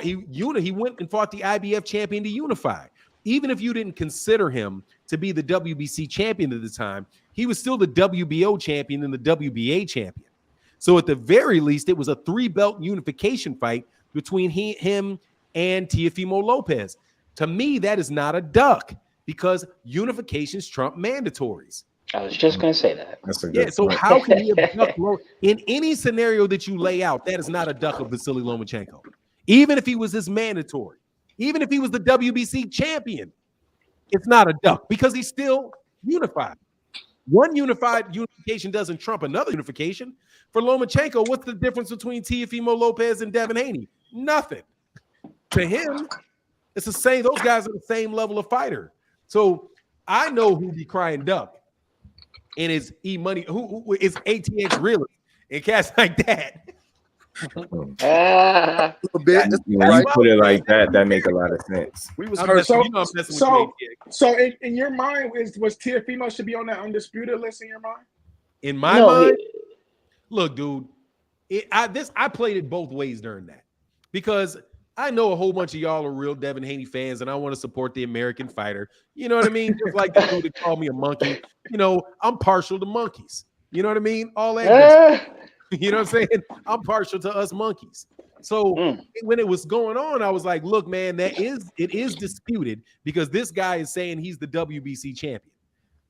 he went and fought the IBF champion to unify. Even if you didn't consider him to be the WBC champion at the time, he was still the WBO champion and the WBA champion. So at the very least, it was a 3-belt unification fight between him and Teofimo Lopez. To me, that is not a duck because unifications trump mandatories. I was just going to say that. Yeah, so how can he abduct in any scenario that you lay out? That is not a duck of Vasily Lomachenko. Even if he was his mandatory, even if he was the WBC champion, it's not a duck because he's still unified. One unification doesn't trump another unification. For Lomachenko, what's the difference between Teofimo Lopez and Devin Haney? Nothing. To him, it's the same. Those guys are the same level of fighter. So I know who be crying duck, and is E-Money, who is ATX realist, and cats like that. A bit. When you put it like that, that make a lot of sense. We was so in your mind, was Teofimo should be on that undisputed list in your mind? In my mind, look, dude, I played it both ways during that because I know a whole bunch of y'all are real Devin Haney fans, and I want to support the American fighter. You know what I mean? Just like the dude that called me a monkey. You know, I'm partial to monkeys. You know what I mean? All that. You know what I'm saying? I'm partial to us monkeys. So when it was going on, I was like, look, man, it is disputed because this guy is saying he's the WBC champion.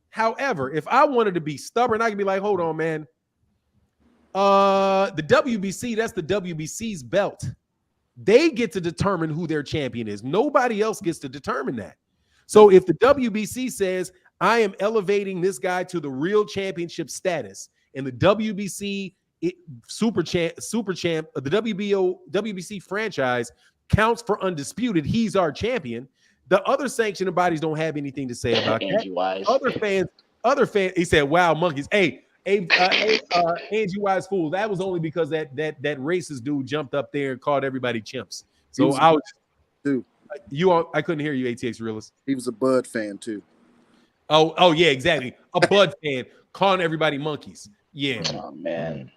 However, if I wanted to be stubborn, I could be like, hold on, man. The WBC, that's the WBC's belt. They get to determine who their champion is. Nobody else gets to determine that. So if the WBC says, I am elevating this guy to the real championship status, and the WBC super champ, the WBC franchise counts for undisputed, he's our champion. The other sanctioning bodies don't have anything to say about that. Other fans, he said, wow, monkeys. Hey, Angie Wise fool. That was only because that racist dude jumped up there and called everybody chimps. So I was I couldn't hear you, ATX realist. He was a Bud fan too. Oh yeah, exactly. A Bud fan calling everybody monkeys. Yeah. Oh man.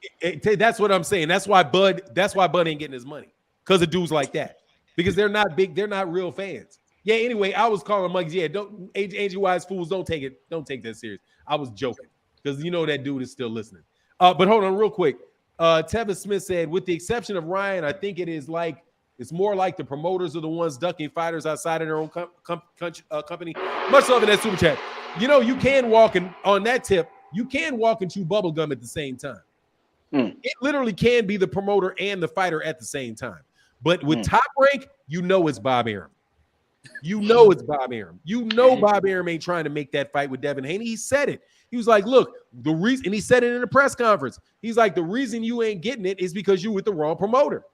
That's what I'm saying. That's why Bud ain't getting his money. Because of dudes like that. Because they're not real fans. Yeah, anyway, I was calling monkeys. Yeah, don't Angie Wise fools, don't take that serious. I was joking. Because you know that dude is still listening. But hold on real quick. Tevin Smith said, with the exception of Ryan, I think it's more like the promoters are the ones ducking fighters outside of their own company. Much love in that super chat. You know, you can walk on that tip. You can walk and chew bubble gum at the same time. It literally can be the promoter and the fighter at the same time. But with Top Rank, you know it's Bob Arum. You know it's Bob Arum. You know Bob Arum ain't trying to make that fight with Devin Haney. He said it. He was like, look, the reason, and he said it in a press conference. He's like, the reason you ain't getting it is because you with the wrong promoter.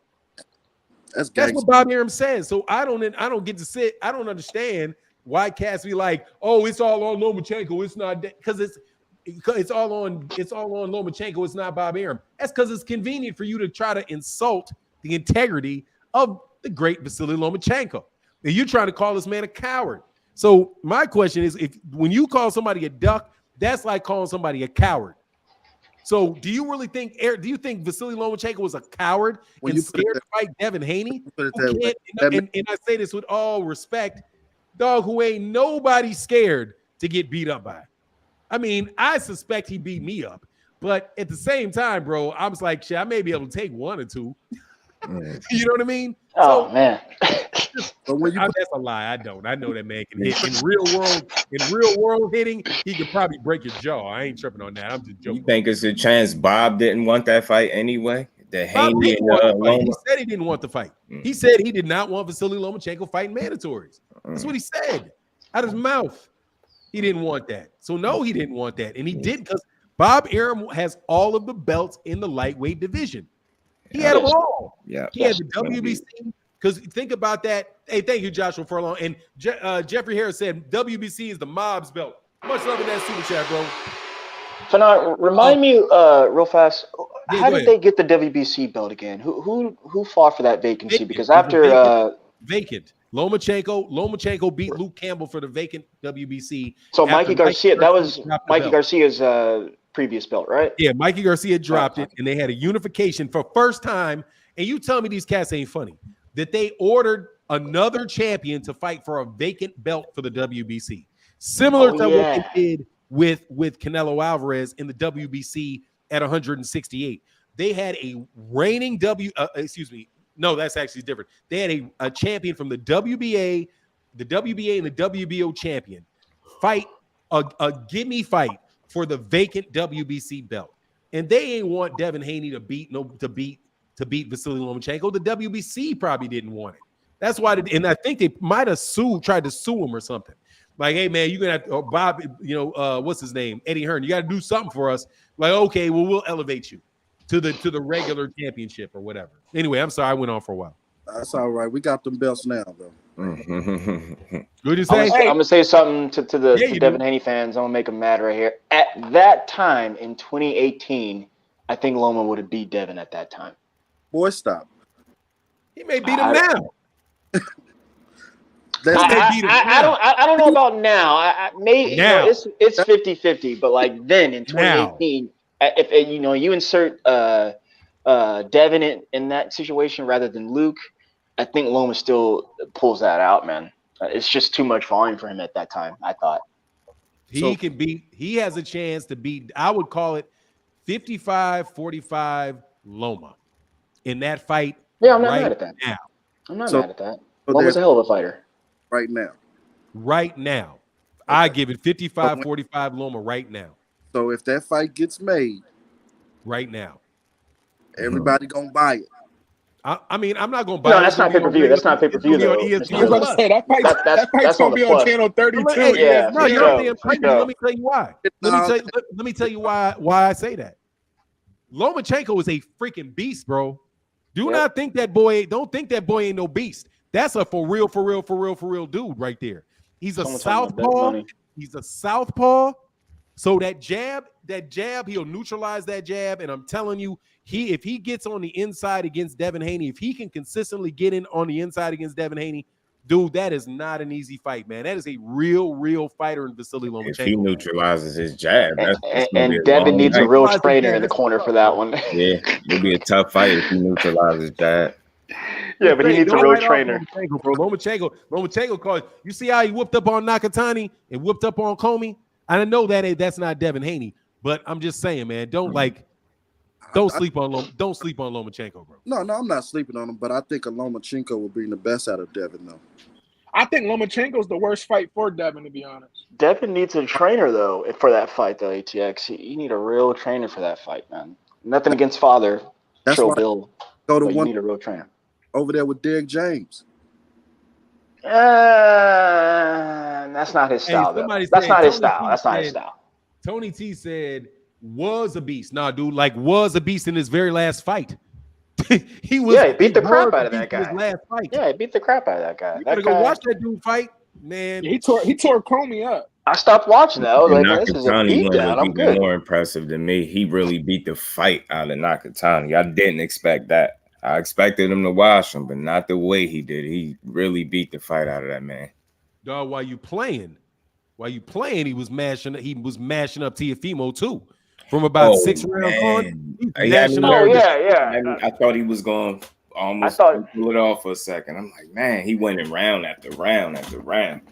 That's what Bob Arum says. So I don't get to sit. I don't understand why cats be like, oh, it's all on Lomachenko. It's not because it's all on Lomachenko. It's not Bob Arum. That's because it's convenient for you to try to insult the integrity of the great Vasily Lomachenko. And you're trying to call this man a coward. So my question is, when you call somebody a duck, that's like calling somebody a coward. So do you really think Vasily Lomachenko was a coward and scared to fight Devin Haney? And I say this with all respect, dog, who ain't nobody scared to get beat up by. I mean, I suspect he beat me up, But at the same time, bro, I was like, shit, I may be able to take 1 or 2. You know what I mean? Oh man. But when you That's a lie. I don't. I know that man can hit in real world hitting. He could probably break your jaw. I ain't tripping on that. I'm just joking. You think it's a chance Bob didn't want that fight anyway? The Bob Haney didn't want the fight. Loma? He said he didn't want the fight. He said he did not want Vasily Lomachenko fighting mandatories. That's what he said out of his mouth. He didn't want that. So no, he didn't want that, and he didn't because Bob Arum has all of the belts in the lightweight division. He had them all. Yeah, he had the WBC. Because think about that. Hey, thank you, Joshua Furlong. And Jeffrey Harris said WBC is the mob's belt. Much love in that super chat, bro. So now, remind me real fast. Yeah, how go did ahead. they get the WBC belt again? Who fought for that vacancy? Vacant. Because It was after vacant. Lomachenko beat Luke Campbell for the vacant WBC. so after Mikey Garcia, that was dropped the Mikey belt. Garcia's previous belt, right? Yeah, Mikey Garcia dropped it, and they had a unification for first time. And you tell me these cats ain't funny that they ordered another champion to fight for a vacant belt for the WBC, similar to what they did with Canelo Alvarez in the WBC at 168. They had a reigning No, that's actually different. They had a champion from the WBA and the WBO champion fight a gimme fight for the vacant WBC belt, and they ain't want Devin Haney to beat Vasily Lomachenko. The WBC probably didn't want it. That's why, and I think they might have tried to sue him or something. Like, hey man, you're gonna have to, Bob, what's his name, Eddie Hearn. You got to do something for us. Like, okay, well, we'll elevate you to the regular championship or whatever. Anyway, I'm sorry, I went on for a while. That's all right. We got them belts now, though. Good to say. I'm gonna say something to the Yeah, you Devin do. Haney fans. I'm gonna make them mad right here. At that time in 2018, I think Loma would have beat Devin at that time. Boy, stop. He may beat him now. I don't know about now. I maybe Now. it's 50-50, but like then in 2018, if you insert Devin in that situation rather than Luke, I think Loma still pulls that out, man. It's just too much volume for him at that time, I thought. He has a chance to beat, I would call it 55-45 Loma in that fight. Yeah, I'm not mad at that. Now. I'm not mad at that. Loma's a hell of a fighter. Right now. Right now. I give it 55-45 Loma right now. So if that fight gets made, right now, everybody gonna buy it. I mean, I'm not gonna buy it. No, that's not pay-per-view. That's not pay-per-view though. I was about to say that fight's gonna be on channel 32. Hey, no, you're sure, damn crazy. Let me tell you why. Let me tell you why I say that. Lomachenko is a freaking beast, bro. Don't think that boy ain't no beast. That's a for real dude right there. He's a southpaw. He's a southpaw. So that jab, he'll neutralize that jab. And I'm telling you, if he gets on the inside against Devin Haney, if he can consistently get in on the inside against Devin Haney, dude, that is not an easy fight, man. That is a real fighter in Vasily Lomachenko. If he neutralizes his jab, and Devin needs a real trainer in the corner for that one. Yeah, it'll be a tough fight if he neutralizes jab. Yeah, but he needs a real trainer. Lomachenko called. You see how he whooped up on Nakatani and whooped up on Comey? I know that's not Devin Haney, but I'm just saying, man, don't sleep on Lomachenko, bro. No, I'm not sleeping on him, but I think a Lomachenko will bring the best out of Devin, though. I think Lomachenko's the worst fight for Devin, to be honest. Devin needs a trainer though for that fight, though. ATX, you need a real trainer for that fight, man. Nothing against Father, That's Trill why Bill, go to but you one need a real trainer. over there with Derek James. That's not his style, though. That's not his style. That's not his style. Tony T said was a beast. Nah, dude, was a beast in his very last fight. He beat the crap out of that guy. His last fight. Yeah, he beat the crap out of that guy. You gotta go watch that dude fight, man. He tore Comey up. I stopped watching that. I was like, this is a Nakatani beatdown. I'm was good. more impressive than me. He really beat the fight out of Nakatani. I didn't expect that. I expected him to wash him, but not the way he did. He really beat the fight out of that man. Dog, while you playing, he was mashing up Tiafimo too. From about 6 rounds on. Yeah. I thought he was going to almost pull it off for a second. I'm like, man, he went in round after round after round.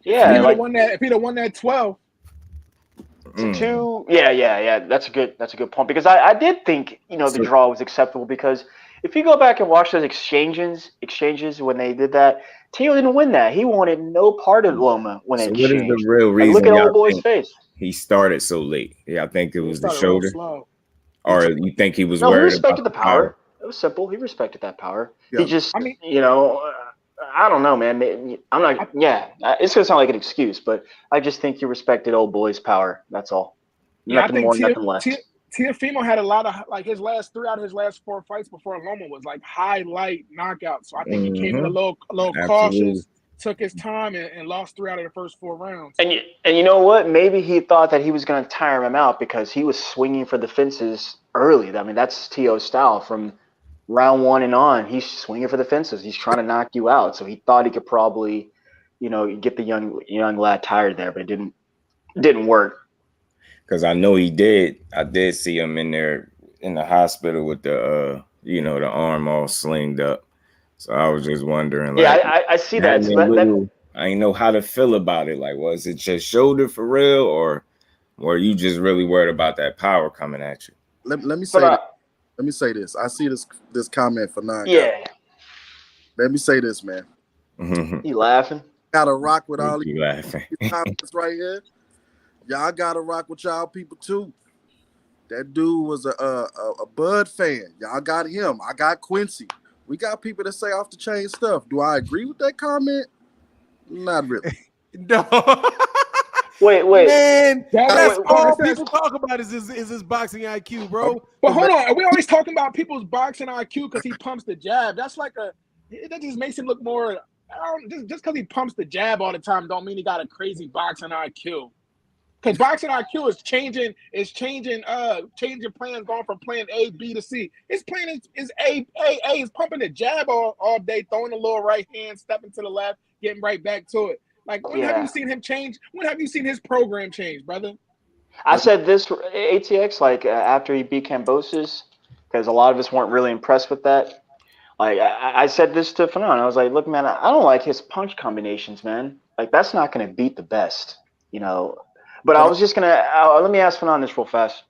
Yeah, if he'd have won that 12. Yeah. That's a good point because I did think the draw was acceptable because if you go back and watch those exchanges when they did that, Tio didn't win that. He wanted no part of Loma when they what is exchanged. the real reason? Look at old boy's face. He started so late. Yeah, I think it was the shoulder. Or you think he was No, worried he respected about the power. It was simple. He respected that power. Yeah. He just, I don't know, man. I'm not. Yeah, it's gonna sound like an excuse, but I just think he respected old boy's power. That's all. Nothing more, nothing less. Teofimo had a lot of his last 3 out of his last 4 fights before Loma was like highlight knockouts. So I think he came in a little cautious, took his time, and lost 3 out of the first 4 rounds. And you know what? Maybe he thought that he was going to tire him out because he was swinging for the fences early. I mean, that's Tio's style from round 1 and on. He's swinging for the fences. He's trying to knock you out. So he thought he could probably, get the young lad tired there, but it didn't work. Because I know he did. I did see him in there in the hospital with the the arm all slinged up. So I was just wondering. Yeah, I see that. I didn't know how to feel about it. Like, was it just shoulder for real, or were you just really worried about that power coming at you? Let me say let me say this. I see this comment for 9. Yeah. Let me say this, man. You laughing? Gotta rock with all these comments right here. Y'all gotta rock with y'all people too. That dude was a Bud fan. Y'all got him. I got Quincy. We got people that say off the chain stuff. Do I agree with that comment? Not really. No. Wait. Man, that's all people talk about is his boxing IQ, bro. But hold on. Are we always talking about people's boxing IQ because he pumps the jab? That's like that just makes him look more. Just because he pumps the jab all the time don't mean he got a crazy boxing IQ. Because boxing IQ is changing plans, going from plan A, B to C. His plan is A. He's pumping the jab all day, throwing a little right hand, stepping to the left, getting right back to it. Like, when have you seen him change? When have you seen his program change, brother? I said this ATX after he beat Kambosos, because a lot of us weren't really impressed with that. Like I said this to Fanon. I was like, look, man, I don't like his punch combinations, man. Like, that's not going to beat the best, But I was just going to let me ask Fanon this real fast.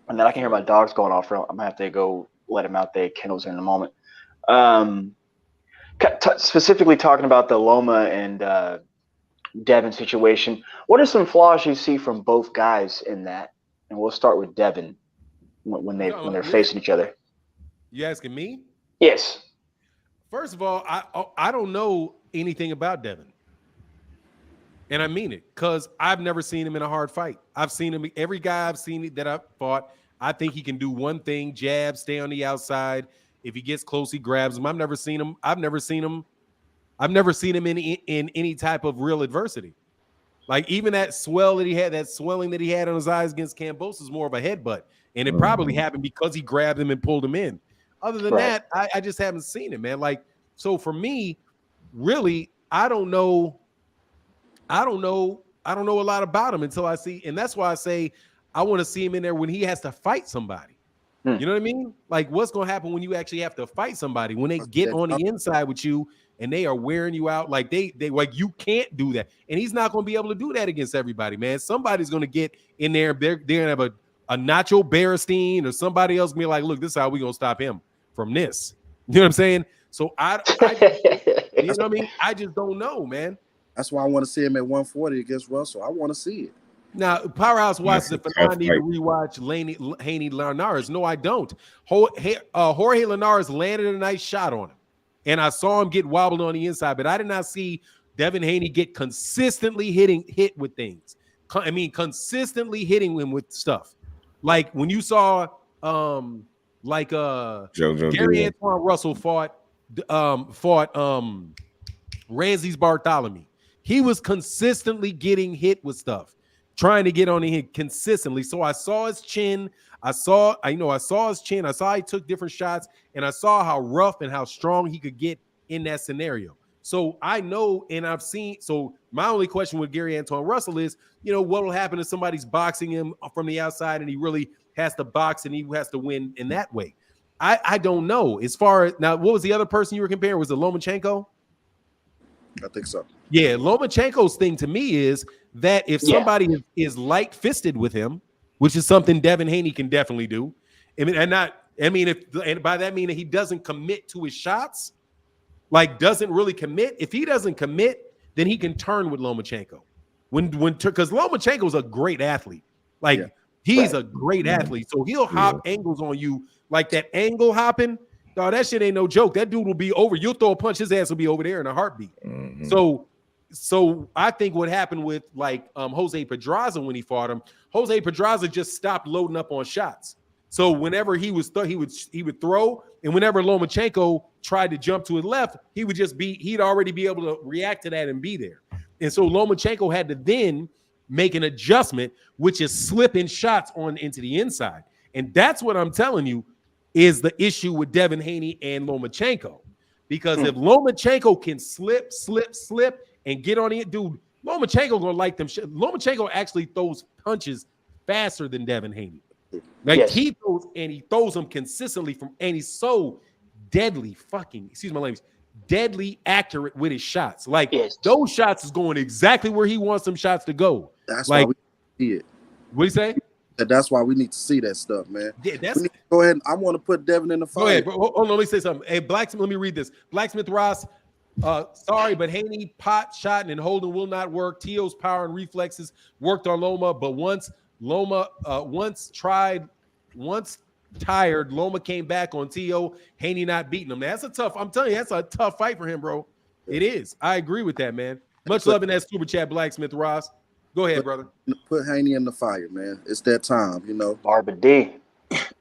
And then I can hear my dogs going off. I'm going to have to go let him out. They kennels in a moment. Specifically talking about the Loma and Devin situation, what are some flaws you see from both guys in that? And we'll start with Devin when they're facing each other. You asking me? Yes. First of all, I don't know anything about Devin. And I mean it, because I've never seen him in a hard fight. I've seen him, every guy I've seen that I've fought, I think he can do one thing, jab, stay on the outside. If he gets close, he grabs him. I've never seen him in any type of real adversity. Like, even that swelling that he had on his eyes against Kambosos is more of a headbutt. And it probably happened because he grabbed him and pulled him in. Other than that, I just haven't seen it, man. Like, so for me, really, I don't know a lot about him until I see, and that's why I say I want to see him in there when he has to fight somebody. You know what I mean? Like, what's going to happen when you actually have to fight somebody, when they get on the inside with you and they are wearing you out? Like, they like, you can't do that. And he's not going to be able to do that against everybody, man. Somebody's going to get in there. They're going to have a Nacho Berestein or somebody else be like, look, this is how we're going to stop him from this. You know what I'm saying? So I you know what I mean? I just don't know, man. That's why I want to see him at 140 against Russell. I want to see it. Now, Powerhouse watches it, but I need to rewatch Haney Linares. No, I don't. Jorge Linares landed a nice shot on him, and I saw him get wobbled on the inside, but I did not see Devin Haney get consistently hit with things. I mean, consistently hitting him with stuff. Like when you saw Gary Antoine Russell fought Ramses Bartholomew. He was consistently getting hit with stuff, trying to get on him consistently. So I saw his chin. I saw his chin. I saw he took different shots, and I saw how rough and how strong he could get in that scenario. So I know, and I've seen. So my only question with Gary Antoine Russell is, what will happen if somebody's boxing him from the outside and he really has to box and he has to win in that way? I don't know. As far as now, what was the other person you were comparing? Was it Lomachenko? I think so. Yeah, Lomachenko's thing to me is that if somebody is light-fisted with him, which is something Devin Haney can definitely do, and by that mean that he doesn't commit to his shots, like doesn't really commit. If he doesn't commit, then he can turn with Lomachenko. Because Lomachenko is a great athlete. Like he's a great athlete. So he'll hop angles on you like that angle hopping. Dog, that shit ain't no joke. That dude will be over. You'll throw a punch, his ass will be over there in a heartbeat. Mm-hmm. So I think what happened with like Jose Pedraza when he fought him, Jose Pedraza just stopped loading up on shots. So whenever he would throw, and whenever Lomachenko tried to jump to his left, he'd already be able to react to that and be there. And so Lomachenko had to then make an adjustment, which is slipping shots on into the inside. And that's what I'm telling you is the issue with Devin Haney and Lomachenko. Because if Lomachenko can slip, and get on it, dude, Lomachenko gonna like them. Lomachenko actually throws punches faster than Devin Haney. Like he throws them consistently and he's so deadly deadly accurate with his shots. Like those shots is going exactly where he wants them shots to go. That's like, why we see it. What do you say? That's why we need to see that stuff, man. Yeah, go ahead. I want to put Devin in the fight. Go ahead. Hold on, let me say something. Hey, Blacksmith, let me read this. Blacksmith Ross, sorry, but Haney pot shot and holding will not work. Tio's power and reflexes worked on Loma, but once tired, Loma came back on Tio. Haney not beating him. That's I'm telling you, that's a tough fight for him, bro. It is. I agree with that, man. Much love in that super chat, Blacksmith Ross. Go ahead, brother. Put Haney in the fire, man. It's that time, you know. Barba D.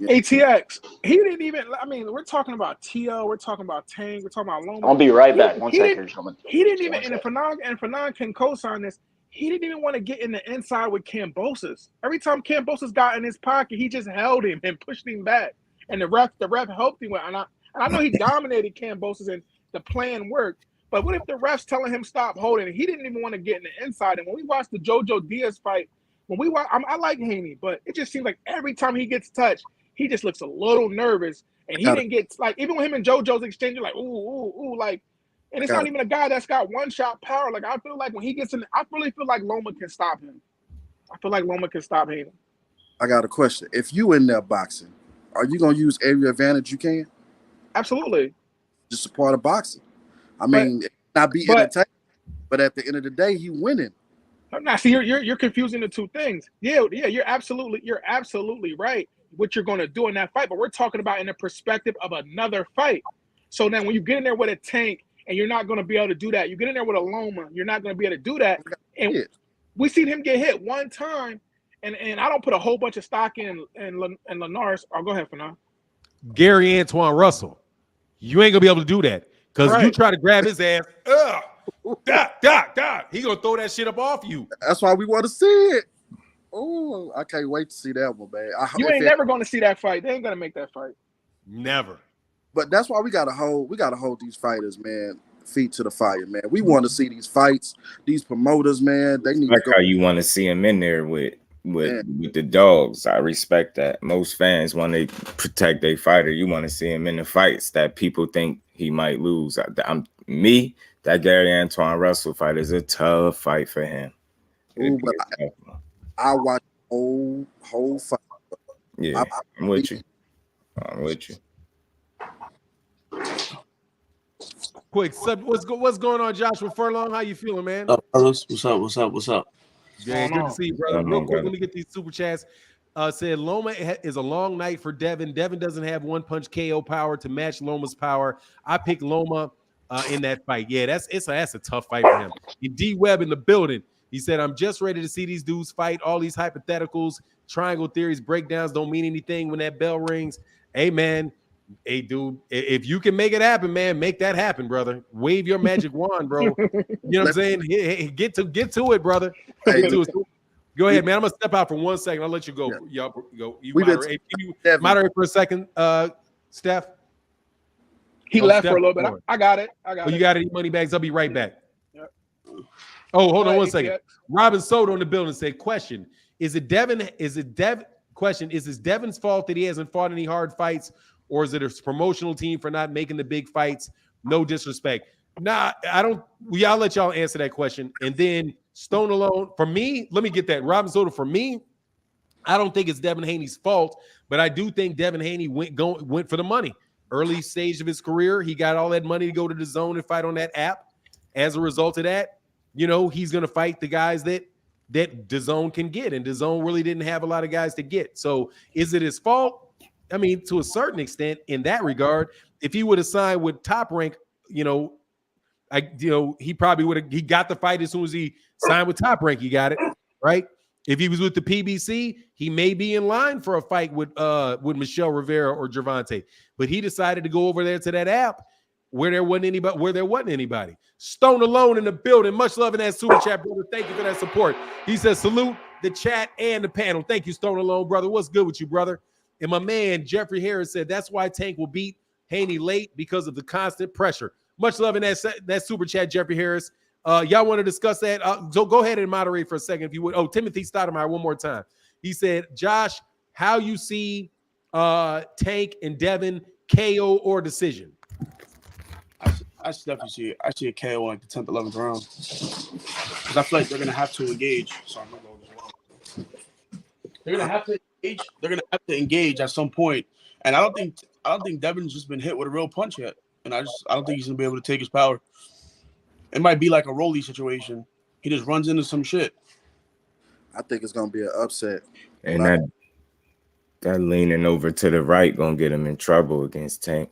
ATX. He didn't even. I mean, we're talking about Tio. We're talking about Tank. We're talking about Loma. I'll be right back. One second. He didn't even. And Fanon can co-sign this. He didn't even want to get in the inside with Kambosos. Every time Kambosos got in his pocket, he just held him and pushed him back. And the ref helped him with. And I know he dominated Kambosos and the plan worked. But what if the ref's telling him stop holding? He didn't even want to get in the inside. And when we watched the JoJo Diaz fight, I like Haney, but it just seems like every time he gets touched, he just looks a little nervous. And he didn't get like even with him and JoJo's exchange, you're like ooh, like. And it's not even a guy that's got one shot power. Like I feel like when he gets in, I really feel like Loma can stop him. I feel like Loma can stop Haney. I got a question. If you in there boxing, are you gonna use every advantage you can? Absolutely. Just a part of boxing. I mean, it not be entertaining, but at the end of the day, he winning. Now, see, you're confusing the two things. Yeah, you're absolutely right. What you're going to do in that fight, but we're talking about in the perspective of another fight. So then, when you get in there with a Tank, and you're not going to be able to do that, you get in there with a Loma, you're not going to be able to do that. And we seen him get hit one time, and I don't put a whole bunch of stock in Linares. Oh, go ahead, Fanon. Gary Antoine Russell, you ain't gonna be able to do that. Because you try to grab his ass, he gonna throw that shit up off you. That's why we want to see it. Oh, I can't wait to see that one, man. You ain't never gonna see that fight. They ain't gonna make that fight. Never. But that's why we gotta hold these fighters, man, feet to the fire, man. We want to see these fights, these promoters, man. They need like to go. How you want to see them in there with the dogs. I respect that. Most fans, when they protect their fighter, you want to see him in the fights that people think he might lose. That Gary Antoine Russell fight is a tough fight for him. Ooh, but I watch the whole fight. Yeah, I'm with you. Quick, what's going on, Joshua Furlong? How you feeling, man? What's up? Yeah, good to see you, brother. Real quick, let me get these super chats. Said Loma is a long night for Devin. Devin doesn't have one punch KO power to match Loma's power. I picked Loma in that fight. Yeah, that's a tough fight for him. D Webb in the building. He said, I'm just ready to see these dudes fight. All these hypotheticals, triangle theories, breakdowns don't mean anything when that bell rings. Hey, man. Hey, dude, if you can make it happen, man, make that happen, brother. Wave your magic wand, bro. You know what I'm saying? Hey, get to it, brother. Go ahead, man. I'm gonna step out for 1 second. I'll let you go. Yeah. Y'all go. You moderate. Can you moderate for a second, Steph? He left for a little bit. I got it. You got it. Money bags. I'll be right back. Yep. Oh, hold on 1 second. Robin Soto in the building said, question: Is this Devin's fault that he hasn't fought any hard fights? Or is it a promotional team for not making the big fights? No disrespect. Nah, I don't. I'll let y'all answer that question. And then Stone Alone, for me, let me get that. Robin Soda, for me, I don't think it's Devin Haney's fault, but I do think Devin Haney went for the money. Early stage of his career, he got all that money to go to the zone and fight on that app. As a result of that, he's going to fight the guys that DAZN can get, and DAZN really didn't have a lot of guys to get. So is it his fault? I mean, to a certain extent, in that regard, if he would have signed with Top Rank, he probably would have. He got the fight as soon as he signed with Top Rank. He got it right. If he was with the PBC, he may be in line for a fight with Michelle Rivera or Gervonta. But he decided to go over there to that app where there wasn't anybody. Stone Alone in the building. Much love in that super chat, brother. Thank you for that support. He says, salute the chat and the panel. Thank you, Stone Alone, brother. What's good with you, brother? And my man, Jeffrey Harris, said, that's why Tank will beat Haney late because of the constant pressure. Much love in that super chat, Jeffrey Harris. Y'all want to discuss that? So go ahead and moderate for a second if you would. Oh, Timothy Stoudemire, one more time. He said, Josh, how you see Tank and Devin KO or decision? I definitely see a KO in like the 10th, 11th round. Because I feel like they're going to have to engage. Sorry, my dog as well. They're going to have to engage. They're going to have to engage at some point. And I don't think Devin's just been hit with a real punch yet. And I don't think he's going to be able to take his power. It might be like a Rolly situation. He just runs into some shit. I think it's going to be an upset. And that leaning over to the right going to get him in trouble against Tank.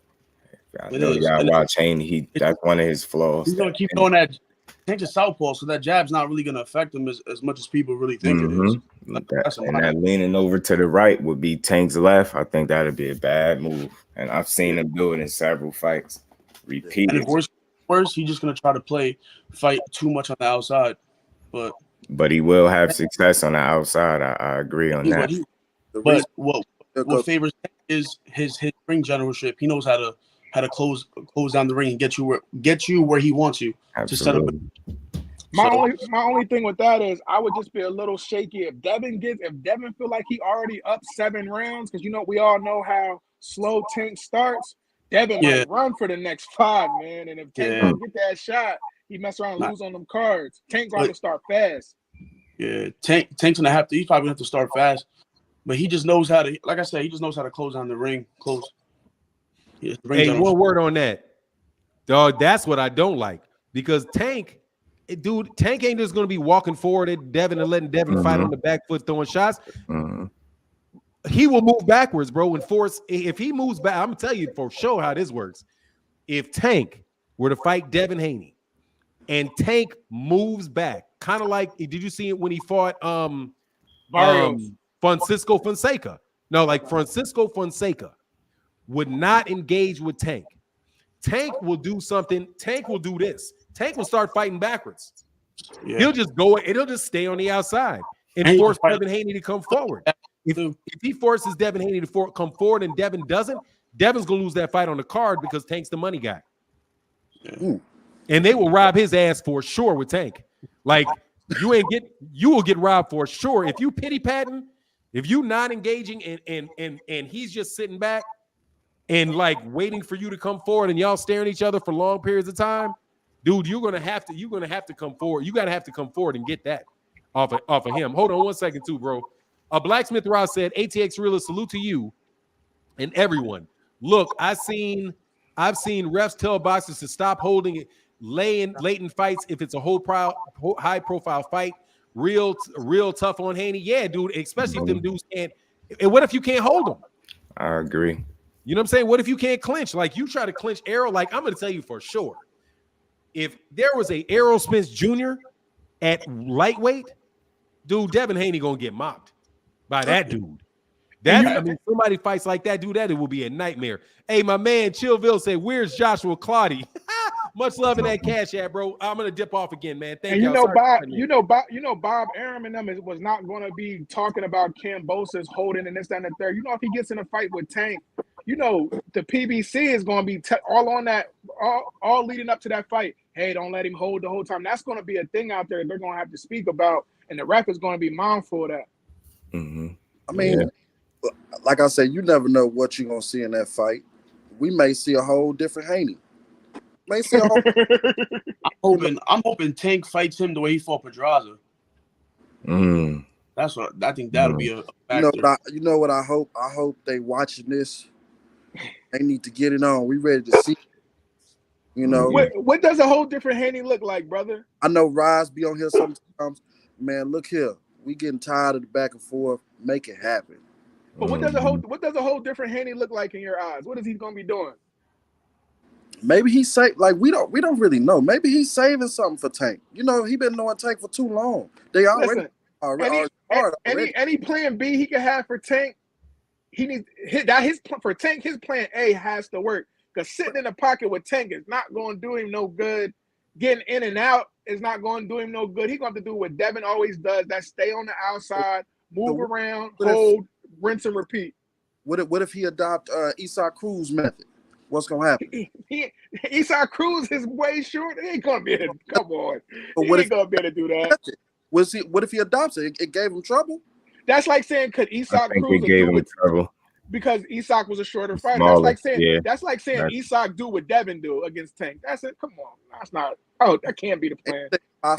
I know y'all watch Haney. That's one of his flaws. He's going to keep throwing that. Tank's a southpaw, so that jab's not really going to affect him as much as people really think it is. That leaning over to the right would be Tank's left. I think that would be a bad move. And I've seen him do it in several fights. Repeated. And if worse, he's just going to try to fight too much on the outside. But he will have success on the outside. I agree on that. But what favors is his ring generalship. He knows how to close down the ring and get you where he wants you. Absolutely. To set up. My only thing with that is I would just be a little shaky if Devin feel like he already up 7 rounds, because we all know how slow Tank starts. Devin might run for the next 5, man. And if Tank don't get that shot, he mess around and lose on them cards. Tank got to start fast. Yeah, Tank's he's probably gonna have to start fast. But he just knows how to, like I said, he just knows how to close down the ring. Hey, one word on that. Dog, that's what I don't like. Because Tank ain't just going to be walking forward at Devin and letting Devin fight on the back foot, throwing shots. He will move backwards, bro, and force. If he moves back, I'm going to tell you for sure how this works. If Tank were to fight Devin Haney and Tank moves back, kind of like, did you see it when he fought Francisco Fonseca? No, like Francisco Fonseca would not engage with Tank. Tank will do something. Tank will do this. Tank will start fighting backwards. Yeah. He'll just go. It'll just stay on the outside and force Devin Haney to come forward. If he forces Devin Haney to come forward and Devin doesn't, Devin's gonna lose that fight on the card because Tank's the money guy. Yeah. And they will rob his ass for sure with Tank. Like you will get robbed for sure if you pity patting, if you not engaging and he's just sitting back and like waiting for you to come forward and y'all staring at each other for long periods of time, dude, you're gonna have to come forward. You gotta have to come forward and get that off of him. Hold on one second, too, bro. Blacksmith Ross said, ATX Realist, salute to you and everyone. Look, I've seen refs tell boxers to stop holding it, late in fights if it's a high profile fight. Real tough on Haney. Yeah, dude, especially if them dudes can't. And what if you can't hold them? I agree. You know what I'm saying? What if you can't clinch? Like you try to clinch Errol. Like I'm going to tell you for sure, if there was a Errol Spence Jr. at lightweight, dude, Devin Haney going to get mopped by that dude. Somebody fights like that, dude, that it will be a nightmare. Hey, my man, Chillville said, where's Joshua Claudy? Much love in that cash app, bro. I'm going to dip off again, man. Thank you. Bob Arum and them was not going to be talking about Kim Bosa's holding and this, that, and the third. If he gets in a fight with Tank, the PBC is going to be all on that, all leading up to that fight. Hey, don't let him hold the whole time. That's going to be a thing out there they're going to have to speak about, and the ref is going to be mindful of that. Mm-hmm. I mean, like I said, you never know what you're going to see in that fight. We may see a whole different Haney. May see a whole. I'm hoping Tank fights him the way he fought Pedraza. That's what I think. That'll be a factor. You know what I hope? I hope they watching this. They need to get it on. We ready to see. You know, what does a whole different Haney look like, brother? I know Rise be on here sometimes. Man, look here. We getting tired of the back and forth. Make it happen. But what does a whole different Haney look like in your eyes? What is he gonna be doing? Maybe he's we don't really know. Maybe he's saving something for Tank. You know, he been knowing Tank for too long. They already any plan B he can have for Tank. He needs for Tank. His plan A has to work because sitting in the pocket with Tank is not going to do him no good. Getting in and out is not going to do him no good. He's going to have to do what Devin always does: that stay on the outside, move around, hold, rinse and repeat. What if he adopt Isaac Cruz method? What's gonna happen? Isaac Cruz is way short. He ain't gonna be able to come on. He ain't gonna be able to do that. What if he adopts it? It gave him trouble. That's like saying could Isaac Cruz gave him trouble because Isaac was a shorter fighter. Smaller, That's like saying Isaac do what Devin do against Tank. That's it. Come on, that's not. Oh, that can't be the plan.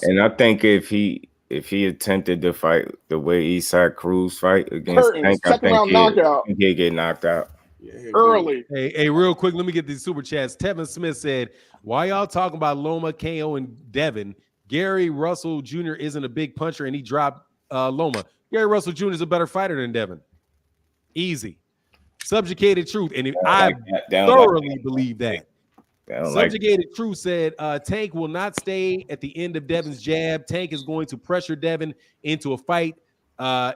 And I think if he attempted to fight the way Isaac Cruz fight against Tank, I think he'd get knocked out. Early. Hey, real quick, let me get these super chats. Tevin Smith said, why y'all talking about Loma, KO, and Devin? Gary Russell Jr. isn't a big puncher, and he dropped Loma. Gary Russell Jr. is a better fighter than Devin. Easy. Subjugated Truth. And I thoroughly believe that. Subjugated Truth said, Tank will not stay at the end of Devin's jab. Tank is going to pressure Devin into a fight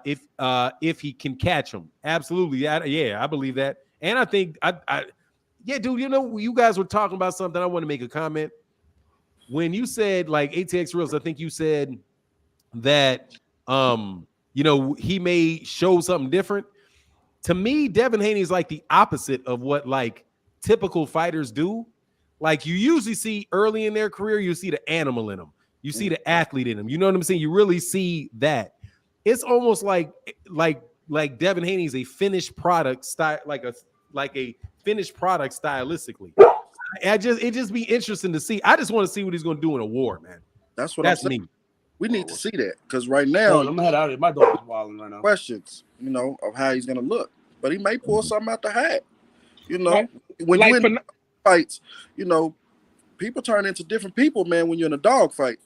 if he can catch him. Absolutely. I believe that. And I think, dude, you know, you guys were talking about something. I want to make a comment. When you said, like, ATX Reels, I think you said that, you know, he may show something different. To me, Devin Haney is like the opposite of what, like, typical fighters do. Like, you usually see early in their career, you see the animal in them. You see the athlete in them. You know what I'm saying? You really see that. It's almost like Devin Haney is a finished product style, like a finished product stylistically. It just be interesting to see. I just want to see what he's going to do in a war, man. That's me. We need to see that because right now, I'm head out. My dog is wilding right now. Questions, you know, of how he's going to look, but he may pull something out the hat. You know, when you win fights, you know, people turn into different people, man. When you're in a dog fight.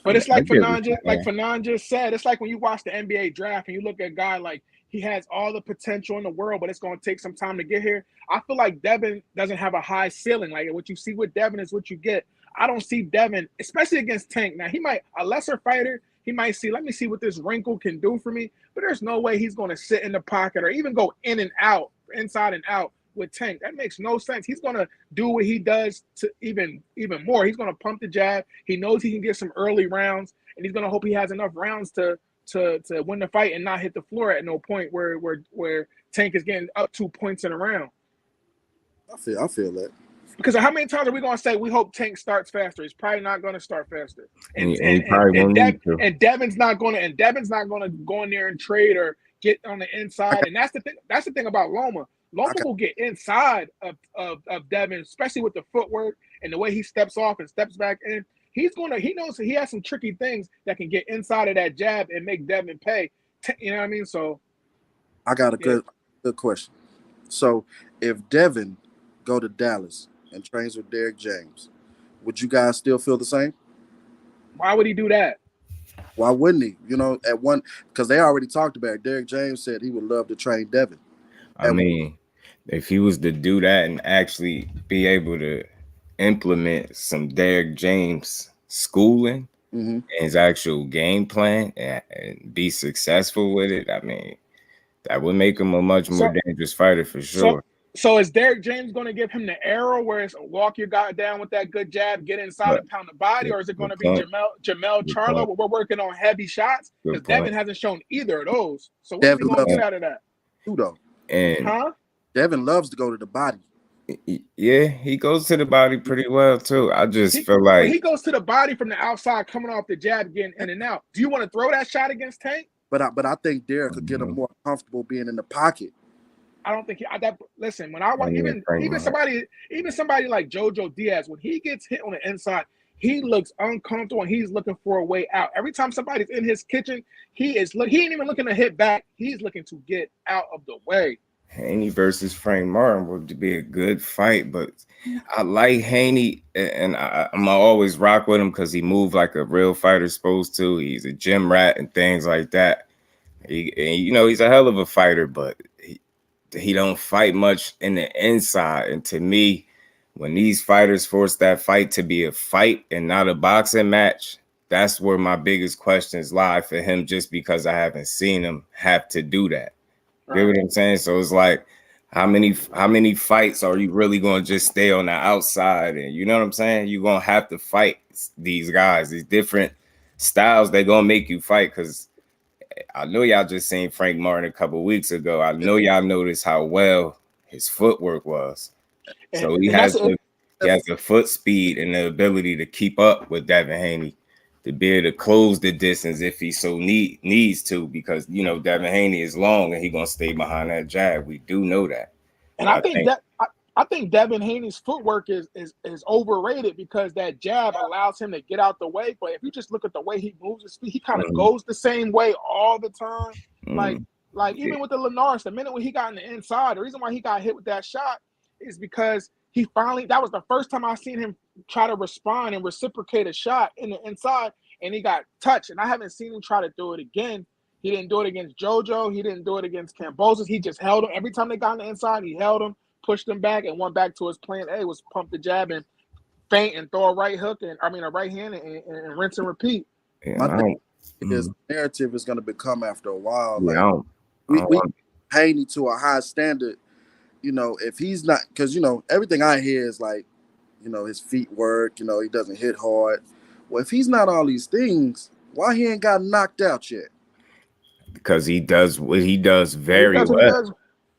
But it's like Fanon just said, it's like when you watch the NBA draft and you look at a guy like he has all the potential in the world, but it's going to take some time to get here. I feel like Devin doesn't have a high ceiling. Like what you see with Devin is what you get. I don't see Devin, especially against Tank. Now, he might, a lesser fighter, he might see, let me see what this wrinkle can do for me. But there's no way he's going to sit in the pocket or even go in and out, inside and out with Tank. That makes no sense. He's going to do what he does to even more. He's going to pump the jab. He knows he can get some early rounds, and he's going to hope he has enough rounds to win the fight and not hit the floor at no point where Tank is getting up 2 points in a round. I feel that. Because how many times are we going to say we hope Tank starts faster? He's probably not going to start faster. And Devin's not going to go in there and trade or get on the inside. And that's the thing. That's the thing about Loma. Loma will get inside of Devin, especially with the footwork and the way he steps off and steps back in. He knows he has some tricky things that can get inside of that jab and make Devin pay. You know what I mean? So I got a good question. So if Devin go to Dallas and trains with Derrick James, would you guys still feel the same? Why would he do that? Why wouldn't he? You know, because they already talked about it. Derrick James said he would love to train Devin. I mean, if he was to do that and actually be able to implement some Derrick James schooling and his actual game plan and be successful with it, I mean, that would make him a much more dangerous fighter for sure. So is Derrick James going to give him the Errol where it's walk your guy down with that good jab, get inside and pound the body, or is it going to be Jamel Charlo where we're working on heavy shots? Because Devin hasn't shown either of those. So what is he going to get out of that? Though. And Devin loves to go to the body. Yeah, he goes to the body pretty well too. I just feel like he goes to the body from the outside, coming off the jab, getting in and out. Do you want to throw that shot against Tank? But I think Derrick could get him more comfortable being in the pocket. I don't think listen, when I watch Yeah, even Frank Martin. somebody like JoJo Diaz, when he gets hit on the inside, he looks uncomfortable and he's looking for a way out. Every time somebody's in his kitchen, he ain't even looking to hit back. He's looking to get out of the way. Haney versus Frank Martin would be a good fight, but I like Haney, and I'm always rock with him because he moved like a real fighter's supposed to. He's a gym rat and things like that. He's a hell of a fighter, but he don't fight much in the inside. And to me, when these fighters force that fight to be a fight and not a boxing match, that's where my biggest questions lie for him, just because I haven't seen him have to do that. You know what I'm saying? So it's like, how many fights are you really going to just stay on the outside? And you know what I'm saying? You're going to have to fight these guys, these different styles. They're going to make you fight, because I know y'all just seen Frank Martin a couple weeks ago. I know y'all noticed how well his footwork was. So he has the foot speed and the ability to keep up with Devin Haney, to be able to close the distance if he so needs to, because Devin Haney is long and he's gonna stay behind that jab. We do know that. And I think Devin Haney's footwork is overrated, because that jab allows him to get out the way. But if you just look at the way he moves his feet, he kind of goes the same way all the time. Like even with the Linares, the minute when he got in the inside, the reason why he got hit with that shot is because that was the first time I seen him try to respond and reciprocate a shot in the inside, and he got touched. And I haven't seen him try to do it again. He didn't do it against JoJo. He didn't do it against Kambosos. He just held him. Every time they got on the inside, he held him, pushed him back, and went back to his plan A, was pump the jab and feint and throw a right hook, a right hand, and rinse and repeat. My thing is, narrative is going to become after a while. We Haney to a high standard. If he's not, because everything I hear is like, his feet work. He doesn't hit hard. Well, if he's not all these things, why he ain't got knocked out yet? Because he does what he does very well.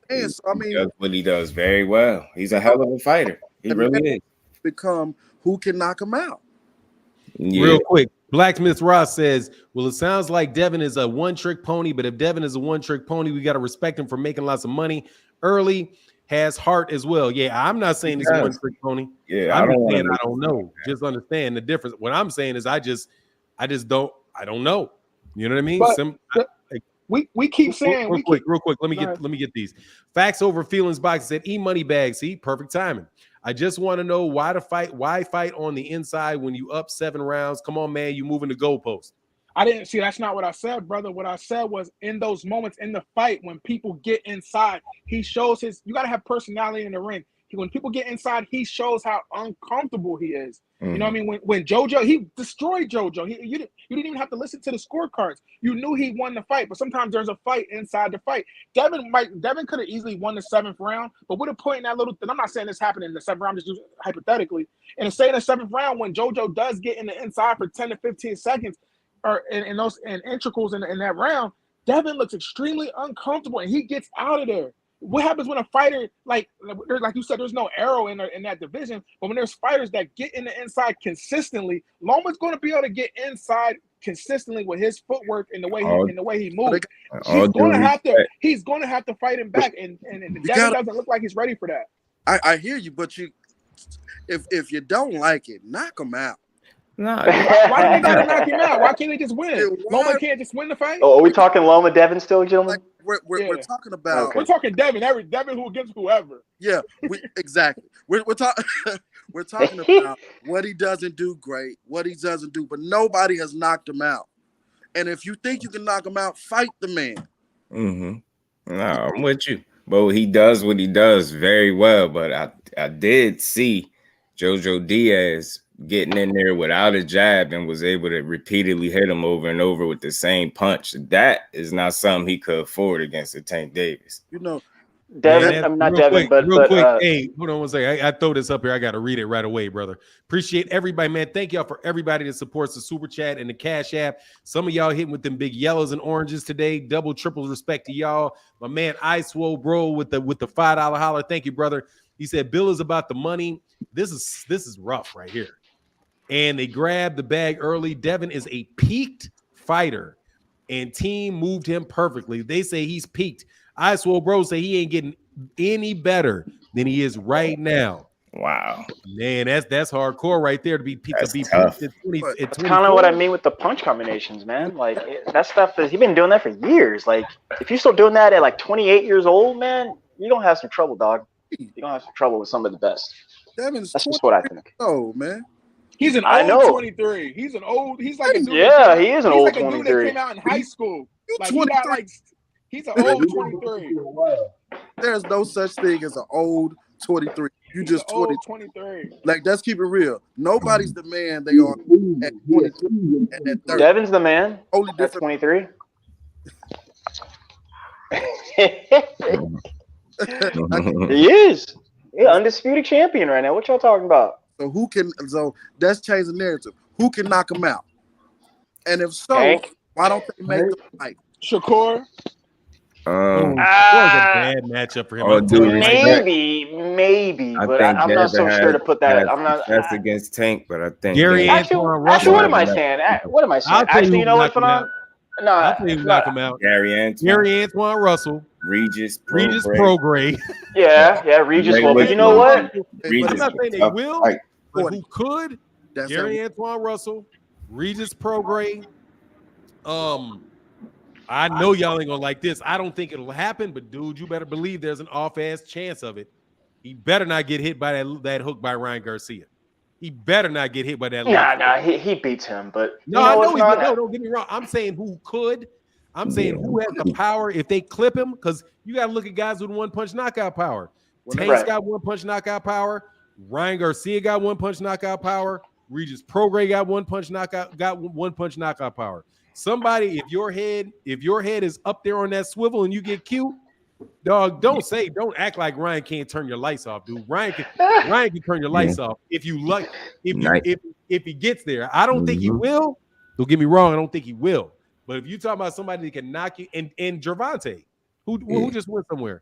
He does what he does very well. He's a hell of a fighter. He really is. Become who can knock him out. Yeah. Real quick, Blacksmith Ross says, well, it sounds like Devin is a one-trick pony, but if Devin is a one-trick pony, we got to respect him for making lots of money early. Has heart as well. Yeah, I'm not saying he's a one-trick pony. Yeah, I'm saying I don't know. Just understand the difference. What I'm saying is I don't know. You know what I mean? But we keep saying real quick. Let me get these facts over feelings. Box said E-Money-Bag. See, perfect timing. I just want to know why fight on the inside when you up 7 rounds. Come on, man, you moving the goalpost. I didn't see. That's not what I said, brother. What I said was, in those moments in the fight when people get inside, he shows you got to have personality in the ring. When people get inside, he shows how uncomfortable he is. Mm-hmm. You know what I mean? When JoJo, he destroyed JoJo. You didn't even have to listen to the scorecards. You knew he won the fight, but sometimes there's a fight inside the fight. Devin could have easily won the 7th round, but with a point in that little thing, I'm not saying this happened in the 7th round, just hypothetically. And say in the 7th round, when JoJo does get in the inside for 10 to 15 seconds, or in those intricals in that round, Devin looks extremely uncomfortable and he gets out of there. What happens when a fighter, like you said, there's no Errol in that division, but when there's fighters that get in the inside consistently, Loma's going to be able to get inside consistently with his footwork and the way he moves. He's going to have to fight him back, and Devin doesn't look like he's ready for that. I hear you, but if you don't like it, knock him out. Why do they gotta knock him out? Why can't they just win? Loma can't just win the fight? Oh, are we talking Loma Devin still, gentlemen? We're talking about. We're talking Devin. Devin who against whoever. Yeah, exactly. We're talking. We're talking about what he doesn't do great, what he doesn't do, but nobody has knocked him out. And if you think you can knock him out, fight the man. Mm-hmm. No, I'm with you. But he does what he does very well. But I did see JoJo Diaz getting in there without a jab and was able to repeatedly hit him over and over with the same punch. That is not something he could afford against a Tank Davis. Devin, I'm not Devin, but hey, hold on one second. I throw this up here. I got to read it right away, brother. Appreciate everybody, man. Thank y'all for everybody that supports the Super Chat and the Cash App. Some of y'all hitting with them big yellows and oranges today. Double, triple respect to y'all. My man, Swole Bro with the $5 holler. Thank you, brother. He said, Bill is about the money. This is rough right here. And they grabbed the bag early. Devin is a peaked fighter, and team moved him perfectly. They say he's peaked. Swole Bro say he ain't getting any better than he is right now. Wow, man, that's hardcore right there to be That's to be tough. at 20 But- at That's kind of what 24. I mean with the punch combinations, man. Like that stuff that he's been doing that for years. Like if you're still doing that at like 28 years old, man, you're gonna have some trouble, dog. You're gonna have some trouble with some of the best. Devin's That's just what I think. Oh man, He's an I old know. 23. He's like a dude. Yeah, he is an he's old like a dude that 23. came out in high school. You Like he got 23. like he's an old 23. There's no such thing as an old 23. You He's just an old 20. 23. Like, let's keep it real. Nobody's the man they are at 22 and at 30. Devin's the man Only at different. 23. He is. Yeah, undisputed champion right now. What y'all talking about? So that's changing the narrative. Who can knock him out? And if so, Tank? why don't they make the fight? Shakur. That was a bad matchup for him. Oh, I'm telling dude, you. Maybe, I but think I'm not so Devin sure to put that. had I'm not. success against Tank, but I think Gary Actually, Antoine Russell. what am I saying? What am I saying? I'll tell Actually, you you know what, who knocked him Fanon? No, I'll tell you who knock him out. Gary Antoine, Russell, Regis Prograis. Yeah, Regis. Well, but you know what? Regis I'm not saying they tough will, fight. but who could? That's Gary how- Antoine Russell, Regis Prograis. I know y'all ain't gonna like this. I don't think it'll happen, but dude, you better believe there's an off-ass chance of it. He better not get hit by that hook by Ryan Garcia. He better not get hit by that. Nah, he beats him. But No, you know I know what's he not- did. No, don't get me wrong. I'm saying who could. I'm saying who has the power if they clip him, because you got to look at guys with one-punch knockout power. Tank's Right. got one-punch knockout power. Ryan Garcia got one-punch knockout power. Regis Prograis got one-punch knockout power. Somebody, if your head is up there on that swivel and you get cute, dog, don't act like Ryan can't turn your lights off, dude. Ryan can turn your lights off if he gets there. I don't think he will. Don't get me wrong, I don't think he will. But if you talk about somebody that can knock you, and Gervonta, who just went somewhere.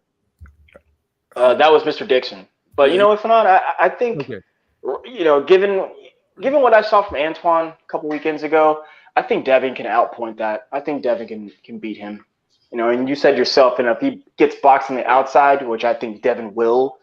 That was Mr. Dixon. But you know what, Fanon? I think, you know, given what I saw from Antoine a couple weekends ago, I think Devin can outpoint that. I think Devin can beat him. You know, and you said yourself, and if he gets boxed on the outside, which I think Devin will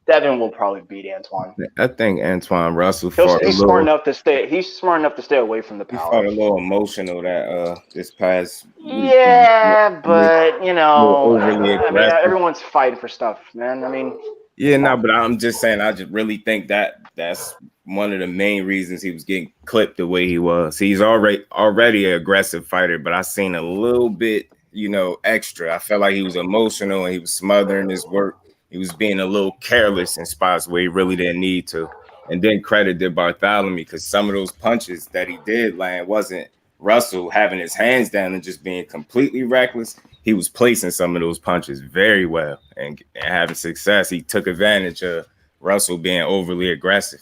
probably beat Antoine. I think Antoine Russell fought He's smart enough to stay. He's smart enough to stay away from the He power. fought a little emotional that this past week. Yeah, but you know, overly I mean, aggressive. everyone's fighting for stuff, man. I mean, Yeah, no, but I'm just saying, I just really think that's one of the main reasons he was getting clipped the way he was. He's already an aggressive fighter, but I seen a little bit, you know, extra. I felt like he was emotional and he was smothering his work. He was being a little careless in spots where he really didn't need to. And then credit to Bartholomew, because some of those punches that he did land wasn't Russell having his hands down and just being completely reckless. He was placing some of those punches very well and having success. He took advantage of Russell being overly aggressive.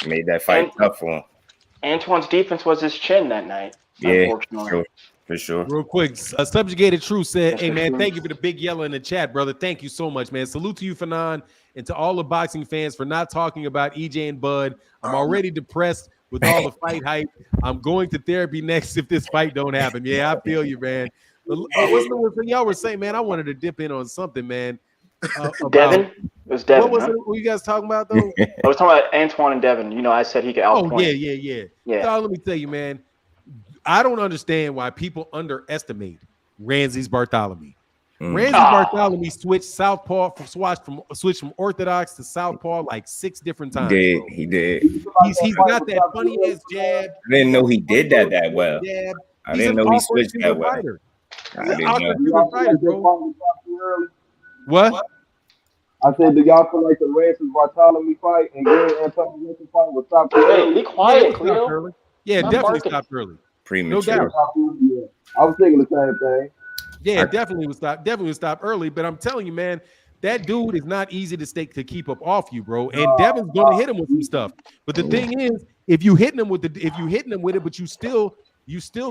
Made that fight tough for him. Antoine's defense was his chin that night. Yeah, Unfortunately. for sure. Real quick, Subjugated Truth said, hey, man, thank you for the big yellow in the chat, brother. Thank you so much, man. Salute to you, Fanon, and to all the boxing fans for not talking about EJ and Bud. I'm already depressed with all the fight hype. I'm going to therapy next if this fight don't happen. Yeah, I feel you, man. What's the thing y'all were saying, man? I wanted to dip in on something, man. Devin? It was Devin. What was it? What you guys talking about, though? I was talking about Antoine and Devin. You know, I said he could outpoint. Oh, yeah. Dog, let me tell you, man. I don't understand why people underestimate Ramses Bartholomew. Ramses Bartholomew switched from orthodox to southpaw like 6 different times. He did. He's got that funny ass jab. I didn't know he did that well. I didn't know he switched that well. I didn't know. Fighter, bro. What? I said, do y'all feel like the Ramses Bartholomew fight and Gary Antoine Wilson fight was stopped too Hey, early? be quiet, Cleo. Yeah, Stop definitely barking. stopped early. Premature. No doubt. I was thinking the same thing. Yeah, definitely was stopped early. But I'm telling you, man, that dude is not easy to keep up off you, bro. And Devin's gonna hit him with some stuff. But the thing is, if you hitting him with it, but you still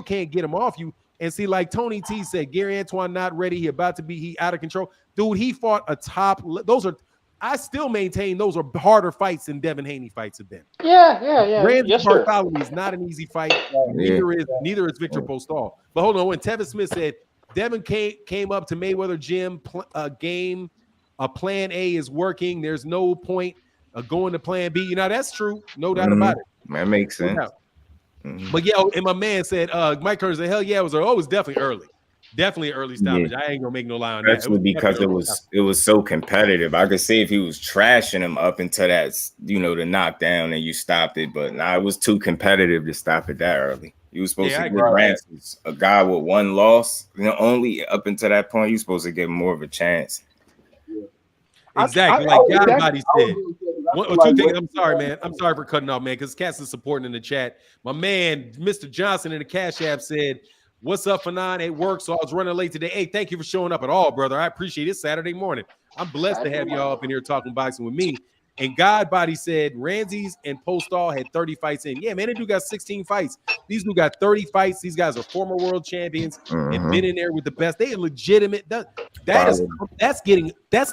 can't get him off you. And see, like Tony T said, Gary Antoine not ready. He out of control. Dude, he fought I still maintain those are harder fights than Devin Haney fights have been. Yeah. Ramses Yes, sir. Bartholomew is not an easy fight. Neither is Victor Postol. But hold on, when Tevin Smith said Devin came up to Mayweather gym game a plan A is working. There's no point of going to plan B. You know, that's true. No doubt about it. That makes No sense. doubt. But yeah, and my man said, Mike Curtis said, hell yeah, it was definitely early. Definitely early stoppage. I ain't gonna make no lie on that. Especially because it was so competitive. I could see if he was trashing him up until that, you know, the knockdown and you stopped it, but nah, it was too competitive to stop it that early. You were supposed to give Francis a guy with one loss, you know, only up until that point, you're supposed to give him more of a chance. Exactly, like Godbody said. Two things. I'm sorry, man. I'm sorry for cutting off, man, because Cass is supporting in the chat. My man, Mr. Johnson in the Cash App said, "What's up, Fanon? At work, so I was running late today. Hey, thank you for showing up at all, brother. I appreciate it. Saturday morning. I'm blessed to have y'all up in here talking boxing with me." And Godbody said Ramses and Postall had 30 fights in. Yeah, man, they do got 16 fights. These two got 30 fights. These guys are former world champions and been in there with the best. They are legitimate. That's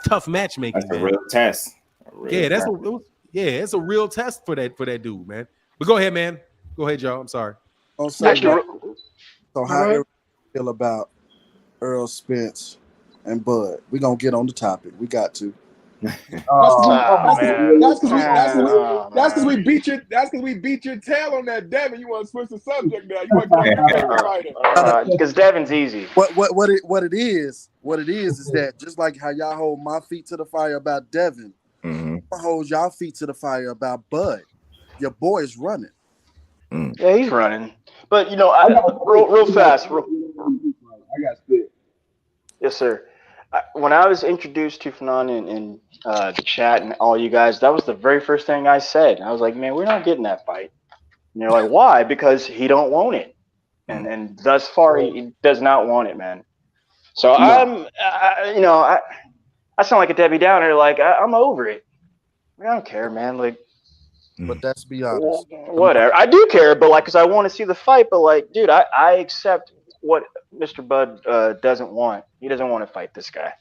tough matchmaking. That's a real test. It's a real test for that dude, man. But go ahead, man. Go ahead, y'all. I'm sorry. So how do you feel about Errol Spence and Bud? We're gonna get on the topic. We got to. That's because we beat your tail on that Devin. You want to switch the subject now. You want to because Devin's easy. What it is is that just like how y'all hold my feet to the fire about Devin, I hold y'all feet to the fire about Bud. Your boy is running. Yeah, he's running. But you know, real fast. I got spit. Yes, sir. When I was introduced to Fanon in the chat and all you guys, that was the very first thing I said. I was like, man, we're not getting that fight. And they're like, why? Because he don't want it. And thus far, he does not want it, man. So I sound like a Debbie Downer. Like, I'm over it. I don't care, man. Like, but let's be honest. Whatever. I do care, but like, because I want to see the fight. But like, dude, I accept what Mr. Bud doesn't want. He doesn't want to fight this guy.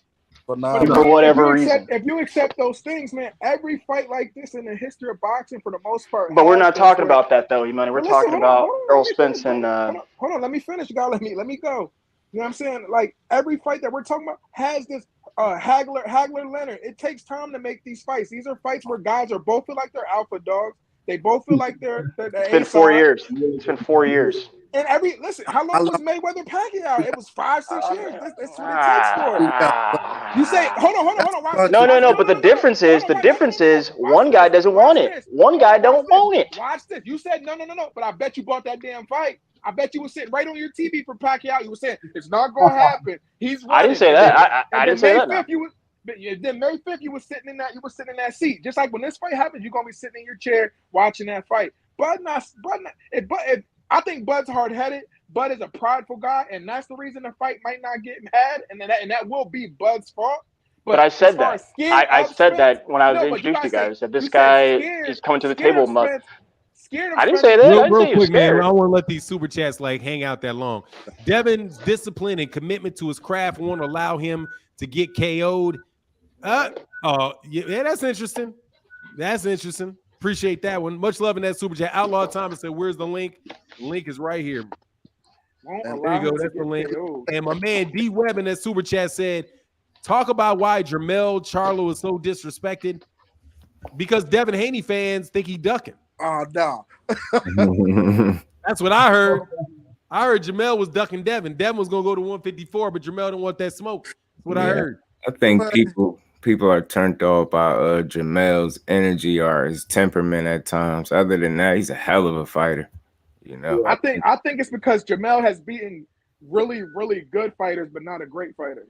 But for whatever reason. If you accept those things, man, every fight like this in the history of boxing, for the most part. But we're not talking about that, though, Imani. We're talking about Errol Spence and. Hold on, let me finish. God, let me go. You know what I'm saying? Like, every fight that we're talking about has this Hagler Leonard. It takes time to make these fights. These are fights where guys are both feel like they're alpha dogs. They both feel like they're It's been 4 years. It's been 4 years. And listen, how long was Mayweather Pacquiao? It was 5-6 years. That's what it takes for it. You say, hold on. No. But the difference is one guy doesn't want it. One guy don't want it. Watch this. You said no. But I bet you bought that damn fight. I bet you were sitting right on your TV for Pacquiao. You were saying it's not going to happen. He's running. I didn't say that. I didn't say that. Then May 5th, you were sitting in that seat. Just like when this fight happens, you're gonna be sitting in your chair watching that fight. I think Bud's hard-headed. Bud is a prideful guy, and that's the reason the fight might not get had, and that will be Bud's fault. But I said that. I said that when I was introduced to you guys, that this guy is coming to the table. I didn't say that. Real quick, man. I don't want to let these super chats hang out that long. Devin's discipline and commitment to his craft won't allow him to get KO'd. Yeah, that's interesting. Appreciate that one. Much love in that super chat. Outlaw Thomas said, "Where's the link?" The link is right here. There you go. That's the link. And my man D Webb in that super chat said, "Talk about why Jermell Charlo is so disrespected. Because Devin Haney fans think he ducking." Oh no. That's what I heard. I heard Jermell was ducking Devin. Devin was gonna go to 154, but Jermell didn't want that smoke. That's what I heard. I think people are turned off by Jermell's energy or his temperament at times. Other than that, he's a hell of a fighter. You know. I think it's because Jermell has beaten really, really good fighters, but not a great fighter.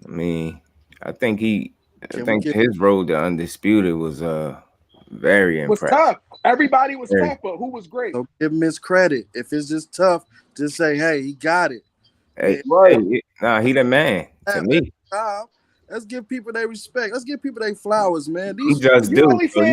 I mean, I think his road to Undisputed was very impressive. Was tough. Everybody was tough, but who was great? Don't give him his credit. If it's just tough, just say, hey, he got it. Hey, he the man to me. Let's give people their respect. Let's give people their flowers, man. He just do. So,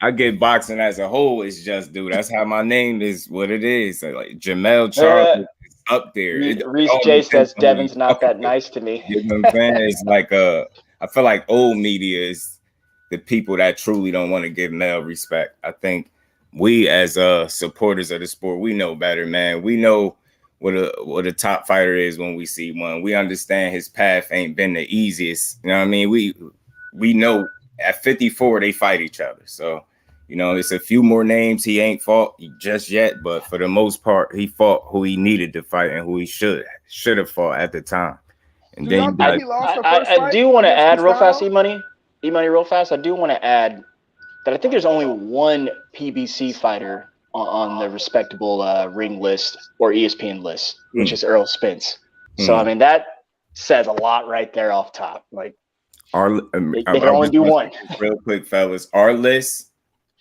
I get boxing as a whole. It's just do. That's how my name is what it is. Like Jermell Charlo is up there. Reese J says Devin's not that nice to me. You know what I'm saying? It's like I feel like old media is the people that truly don't want to give male respect. I think we as supporters of the sport, we know better, man. We know what a top fighter is when we see one. We understand his path ain't been the easiest. You know what I mean? We know at 54 they fight each other. So, you know, it's a few more names he ain't fought just yet, but for the most part, he fought who he needed to fight and who he should have fought at the time. And Do y'all then think he lost the first I fight do want to against add real fast, Castano? E-Money real fast. I do want to add that I think there's only one PBC fighter on the respectable ring list or ESPN list, which is Errol Spence. So, I mean, that says a lot right there off top. Like, they can only do one. Real quick, fellas, our list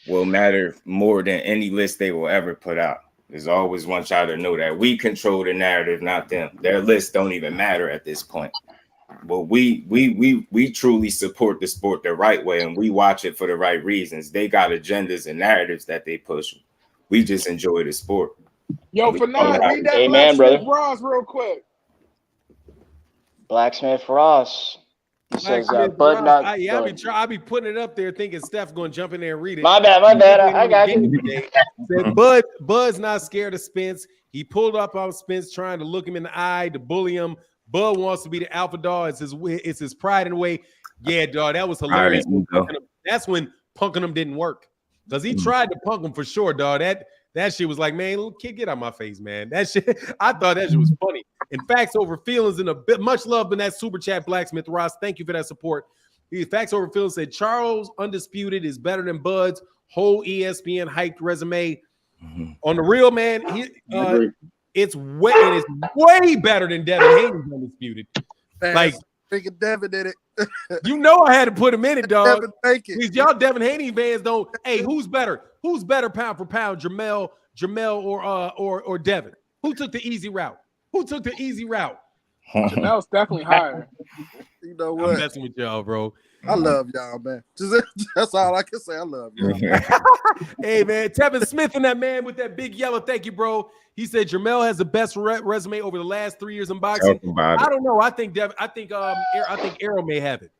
will matter more than any list they will ever put out. There's always one try to know that we control the narrative, not them. Their lists don't even matter at this point. But we truly support the sport the right way, and we watch it for the right reasons. They got agendas and narratives that they push. We just enjoy the sport. Yo, for now, read that Amen, Blacksmith brother. Ross real quick. Blacksmith Ross. He says, Blacksmith Bud Ross. not. I be putting it up there thinking Steph's going to jump in there and read it. My bad. I got you. Said Bud's not scared of Spence. He pulled up on Spence trying to look him in the eye to bully him. Bud wants to be the alpha dog. It's his pride in a way. Yeah, dog, that was hilarious. That's when punking him didn't work. Because he tried to punk him for sure, dog. That shit was like, man, little kid, get out my face, man. That shit, I thought that shit was funny. And facts over feelings and a bit much love in that super chat, Blacksmith Ross. Thank you for that support. Facts over feelings said Charles Undisputed is better than Bud's whole ESPN hyped resume. On the real, man, it's way better than Devin Haney's Undisputed. Like, freaking Devin did it. You know I had to put him in it, dog. Devin, make it. These y'all Devin Haney fans don't. Hey, who's better? Who's better pound for pound, Jamel or Devin? Who took the easy route? Jamel's definitely higher. You know what? I'm messing with y'all, bro. I love y'all, man. That's all I can say. I love y'all. Hey, man, Tevin Smith and that man with that big yellow. Thank you, bro. He said Jamel has the best resume over the last 3 years in boxing. I don't know. I think Errol may have it.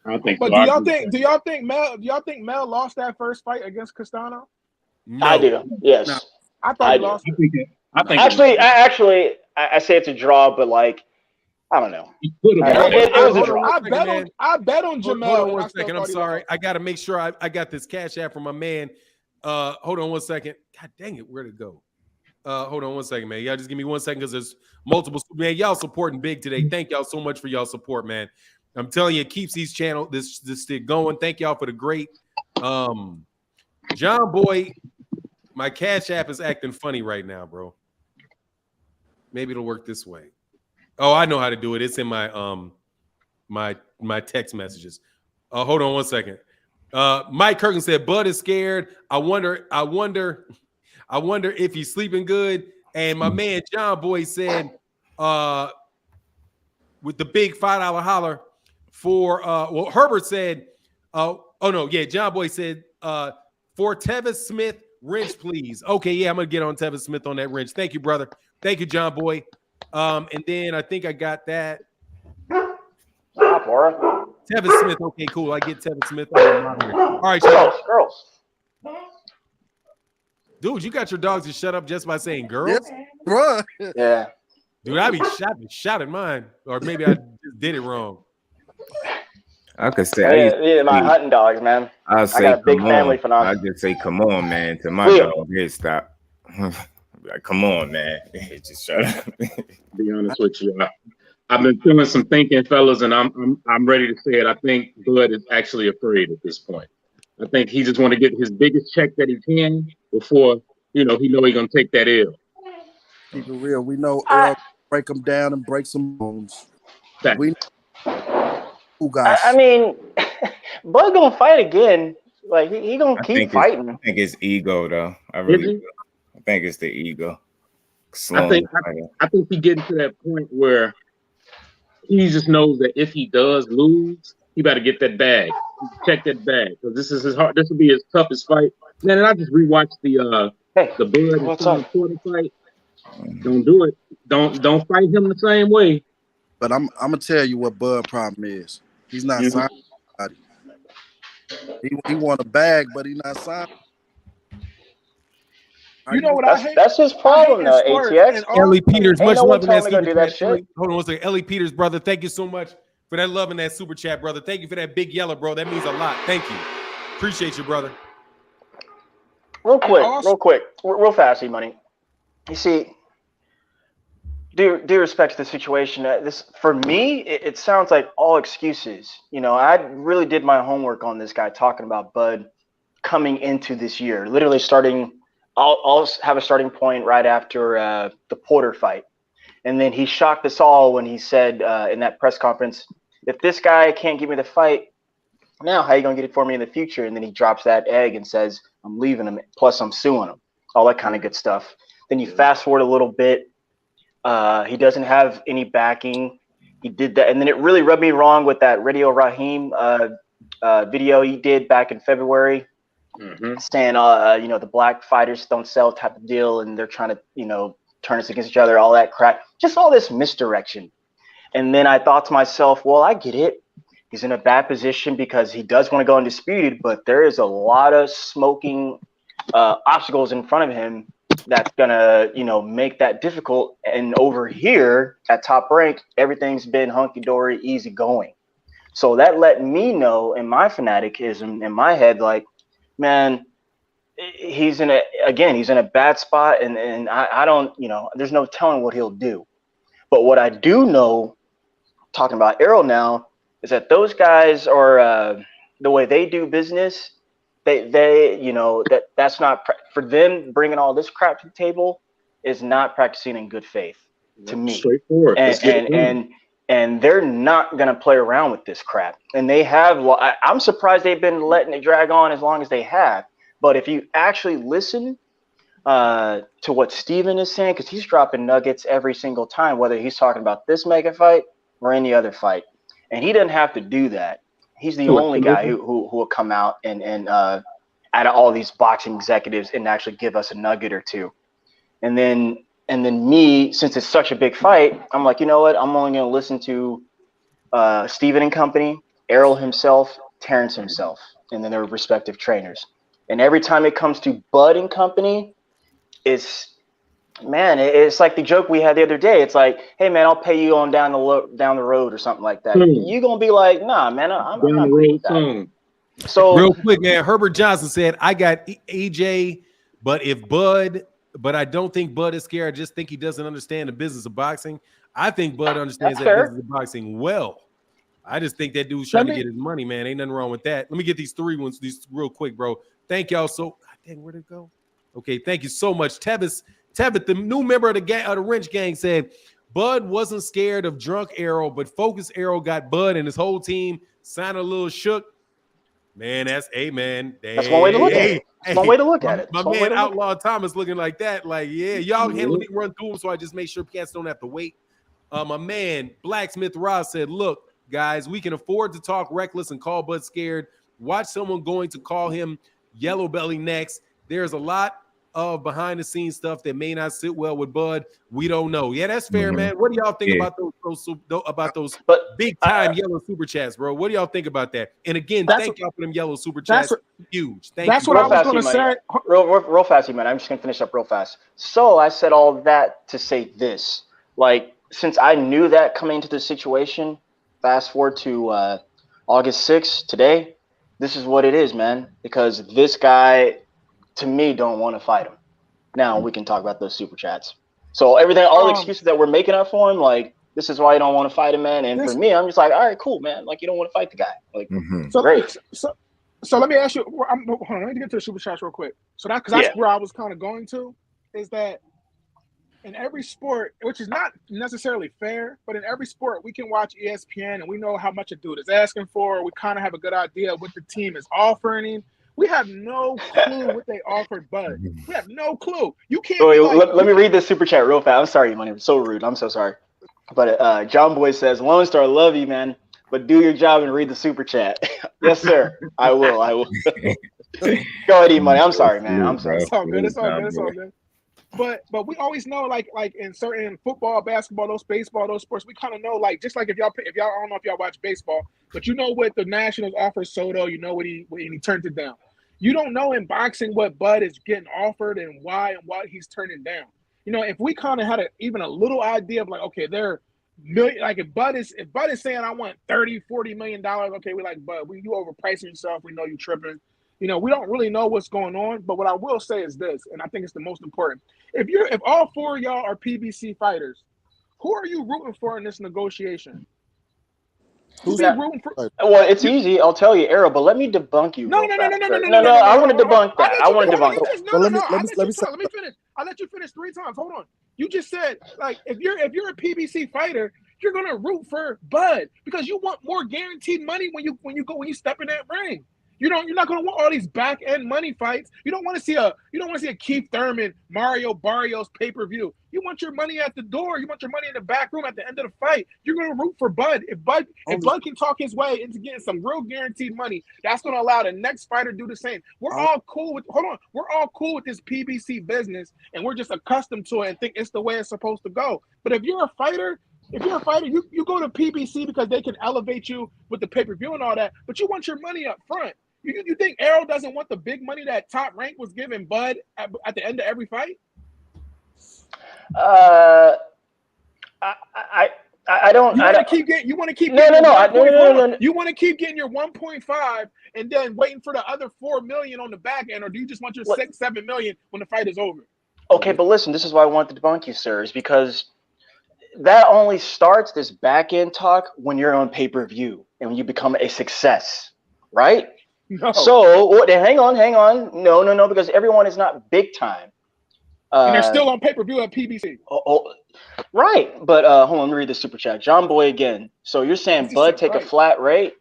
But do y'all think Mel lost that first fight against Castano? No. I do. Yes. No. I thought he lost. Actually, I say it's a draw, but like, I don't know. It was a draw. I bet on Jamel. Hold on one second. I'm sorry. I got to make sure I got this cash app from my man. Hold on one second. God dang it. Where'd it go? Hold on one second, man. Y'all just give me 1 second because there's multiple. Man, y'all supporting big today. Thank y'all so much for y'all support, man. I'm telling you, it keeps these channel this stick going. Thank y'all for the great. John Boy, my cash app is acting funny right now, bro. Maybe it'll work this way. Oh, I know how to do it. It's in my my text messages. Hold on one second. Mike Kirkin said Bud is scared. I wonder if he's sleeping good. And my man John Boy said with the big $5 holler for Herbert said John Boy said for Tevin Smith wrench, please. Okay, yeah, I'm gonna get on Tevin Smith on that wrench. Thank you, brother. Thank you, John Boy. And then I think I got that. Tevin Smith. Okay, cool. I get Tevin Smith. All right, girls. Dude, you got your dogs to shut up just by saying girls? Yes, bro. Yeah. Dude, I be shouting mine. Or maybe I just did it wrong. I could say my hunting dogs, man. I got a big family phenomenon. I just say, come on, man, to my dog. Here, stop. Like, come on, man. Just shut up. Be honest with you. I've been doing some thinking, fellas, and I'm ready to say it. I think Bud is actually afraid at this point. I think he just want to get his biggest check that he can before, he know he's gonna take that L. Keep it real. We know Errol break them down and break some bones. We guys. I mean, Bud gonna fight again. Like he gonna keep fighting. I think it's ego, though. I really do. I think it's the ego. I think he getting to that point where he just knows that if he does lose, he better get that bag. Check that bag. Because this is his hard. This will be his toughest fight. Man, and I just rewatched the Bud and Porter fight. Don't do it. Don't fight him the same way. But I'm gonna tell you what Bud problem is. He's not signing anybody. He want a bag, but he's not signing. You know what I hate? That's his I problem, hate in sports ATX. and all. Ellie Peters, Ain't much no one love in that telling me to go super do that chat. shit. Hold on one second. Ellie Peters, brother, thank you so much for that love in that super chat, brother. Thank you for that big yellow, bro. That means a lot. Thank you. Appreciate you, brother. Real quick, also- real fast, E-Money. You see, due respect to the situation, this for me, it sounds like all excuses. You know, I really did my homework on this guy talking about Bud coming into this year, literally starting. I'll have a starting point right after the Porter fight, and then he shocked us all when he said in that press conference, "If this guy can't give me the fight now, how you gonna get it for me in the future?" And then he drops that egg and says, "I'm leaving him. Plus, I'm suing him." All that kind of good stuff. Then you fast forward a little bit. He doesn't have any backing. He did that, and then it really rubbed me wrong with that Radio Raheem video he did back in February, saying, you know, the black fighters don't sell type of deal, and they're trying to, you know, turn us against each other, all that crap. Just all this misdirection. And then I thought to myself, well, I get it. He's in a bad position because he does want to go undisputed, but there is a lot of smoking obstacles in front of him that's gonna, you know, make that difficult. And over here at Top Rank, everything's been hunky-dory, easy going. So that let me know in my fanaticism, in my head, like, man, he's in a bad spot, and I don't, you know, there's no telling what he'll do. But what I do know, talking about Errol now, is that those guys are the way they do business. They you know, that's not for them. Bringing all this crap to the table is not practicing in good faith to me. Straightforward. And they're not gonna play around with this crap. And they have. I'm surprised they've been letting it drag on as long as they have. But if you actually listen to what Steven is saying, because he's dropping nuggets every single time, whether he's talking about this mega fight or any other fight, and he doesn't have to do that. He's the only guy who will come out and out of all these boxing executives and actually give us a nugget or two. And then me, since it's such a big fight, I'm like, you know what? I'm only going to listen to Steven and company, Errol himself, Terrence himself, and then their respective trainers. And every time it comes to Bud and company, it's like the joke we had the other day. It's like, hey man, I'll pay you on down the road or something like that. You're gonna be like, nah, man, I'm not doing that. So real quick, man, Herbert Johnson said, I got AJ, but I don't think Bud is scared. I just think he doesn't understand the business of boxing. I think Bud understands that business of boxing well. I just think that dude's trying to get his money, man. Ain't nothing wrong with that. Let me get these real quick, bro. Thank y'all so. Dang, where'd it go? Okay, thank you so much, Tevis, the new member of the Wrench Gang, said Bud wasn't scared of drunk Errol, but focused Errol got Bud and his whole team sounded a little shook. Man, that's man. That's one way to look at it. That's one way to look at it. My man Outlaw Thomas looking like that. Like, yeah, y'all handle me, run through them, so I just make sure cats don't have to wait. My man Blacksmith Ross said, look, guys, we can afford to talk reckless and call Bud scared. Watch someone going to call him Yellow Belly next. There's a lot of behind the scenes stuff that may not sit well with Bud. We don't know. Yeah, that's fair, man. What do y'all think about those big time yellow super chats, bro? What do y'all think about that? And again, thank y'all for them yellow super chats. Huge. That's what I was going to say. Real fast, man. I'm just going to finish up real fast. So I said all that to say this. Like, since I knew that coming into the situation, fast forward to August 6th, today, this is what it is, man. Because this guy, to me, don't want to fight him. Now we can talk about those super chats. So everything, all the excuses that we're making up for him, like, this is why you don't want to fight him, man. And for me, I'm just like, all right, cool, man. Like, you don't want to fight the guy. Like, great. So let me ask you. Hold on, let me get to the super chats real quick. So that's where I was kind of going to, is that in every sport, which is not necessarily fair, but in every sport, we can watch ESPN and we know how much a dude is asking for. We kind of have a good idea of what the team is offering him. We have no clue what they offered Bud. We have no clue. You can't. Let me read this super chat real fast. I'm sorry, money. So rude. I'm so sorry. But John Boy says, Lone Star, love you, man. But do your job and read the super chat. Yes, sir. I will. Go ahead, E-Money. I'm sorry, man. I'm sorry. It's all good. It's all good. But we always know, like in certain football, basketball, those baseball, those sports, we kind of know, like, just like if y'all I don't know if y'all watch baseball, but you know what the Nationals offered Soto, you know what he turned it down. You don't know in boxing what Bud is getting offered and why and what he's turning down. If we kind of had even a little idea of like, okay, they're like if Bud is saying I want $30-40 million, okay, we like Bud, you overpricing yourself. We know you tripping. We don't really know what's going on. But what I will say is this, and I think it's the most important. If all four of y'all are PBC fighters, who are you rooting for in this negotiation? Who's rooting for? Well, it's easy. I'll tell you, Errol, but let me debunk you. No. I want to debunk that. I want to debunk that. Let me finish. I let you finish 3 times. Hold on. You just said like if you're a PBC fighter, you're gonna root for Bud because you want more guaranteed money when you step in that ring. You're not gonna want all these back end money fights. You don't want to see a Keith Thurman, Mario Barrios pay-per-view. You want your money at the door. You want your money in the back room at the end of the fight. You're gonna root for Bud. If Bud can talk his way into getting some real guaranteed money, that's gonna allow the next fighter to do the same. We're all cool with this PBC business, and we're just accustomed to it and think it's the way it's supposed to go. But if you're a fighter, you go to PBC because they can elevate you with the pay-per-view and all that, but you want your money up front. You think Errol doesn't want the big money that Top Rank was giving Bud at the end of every fight? I don't. You want to keep getting. No. You want to keep getting your 1.5 and then waiting for the other 4 million on the back end, or do you just want your 6-7 million when the fight is over? Okay, but listen, this is why I wanted to debunk you, sir, is because that only starts this back end talk when you're on pay-per-view and when you become a success, right? No. So hang on. No, because everyone is not big time. And they're still on pay-per-view at PBC. Right. But hold on, let me read the super chat. John Boy again. So you're saying Bud take a flat rate?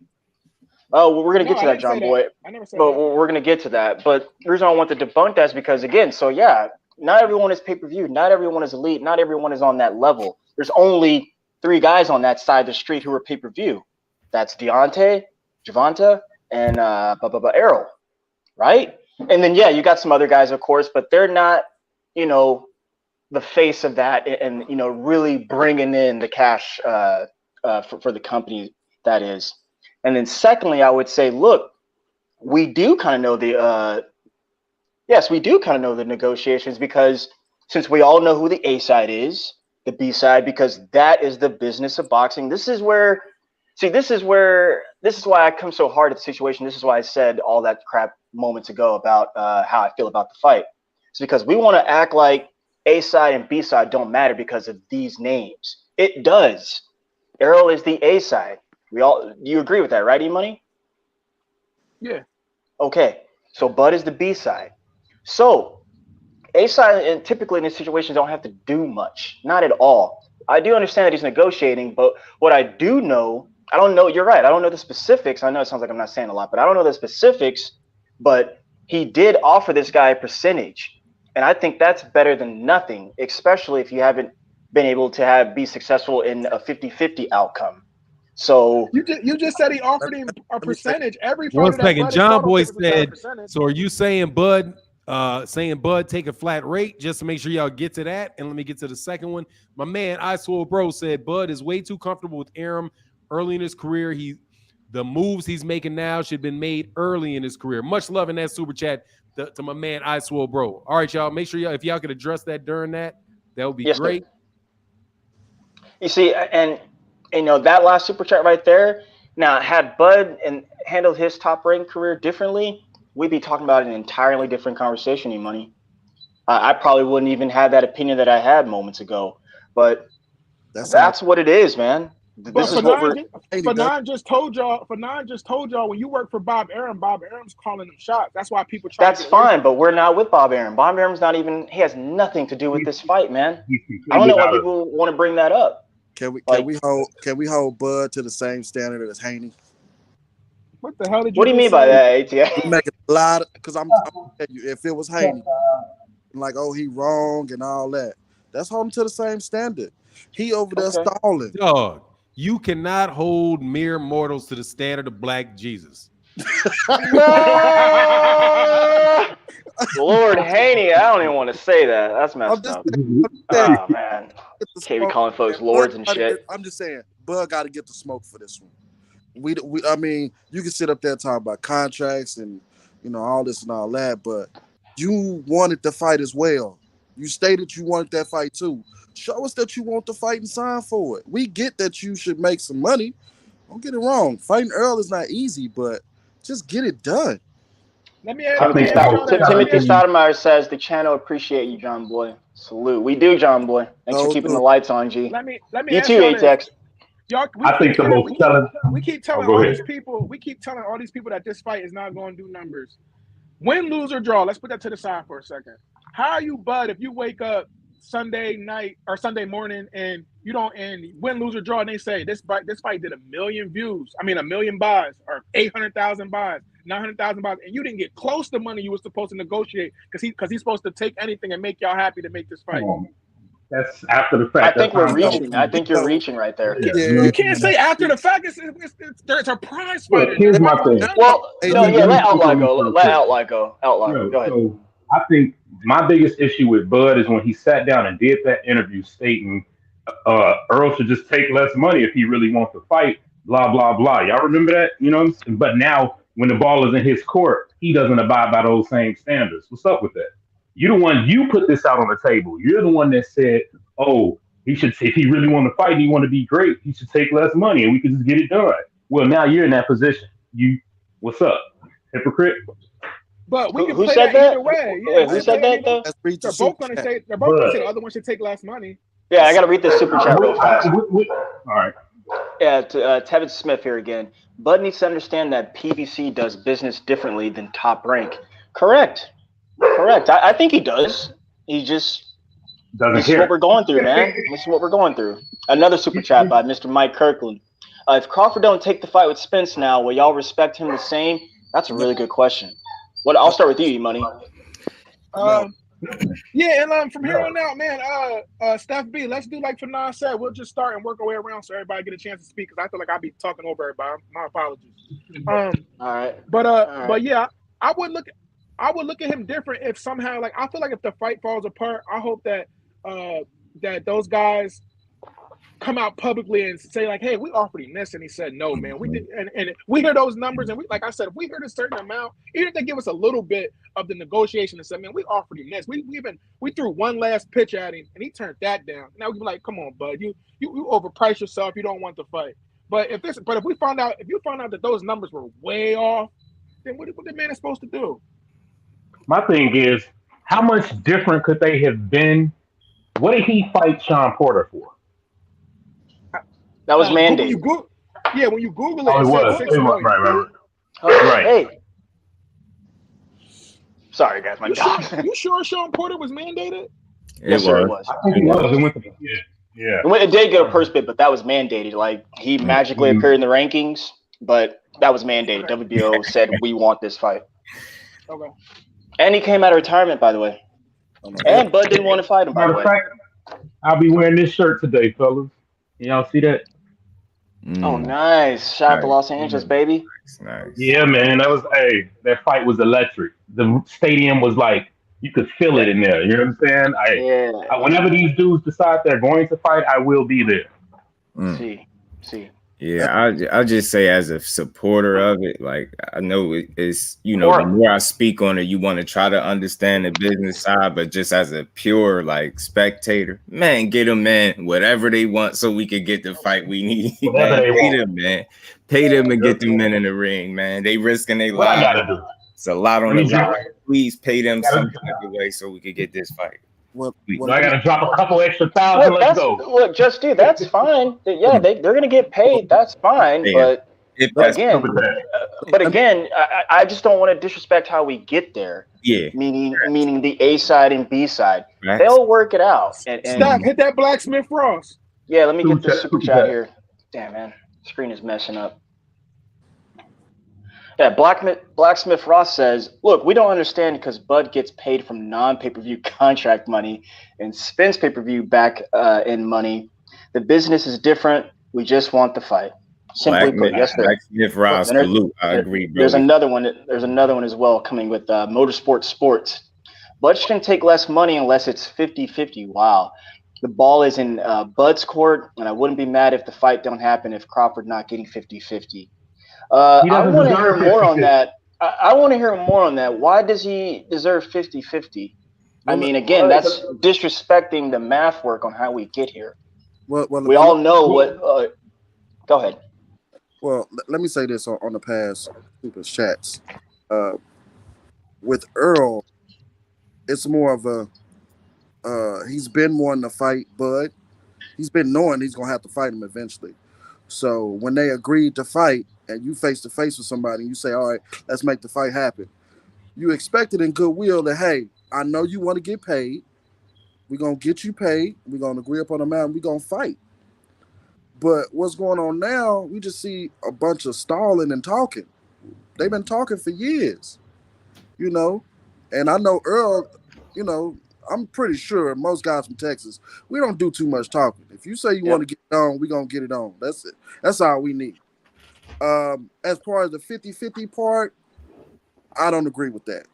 Oh, well, we're going to get to that, John Boy. I never said but that. We're going to get to that. But the reason I want to debunk that is because, again, so yeah, not everyone is pay-per-view. Not everyone is elite. Not everyone is on that level. There's only 3 guys on that side of the street who are pay-per-view. That's Deontay, Gervonta, and Errol, right? And then, yeah, you got some other guys, of course, but they're not, the face of that and, really bringing in the cash for the company that is. And then secondly, I would say, look, we do kind of know the negotiations because since we all know who the A side is, the B side, because that is the business of boxing. This is why I come so hard at the situation. This is why I said all that crap moments ago about how I feel about the fight. It's because we want to act like A side and B side don't matter because of these names. It does. Errol is the A side. You agree with that, right, E-Money? Yeah. Okay. So Bud is the B side. So A side and typically in this situation don't have to do much. Not at all. I do understand that he's negotiating, but what I do know, I don't know, you're right. I don't know the specifics. I know it sounds like I'm not saying a lot, but I don't know the specifics, but he did offer this guy a percentage. And I think that's better than nothing, especially if you haven't been able to be successful in a 50-50 outcome. So you just said he offered him a percentage. Every fighter. 1 second, John Boy said. So are you saying Bud take a flat rate just to make sure y'all get to that? And let me get to the second one. My man I Swole Bro said Bud is way too comfortable with Arum early in his career. The moves he's making now should have been made early in his career. Much love in that super chat to my man I Swole Bro. All right, y'all. Make sure if y'all could address that during that would be great. Sir. You see, and that last super chat right there. Now, had Bud handled his top rank career differently, we'd be talking about an entirely different conversation, E-Money. I probably wouldn't even have that opinion that I had moments ago. But that's what it is, man. This is what Fanon just told y'all when you work for Bob Arum, Bob Arum's calling them shots. That's why people try. That's fine, but we're not with Bob Arum. Bob Arum's not even. He has nothing to do with this fight, man. I don't know why people want to bring that up. Can we hold Bud to the same standard as Haney? What the hell did you? What do you mean by that, ATL? We make a lot because I'm telling you, if it was Haney, like he wrong and all that, that's holding to the same standard. He over there stalling. Dog, you cannot hold mere mortals to the standard of Black Jesus. Lord Haney, I don't even want to say that. That's messed up. Oh man, can't be calling folks lords and shit. I'm just saying, Bud got to get the smoke for this one. I mean, you can sit up there talking about contracts and all this and all that, but you wanted the fight as well. You stated you wanted that fight too. Show us that you want the fight and sign for it. We get that you should make some money. Don't get it wrong. Fighting Errol is not easy, but just get it done. Let me ask you Timothy Stoudemire says the channel appreciate you, John Boy. Salute. We do, John Boy. Thanks for keeping the lights on, G. Let me you too, ATX. Y'all, we keep telling all these people that this fight is not going to do numbers. Win, lose, or draw. Let's put that to the side for a second. How are you, Bud, if you wake up Sunday night or Sunday morning and you don't win, lose, or draw, and they say this fight did 1 million views. I mean, 1 million buys or 800,000 buys, 900,000 buys, and you didn't get close to money you were supposed to negotiate because he's supposed to take anything and make y'all happy to make this fight. That's after the fact. I think we're reaching. I think you're reaching right there. Yeah. You can't say after the fact. It's a prize fighter. Here's my thing. Well, let Outlaw go. Let Outlaw go. Outlaw, go ahead. So I think my biggest issue with Bud is when he sat down and did that interview stating Errol should just take less money if he really wants to fight, blah, blah, blah. Y'all remember that? But now when the ball is in his court, he doesn't abide by those same standards. What's up with that? You're the one, you put this out on the table. You're the one that said, oh, he should, if he really want to fight and he want to be great, he should take less money and we can just get it done. Well, now you're in that position. What's up? Hypocrite? But we can who play said that either way. Yeah, who said that though? They're both going to say the other one should take less money. Yeah, I got to read this super chat real fast. All right. Yeah, to Tevin Smith here again. Bud needs to understand that PBC does business differently than Top Rank. Correct. I think he does. He just doesn't this care. is what we're going through, man. This is what we're going through. Another super chat by Mr. Mike Kirkland. If Crawford don't take the fight with Spence now, will y'all respect him the same? That's a really good question. Well, I'll start with you, E-Money. Yeah, and from here on out, man, Steph B, let's do like Fanon said. We'll just start and work our way around so everybody get a chance to speak because I feel like I'll be talking over everybody. My apologies. All right. But yeah, I would look at him different if somehow, like, I feel like if the fight falls apart, I hope that that those guys come out publicly and say like, hey, we offered him this, and he said no, man. We did, and we hear those numbers, and we, like I said, if we heard a certain amount, even if they give us a little bit of the negotiation and said, man, we offered him this. We threw one last pitch at him, and he turned that down. Now we be like, come on, bud, you overpriced yourself. You don't want to fight. But if you found out that those numbers were way off, then what the man is supposed to do? My thing is, how much different could they have been? What did he fight Sean Porter for? That was mandated. When you Google it, it was. $6 million. Right. Hey. Sorry, guys. My dog. You sure Sean Porter was mandated? Yes, sir, it was. I think it was. It did get a purse bid, but that was mandated. Like, he magically appeared in the rankings, but that was mandated. WBO said, we want this fight. Okay. And he came out of retirement, by the way. And Bud didn't want to fight him, by the way. I'll be wearing this shirt today, fellas. Y'all see that? Oh, nice. Shout out to Los Angeles, baby. Nice. Yeah, man. That fight was electric. The stadium was like, you could feel it in there. You know what I'm saying? Whenever these dudes decide they're going to fight, I will be there. See. Yeah, I'll just say as a supporter of it, like, I know it's, the more I speak on it, you want to try to understand the business side, but just as a pure, like, spectator, man, get them, man, whatever they want so we can get the fight we need. Man. Pay them and get them men in the ring, man. They risking their lives. It's a lot on the line. Please pay them some type of way so we can get this fight. I got to drop a couple extra thousand. Let's go. Look, that's fine. Yeah, they're going to get paid. That's fine. Yeah. But again, I just don't want to disrespect how we get there. Yeah. Meaning the A side and B side. Right. They'll work it out. Stop. Hit that Blacksmith Ross. Yeah, let me get this super chat here. Damn, man. Screen is messing up. Yeah, Blacksmith Ross says, look, we don't understand because Bud gets paid from non-pay-per-view contract money and spends pay-per-view back in money. The business is different. We just want the fight. Simply put, yes, sir. Blacksmith Ross, salute. I agree, bro. There's another one as well coming with Motorsport Sports. Bud shouldn't take less money unless it's 50-50. Wow. The ball is in Bud's court, and I wouldn't be mad if the fight don't happen if Crawford not getting 50-50. I want to hear more on that. I want to hear more on that. Why does he deserve 50-50? I Well, mean, again, that's disrespecting the math work on how we get here. We all know what. Go ahead. Well, let me say this on the past super chats. With Errol, it's more of a he's been wanting to fight Bud. He's been knowing he's gonna have to fight him eventually. So when they agreed to fight and you face to face with somebody and you say, all right, let's make the fight happen. You expected in goodwill that, hey, I know you want to get paid. We're gonna get you paid. We're gonna agree upon a amount. We're gonna fight. But what's going on now, we just see a bunch of stalling and talking. They've been talking for years, you know. And I know Earl, you know, I'm pretty sure most guys from Texas, we don't do too much talking. If you say you want to get it on, we're going to get it on. That's it. That's all we need. As far as the 50-50 part, I don't agree with that.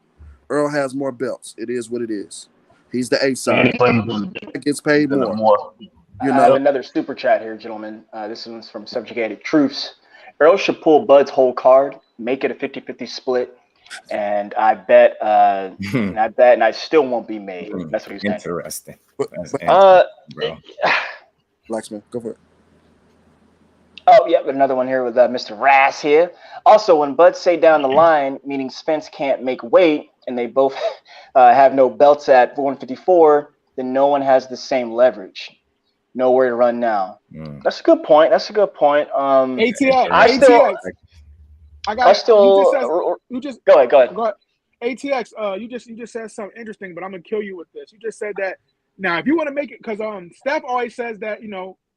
Earl has more belts. It is what it is. He's the A side. He gets paid more. You know, I have another super chat here, gentlemen. This one's from Subjugated Truths. Earl should pull Bud's whole card, make it a 50-50 split, and I bet, and I still won't be made. That's what he's saying. Interesting. Blacksmith, go for it. Oh, yeah, another one here with Mr. Rass here. Also, when Bud say down the line, meaning Spence can't make weight, and they both have no belts at 154, then no one has the same leverage. Nowhere to run now. That's a good point. That's a good point. ATX. Go ahead. ATX. You just said something interesting, but I'm gonna kill you with this. You just said that now if you want to make it, because Steph always says that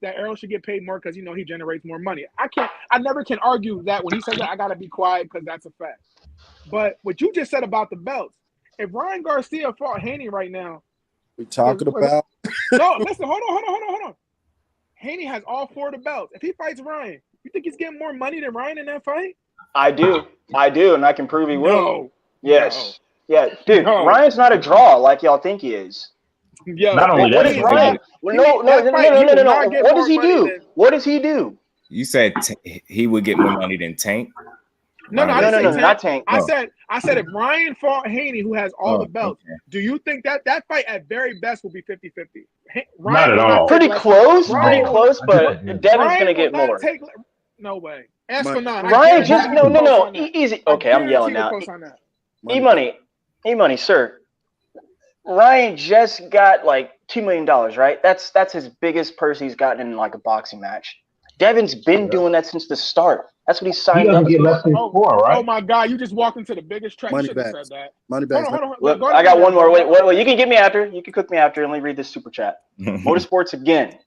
that Errol should get paid more because he generates more money. I never can argue that when he says that. I gotta be quiet because that's a fact. But what you just said about the belts, if Ryan Garcia fought Haney right now. We talking about? No, listen. Hold on. Haney has all 4 of the belts. If he fights Ryan, you think he's getting more money than Ryan in that fight? I do, and I can prove he will. No. Yes. No. Yeah, dude. No. Ryan's not a draw like y'all think he is. Yo, not only what is Ryan? No. What does he do? What does he do? You said he would get more money than Tank. No, not Tank. No. I said if Ryan fought Haney, who has all the belts, do you think that fight at very best will be 50-50? Not at all. Pretty close, but Devin's going to get more. No way. Ask for none. Ryan just no. Easy. Okay, I'm yelling now. E-money, sir. Ryan just got like $2 million, right? That's his biggest purse he's gotten in like a boxing match. Devin's been doing that since the start. That's what he signed up for. Less than 4, right? Oh my God! You just walked into the biggest trap. You should have said that. Money back. Hold on. Look, I got one more. Wait. You can get me after. You can cook me after. Let me read this super chat. Motorsports again.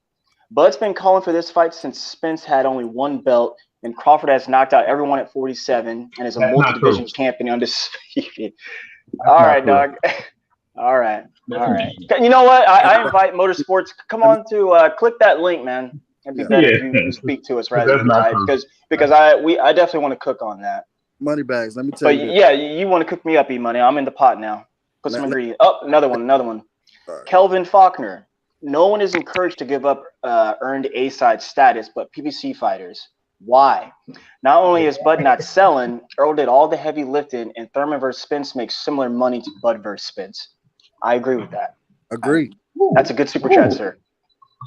Bud's been calling for this fight since Spence had only 1 belt, and Crawford has knocked out everyone at 47 and is a multi-division champion undisputed. All right, dog. All right. You know what? I invite Motorsports. Come on to click that link, man. It'd be better if you speak to us rather than type, because I definitely want to cook on that. Money bags. Let me tell you. But yeah, you want to cook me up, E-money. I'm in the pot now. Put some ingredients. Oh, another one. Right. Kelvin Faulkner. No one is encouraged to give up earned A-side status, but PBC fighters. Why? Not only is Bud not selling, Errol did all the heavy lifting, and Thurman versus Spence makes similar money to Bud versus Spence. I agree with that. Agreed. That's a good super chat, sir.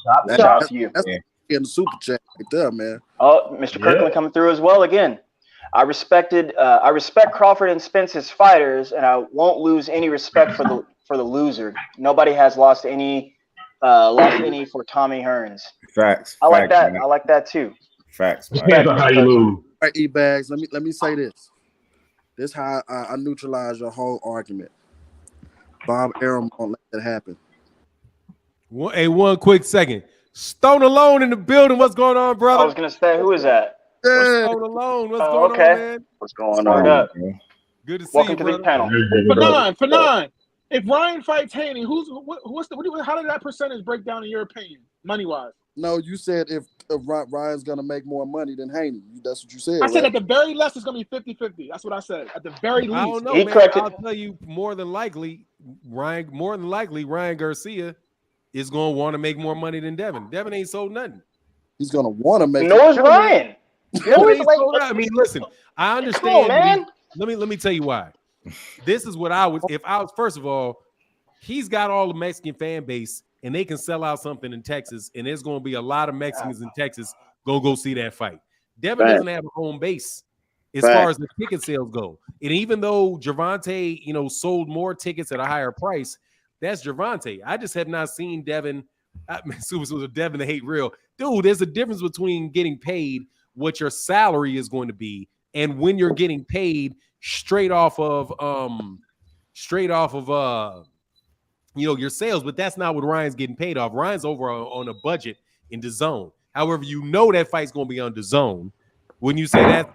Shout out to you. That's in the super chat right there, man. Oh, Mr. Kirkland coming through as well again. I respect Crawford and Spence's fighters, and I won't lose any respect for the loser. Nobody has lost any for Tommy Hearns. Facts. I like that. Man. I like that too. Facts. Depends on how you lose. All right, E-Bags. Let me say this. This is how I neutralize your whole argument. Bob Errol won't let that happen. One quick second. Stone Alone in the building. What's going on, brother? I was gonna say, who is that? Stone Alone. What's going on, man? What's going on? Good to see Welcome you, to brother. the panel. Fanon. If Ryan fights Haney, how did that percentage break down in your opinion, money wise? No, you said if Ryan's gonna make more money than Haney. That's what you said. I said at the very least it's gonna be 50-50. That's what I said. At the very least. I don't know, man. I'll tell you more than likely, Ryan Garcia is gonna want to make more money than Devin. Devin ain't sold nothing. He's gonna want to make. Nor is Ryan. I mean, listen, I understand. Let me tell you why. This is what I would if I was first of all, he's got all the Mexican fan base and they can sell out something in Texas, and there's going to be a lot of Mexicans in Texas go see that fight. Devin doesn't have a home base as far as the ticket sales go. And even though Gervonta, sold more tickets at a higher price, that's Gervonta. I just have not seen Devin. Devin the hate real. Dude, there's a difference between getting paid what your salary is going to be and when you're getting paid straight off of your sales, but that's not what Ryan's getting paid off. Ryan's over on a budget in DAZN. However, that fight's going to be on DAZN. Wouldn't you say that?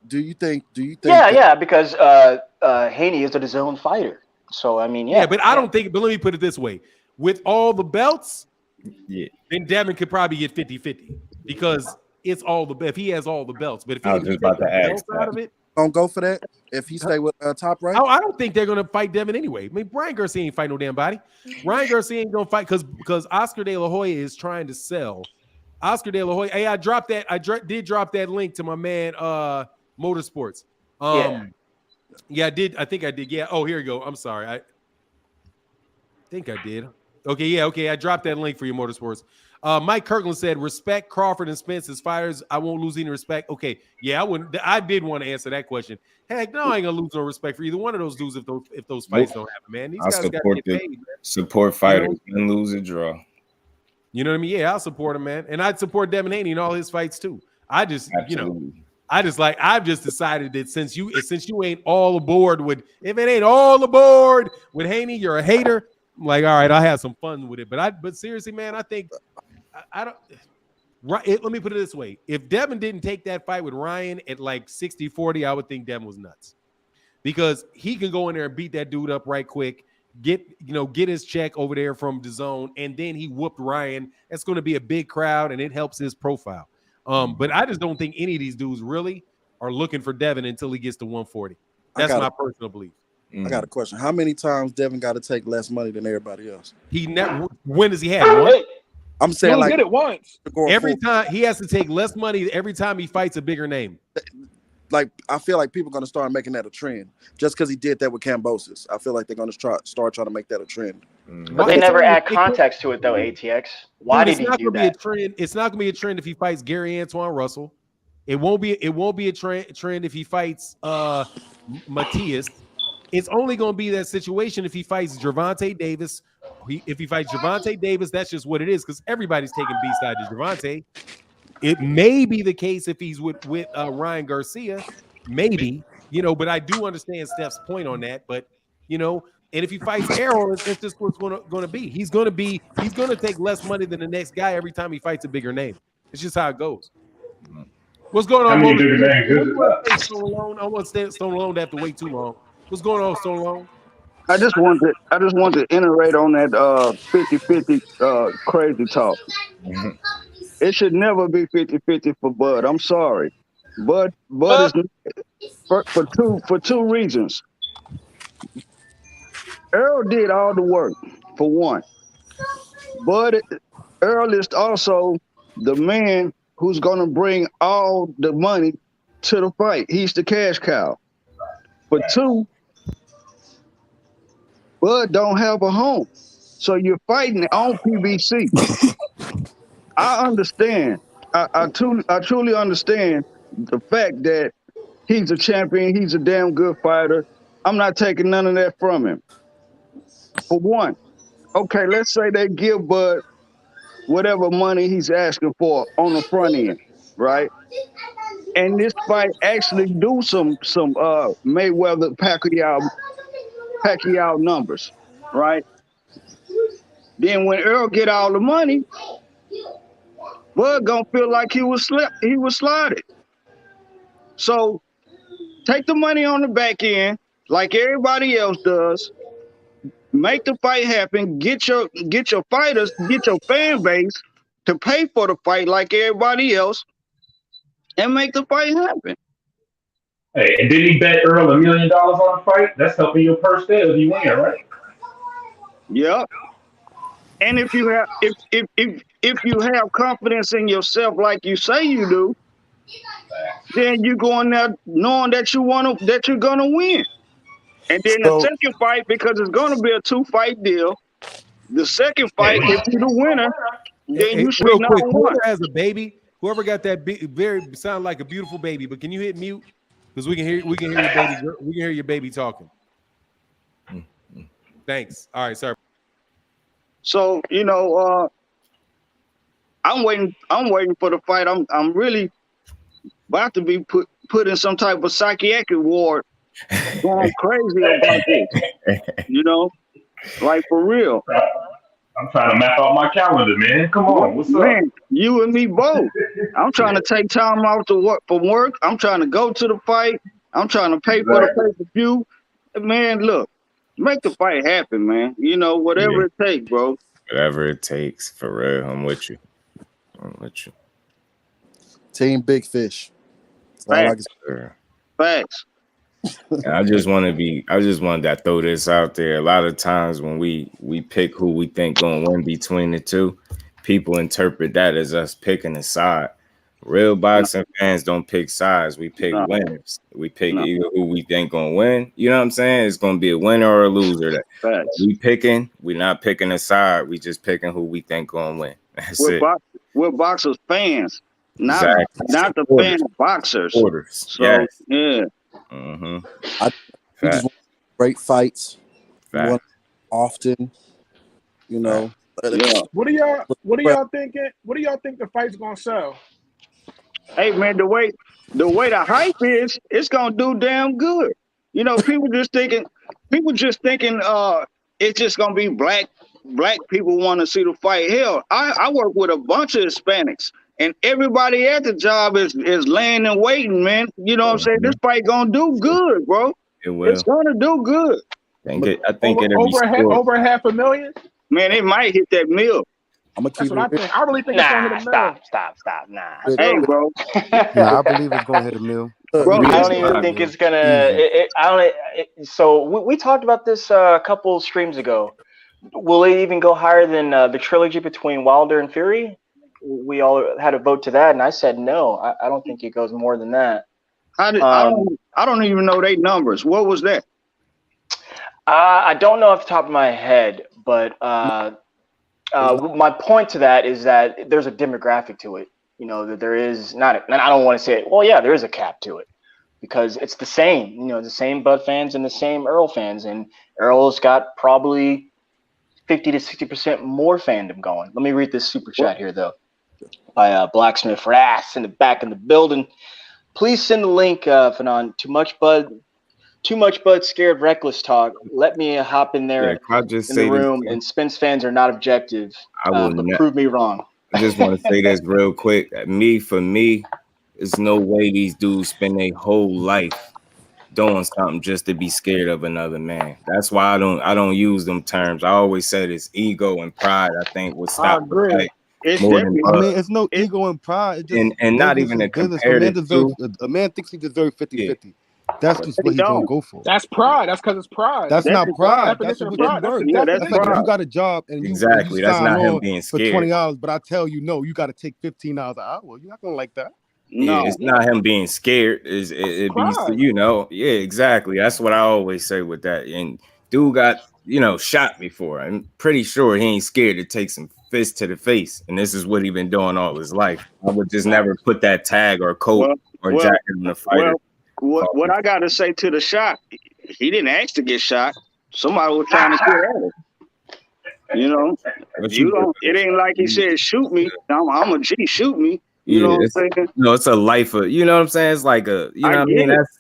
Do you think? Yeah, because Haney is a DAZN fighter. So I mean, yeah, but I don't think. But let me put it this way: with all the belts, then Devin could probably get 50-50 because it's all the if he has all the belts. But if he takes the belts out of it. Don't go for that if he stay with Top Rank. I don't think they're gonna fight Devin anyway. I mean, Ryan Garcia ain't fight no damn body. Ryan Garcia ain't gonna fight because Oscar De La Hoya is trying to sell. Oscar De La Hoya. Hey, I dropped that. Did drop that link to my man Motorsports. Yeah, I did. I think I did. Yeah. Oh, here you go. I'm sorry. I think I did. Okay. Yeah. Okay. I dropped that link for you, Motorsports. Mike Kirkland said, respect Crawford and Spence as fighters. I won't lose any respect. Okay. Yeah, I wouldn't. I did want to answer that question. Heck, no, I ain't gonna lose no respect for either one of those dudes if those fights don't happen, man. These guys got to get paid, man. Support fighters, win, lose, or draw. You know what I mean? Yeah, I'll support him, man. And I'd support Devin Haney in all his fights too. I've just decided that since you ain't all aboard with, if it ain't all aboard with Haney, you're a hater. I'm like, all right, I'll have some fun with it. But seriously, man, I think I don't. Let me put it this way: if Devin didn't take that fight with Ryan at like 60-40, I would think Devin was nuts because he can go in there and beat that dude up right quick. Get his check over there from DAZN, and then he whooped Ryan. That's going to be a big crowd, and it helps his profile. But I just don't think any of these dudes really are looking for Devin until he gets to 140. That's my personal belief. I got a question. How many times Devin got to take less money than everybody else? He never. When does he have one? I'm saying he did it once. Every time he has to take less money every time he fights a bigger name. Like I feel like people are going to start making that a trend just because he did that with Cambosis. I feel like they're going to start trying to make that a trend. But they never add context to it though. ATX. Why did he do that? It's not going to be a trend if he fights Gary Antoine Russell. It won't be a trend if he fights Matias. It's only going to be that situation if he fights Gervonta Davis. If he fights Gervonta Davis, that's just what it is because everybody's taking B-side to Gervonta. It may be the case if he's with Ryan Garcia, maybe, but I do understand Steph's point on that. But, and if he fights Errol, it's just what's going to be. He's going to take less money than the next guy every time he fights a bigger name. It's just how it goes. What's going on? I want Stone Alone to have to wait too long. What's going on, Stone Alone? I just want to iterate on that 50-50 crazy talk. It should never be 50-50 for Bud. I'm sorry. Bud is for two reasons. Errol did all the work, for one. Errol is also the man who's going to bring all the money to the fight. He's the cash cow. For two, Bud don't have a home. So you're fighting on PBC. I understand. I truly understand the fact that he's a champion. He's a damn good fighter. I'm not taking none of that from him. For one, okay, let's say they give Bud whatever money he's asking for on the front end, right? And this fight actually do some Mayweather Pacquiao numbers, right? Then when Errol get all the money, Bud gonna feel like he was slotted. So take the money on the back end, like everybody else does. Make the fight happen. Get your fighters, get your fan base to pay for the fight like everybody else, and make the fight happen. Hey, and didn't he bet Errol $1 million on the fight? That's helping your purse there if you win, right? Yep. And if you have confidence in yourself like you say you do, then you go in there knowing that you're gonna win. And then the So second fight, because it's gonna be a 2-fight deal. The second fight, if you're the winner, then you straight Real quick, out whoever one. has a baby, whoever got that very sound like a beautiful baby, but can you hit mute? Because we can hear your baby. We can hear your baby talking. Thanks. All right, sorry. So I'm waiting for the fight. I'm really about to be put in some type of psychiatric ward, going crazy about this. Like for real. I'm trying to map out my calendar, man. Come on, what's up? Man, you and me both. I'm trying to take time out from work. I'm trying to go to the fight. I'm trying to pay for the pay-per-view. Man, look, make the fight happen, man. Whatever it takes, bro. Whatever it takes, for real. I'm with you. Team Big Fish. Facts. Facts. I just wanted to throw this out there. A lot of times when we pick who we think gonna win between the two, people interpret that as us picking a side. Real boxing fans don't pick sides. We pick winners. We pick either who we think gonna win. You know what I'm saying? It's gonna be a winner or a loser. We're not picking a side. We just picking who we think gonna win. That's it. We're boxers fans, not the fan boxers. So, yes. Yeah. Mm-hmm. We just want great fights. We want often, Yeah. What do y'all thinking? What do y'all think the fight's gonna sell? Hey man, the way the hype is, it's gonna do damn good. People just thinking it's just gonna be black people want to see the fight. Hell, I work with a bunch of Hispanics, and everybody at the job is laying and waiting, man. You know what I'm saying? This fight gonna do good, bro. It will. It's gonna do good. I think over $500,000. Man, it might hit that mill. I'm gonna keep That's what I think. I really think it's gonna hit a mill. Stop. Nah. Hey, bro. Yeah, I believe it's gonna hit a mill. Bro, I don't even think it's gonna. So we talked about this a couple streams ago. Will it even go higher than the trilogy between Wilder and Fury? We all had a vote to that, and I said no. I don't think it goes more than that. I don't even know their numbers. What was that? I don't know off the top of my head, but my point to that is that there's a demographic to it. That there is not. And I don't want to say it. Well, yeah, there is a cap to it because it's the same. The same Bud fans and the same Errol fans, and Errol's got probably 50 to 60% more fandom going. Let me read this super chat here though, by Blacksmith Rass in the back in the building. Please send the link, Fanon. Too much Bud scared reckless talk. Let me hop in there in the room. And Spence fans are not objective. But prove me wrong. I just want to say this real quick. For me, there's no way these dudes spend their whole life doing something just to be scared of another man. That's why I don't use them terms. I always said it's ego and pride. I think will stop the fight. It's no ego and pride. It's just and not even a comparative. A man thinks he deserves 50-50. That's just what he's gonna go for. That's pride. That's because it's pride. That's not pride. That's what pride. That's like if you got a job and you that's not him being scared for 20 hours, but I tell you no, you got to take 15 hours an hour. You're not gonna like that. No, it's not him being scared. It be exactly. That's what I always say with that. And dude got shot before. I'm pretty sure he ain't scared to take some fist to the face. And this is what he been doing all his life. I would just never put that tag or coat or jacket on the fighter. What I gotta say to the shot, he didn't ask to get shot. Somebody was trying to get at him. It ain't like he said, shoot me. I'm a G, shoot me. You know what I'm saying? No, it's a life of, you know what I'm saying? It's like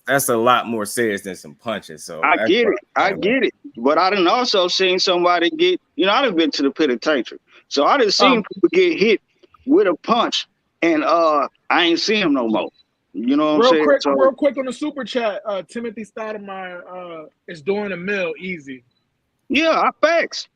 that's a lot more serious than some punches. So I get it. But I done also seen somebody get, I done been to the penitentiary. So I done seen people get hit with a punch and I ain't seen them no more. You know what I'm saying? Real quick on the super chat, Timothy Stoudemire is doing a mill easy. Yeah, facts.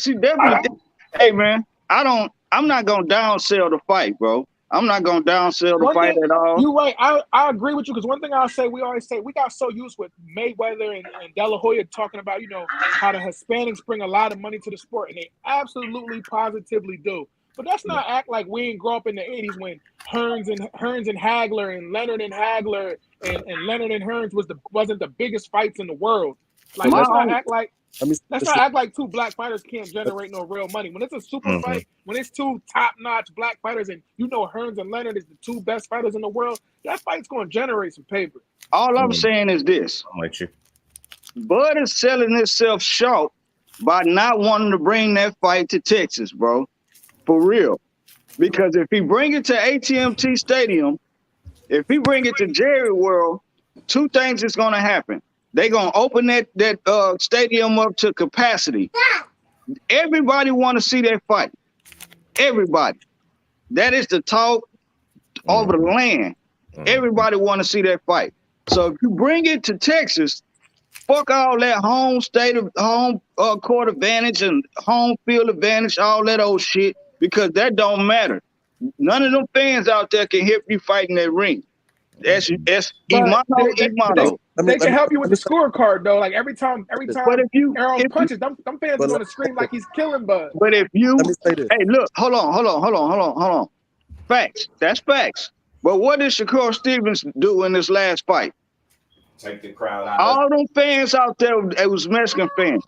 He definitely. Hey man, I'm not gonna downsell the fight, bro. I'm not gonna downsell the fight at all. You're right. I agree with you because one thing I'll say, we always say we got so used with Mayweather and De La Hoya talking about how the Hispanics bring a lot of money to the sport, and they absolutely positively do. But that's not act like we ain't grow up in the 80s when Hearns and Hagler and Leonard and Hagler and Leonard and Hearns wasn't the biggest fights in the world. Like let's not act like two black fighters can't generate no real money. When it's a super fight, when it's two top-notch black fighters and you know Hearns and Leonard is the two best fighters in the world, that fight's gonna generate some paper. All I'm saying is this. I'm with you. Bud is selling himself short by not wanting to bring that fight to Texas, bro. For real. Because if he bring it to AT&T Stadium, if he bring it to Jerry World, two things is going to happen. They're going to open that stadium up to capacity. Everybody want to see that fight. Everybody. That is the talk over the land. Everybody want to see that fight. So if you bring it to Texas, fuck all that home court advantage and home field advantage, all that old shit, because that don't matter. None of them fans out there can help you fight in that ring. That's Imano. They can help you with the scorecard though. Like every time Errol punches, them fans are gonna scream like he's killing Bud. But if you hey, look, hold on. Facts. That's facts. But what did Shakur Stevens do in this last fight? Take the crowd out. All them fans out there, it was Mexican fans.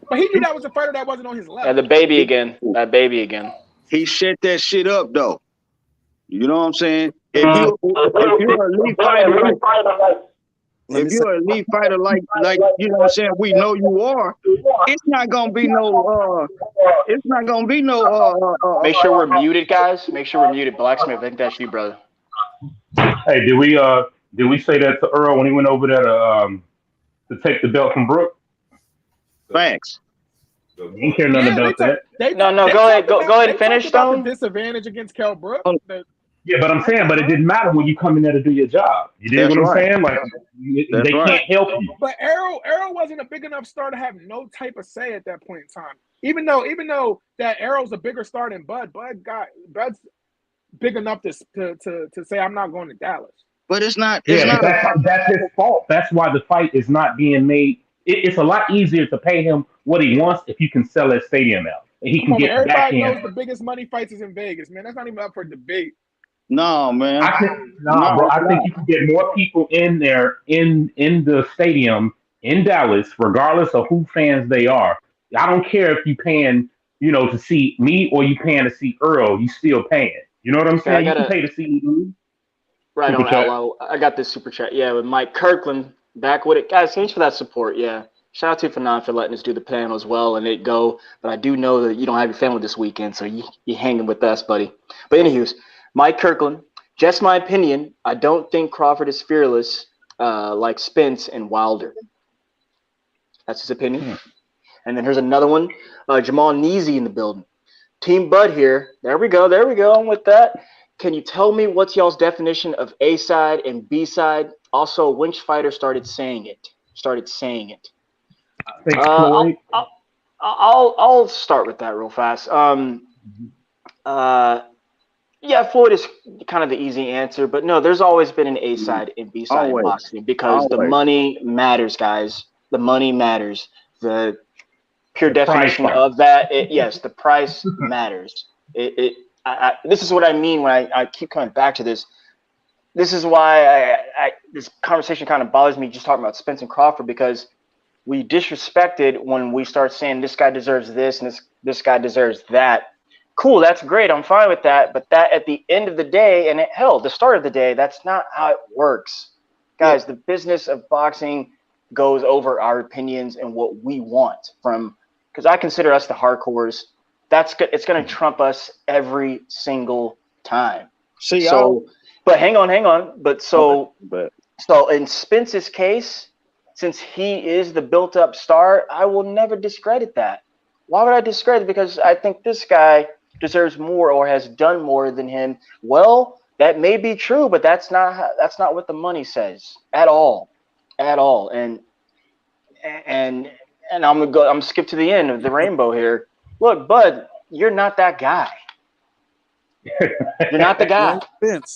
But he knew that was a fighter that wasn't on his level. And that baby again. He shut that shit up though. You know what I'm saying? If you're an elite fighter like you know what I'm saying, we know you are. It's not gonna be no. Make sure we're muted, guys. Make sure we're muted. Blacksmith, I think that's you, brother. Hey, did we say that to Earl when he went over there to take the belt from Brooke? Thanks. You ain't care nothing about that. No. Go ahead and finish, Stone. Disadvantage against Kell Brook. Yeah, but I'm saying, it didn't matter when you come in there to do your job. You dig what I'm saying? Like they can't help you. But Errol wasn't a big enough star to have no type of say at that point in time. Even though that Errol's a bigger star than Bud's big enough to say I'm not going to Dallas. But it's not. That's his fault. That's why the fight is not being made. It's a lot easier to pay him what he wants if you can sell that stadium out and he can get back in. Everybody knows the biggest money fights is in Vegas, man. That's not even up for debate. No, man. Bro. I think you can get more people in there in the stadium in Dallas, regardless of who fans they are. I don't care if you paying, to see me or you paying to see Earl. You still paying. You know what I'm saying? You can pay to see me. Right on, Errol. I got this super chat. Yeah, with Mike Kirkland back with it, guys. Thanks for that support. Yeah, shout out to Fanon for letting us do the panel as well and it go. But I do know that you don't have your family this weekend, so you hanging with us, buddy. But anywho's. Mike Kirkland, just my opinion, I don't think Crawford is fearless like Spence and Wilder. That's his opinion. And then here's another one. Jamal Neesy in the building. Team Bud here. There we go. I'm with that. Can you tell me what's y'all's definition of A side and B side? Also, which fighter started saying it? I'll start with that real fast. Yeah, Floyd is kind of the easy answer, but no, there's always been an A side and B side in boxing because the money matters, guys. The money matters. The pure definition of that, yes, the price matters. This is what I mean when I keep coming back to this. This is why this conversation kind of bothers me just talking about Spence and Crawford because we disrespected when we start saying this guy deserves this and this guy deserves that. Cool, that's great. I'm fine with that. But that at the end of the day, and the start of the day, that's not how it works. Guys, the business of boxing goes over our opinions and what we want because I consider us the hardcores. It's going to trump us every single time. But hang on. So in Spence's case, since he is the built-up star, I will never discredit that. Why would I discredit it? Because I think this guy deserves more or has done more than him. Well, that may be true, but that's not what the money says at all. And I'm gonna skip to the end of the rainbow here. Look, Bud, you're not that guy. You're not the guy.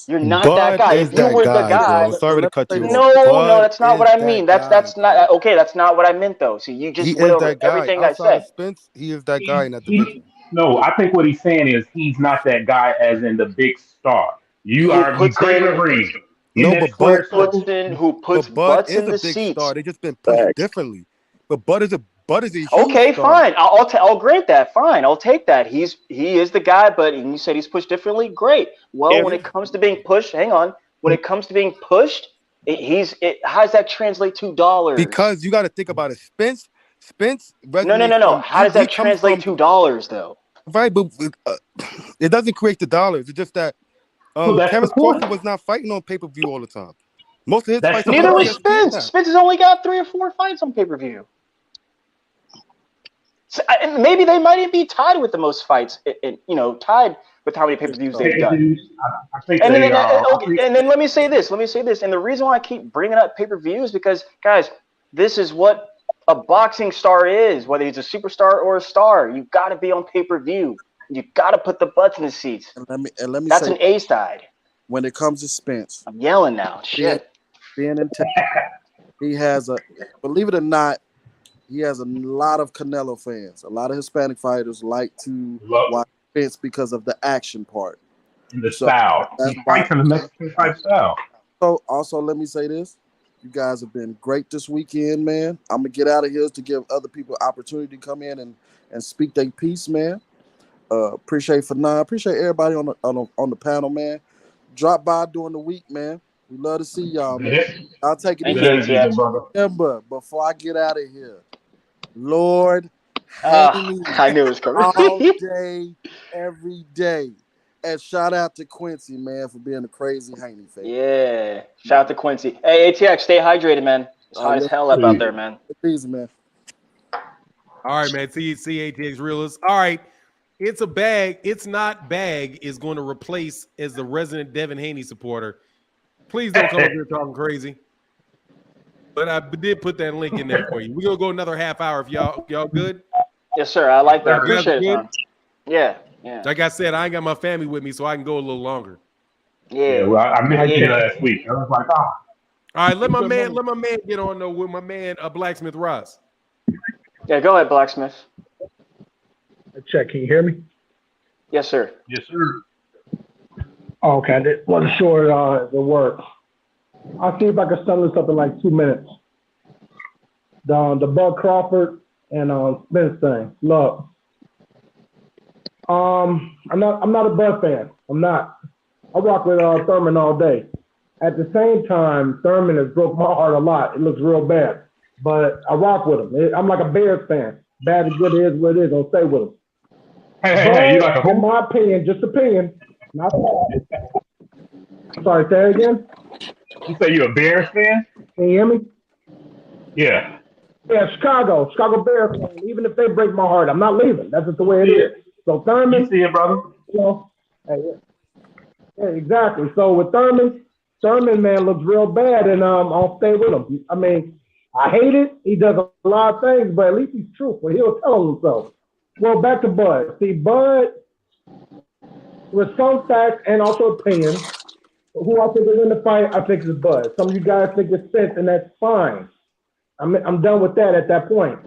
You're not that guy. If you were the guy, sorry to cut you off. No, that's not what I mean. That's not okay. That's not what I meant, though. See, you just will everything I said. Spence, he is that guy in that division. No, I think what he's saying is he's not that guy as in the big star. You Who are you puts great in in the ring. In No, that but square who puts But Bud butts is in a the big seats? star. They just been pushed differently. But Bud is a huge Okay, star. fine. I'll grant that. Fine, I'll take that. He is the guy, but you said he's pushed differently. Great. Well, when it comes to being pushed, hang on. When it comes to being pushed, how does that translate to dollars? Because you got to think about it. Spence No. resonates from How does he that comes translate from to dollars, though? right, but it doesn't create the dollars. It's just that So that's the Terrence point. Crawford was not fighting on pay-per-view all the time. Most of his That's fights the are on Neither was point. ESPN Spence. now. Spence has only got 3 or 4 fights on pay-per-view. So, maybe they might be tied with the most fights, tied with how many pay-per-views they've done. I think And then, they are. and then let me say this. And the reason why I keep bringing up pay-per-view is because, guys, this is what a boxing star is. Whether he's a superstar or a star, you've got to be on pay-per-view. You got to put the butts in the seats. And let me That's say, an A side. when it comes to Spence, I'm yelling now. Shit. being in Texas, he has believe it or not, he has a lot of Canelo fans. A lot of Hispanic fighters like to watch Spence because of the action part. The style. That's He why. fights in the Mexican type style. So also let me say this. You guys have been great this weekend, man. I'm gonna get out of here to give other people opportunity to come in and speak their piece, man. Appreciate Fanon. Appreciate everybody on the panel, man. Drop by during the week, man. We love to see y'all, man. I'll take it Thank easy. you, brother. Remember, before I get out of here, Lord I Haney knew it was coming. all day, every day. And shout out to Quincy, man, for being a crazy Haney fan. Yeah. Shout out to Quincy. Hey, ATX, stay hydrated, man. It's hot as hell up out there, man. Easy, man. All right, man. See ATX realist. All right. It's a bag. It's not bag is going to replace as the resident Devin Haney supporter. Please don't come up here talking crazy. But I did put that link in there for you. We're gonna go another half hour if y'all good. Yes, sir. I like that. You guys Appreciate it, good? man. Yeah. Like I said, I ain't got my family with me, so I can go a little longer. Yeah. Well, I missed you last week. I was like, All right, let my man get on though with my man Blacksmith Ross. Yeah, go ahead, Blacksmith. Check. Can you hear me? Yes, sir. Yes, sir. Okay, I wasn't sure if it worked. I'll see if I can sum this up in like 2 minutes. The Bud Crawford and Spence thing. Look, I'm not a Bud fan. I'm not. I rock with Thurman all day. At the same time, Thurman has broke my heart a lot. It looks real bad, but I rock with him. I'm like a Bears fan. Bad and good is what it is. I'll stay with him. Hey, you like a in my opinion, just opinion. Not sorry, say it again. You say you're a Bears fan? Can you hear me? Yeah. Yeah, Chicago Bears fan. Even if they break my heart, I'm not leaving. That's just the way it is. So Thurman, You see it, brother? You know, yeah, exactly. So with Thurman, man, looks real bad, and I'll stay with him. I mean, I hate it. He does a lot of things, but at least he's truthful. He'll tell himself. Well, back to Bud. See, Bud, with some facts and also opinion, who I think is in the fight, I think is Bud. Some of you guys think it's Spence, and that's fine. I'm done with that at that point.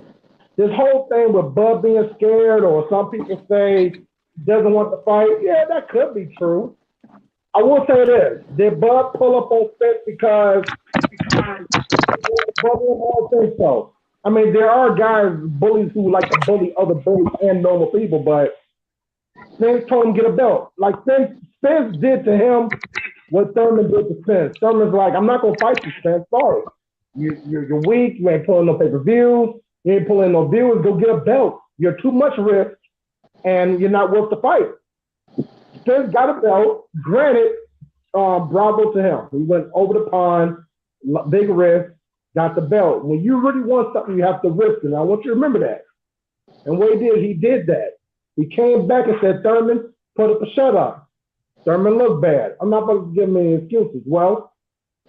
This whole thing with Bud being scared, or some people say he doesn't want to fight, yeah, that could be true. I will say this: did Bud pull up on Spence because Bud? I don't think so. I mean, there are guys, bullies, who like to bully other bullies and normal people, but Spence told him get a belt. Like Spence did to him what Thurman did to Spence. Thurman's like, I'm not gonna fight you, Spence. Sorry, you're weak. You ain't pulling no pay-per-views. You ain't pulling no viewers. Go get a belt. You're too much risk, and you're not worth the fight. Spence got a belt. Granted, bravo to him. He went over the pond, big risk, got the belt. When you really want something, you have to risk it. And I want you to remember that. And what he did that. He came back and said, Thurman, put up a shut-up. Thurman looked bad. I'm not going to give him any excuses. Well,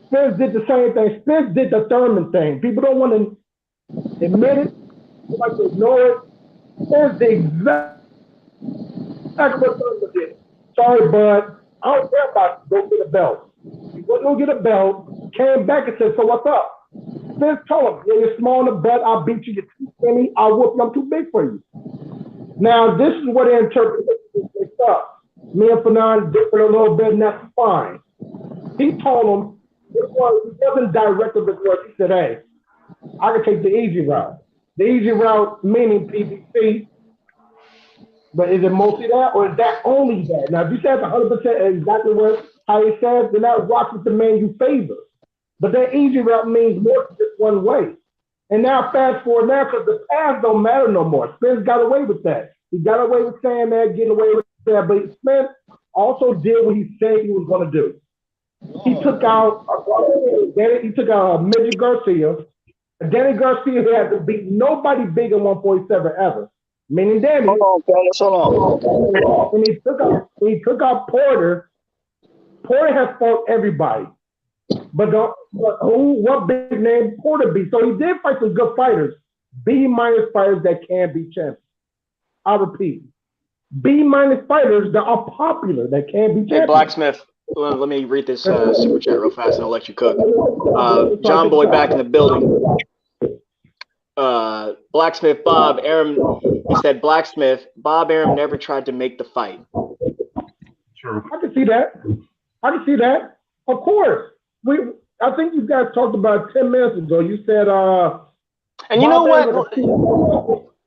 Spence did the same thing. Spence did the Thurman thing. People don't want to admit it. They like to ignore it. Spence did exactly what Thurman did. Sorry, bud. I don't care about go get a belt. He wasn't going to get a belt. Came back and said, so what's up? Spence told him, yeah, you're small in the butt. I'll beat you. You're too skinny. I'll whoop you. I'm too big for you. Now, this is what the interpretation is up. Me and Fanon different a little bit, and that's fine. He told him, he wasn't direct with the word. He said, hey, I can take the easy route. The easy route meaning PBC, but is it mostly that, or is that only that? Now, if you said 100% exactly how he says, then that rocks with the man you favor. But that easy route means more than just one way. And now, fast forward now, because the past don't matter no more. Spence got away with that. He got away with saying that, getting away with that. But Spence also did what he said he was going to do. He took out Midget Garcia. Danny Garcia had to beat nobody big in 147 ever. Meaning Danny. Hold on, fellas, hold on. And he took out Porter. Porter has fought everybody. But what big name Porter beat? So he did fight some good fighters. B- fighters that can be champions. I repeat. B- fighters that are popular that can be champions. Hey, Blacksmith, let me read this super chat real fast and I'll let you cook. John Boy back in the building. Blacksmith Bob Arum, he said Blacksmith Bob Arum never tried to make the fight. True. I can see that. Of course. I think you guys talked about 10 minutes ago. You said and you know what?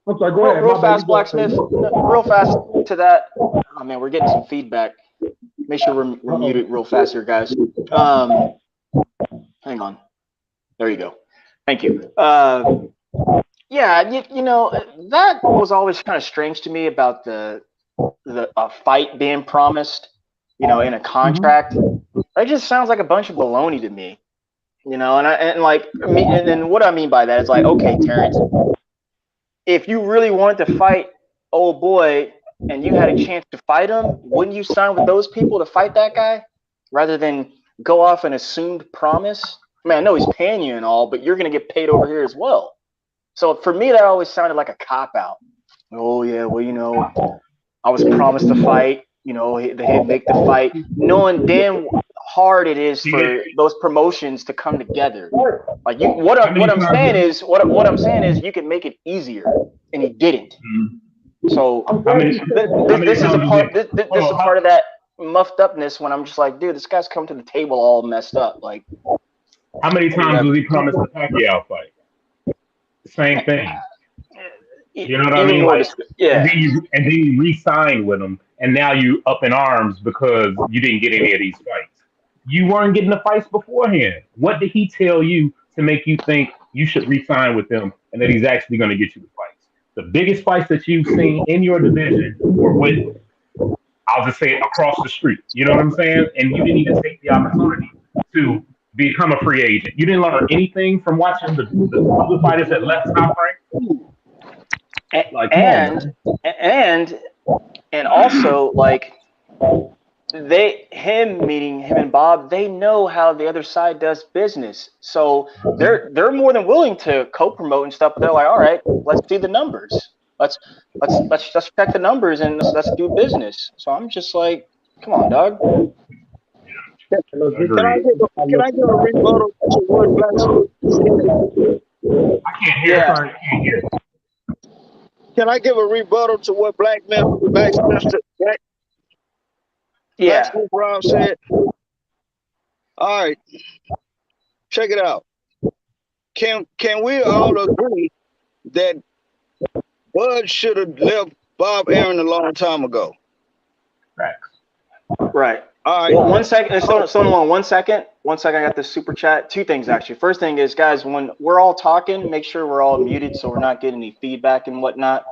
I'm sorry, go ahead. Real fast, Blacksmith. Real fast to that. Oh man, we're getting some feedback. Make sure we're muted real fast here, guys. Hang on. There you go. Thank you. Yeah, you know, that was always kind of strange to me about the fight being promised, you know, in a contract. That just sounds like a bunch of baloney to me, you know. And what I mean by that is like, okay, Terrence, if you really wanted to fight old boy and you had a chance to fight him, wouldn't you sign with those people to fight that guy rather than go off an assumed promise? I mean, I know he's paying you and all, but you're gonna get paid over here as well. So for me, that always sounded like a cop-out. Oh, yeah, well, you know, I was promised the fight. You know, they make the fight, knowing damn hard it is for those promotions to come together. Like, what I'm saying is you can make it easier, and he didn't. So this is a part of that muffed upness when I'm just like, dude, this guy's come to the table all messed up. Like, how many times was he promised the Pacquiao fight? Same thing. You know what I mean? Like, yeah. And then you re-signed with him, and now you up in arms because you didn't get any of these fights. You weren't getting the fights beforehand. What did he tell you to make you think you should re-sign with him and that he's actually going to get you the fights? The biggest fights that you've seen in your division were with, I'll just say it, across the street. You know what I'm saying? And you didn't even take the opportunity to become a free agent. You didn't learn anything from watching the other fighters that left Top Rank. Like, and also, like, him and Bob, they know how the other side does business, so they're more than willing to co-promote and stuff. But they're like, all right, let's see the numbers. Let's check the numbers and let's do business. So I'm just like, come on, dog. Can I get a rebuttal to what Blacksmith? I can't hear. Yeah. Sorry, I can't hear. Can I give a rebuttal to what Blacksmith Brown said? All right, check it out. Can we all agree that Bud should have left Bob Arum a long time ago? Right. All right. Well, 1 second. Someone, 1 second. 1 second. I got this super chat. Two things, actually. First thing is, guys, when we're all talking, make sure we're all muted so we're not getting any feedback and whatnot.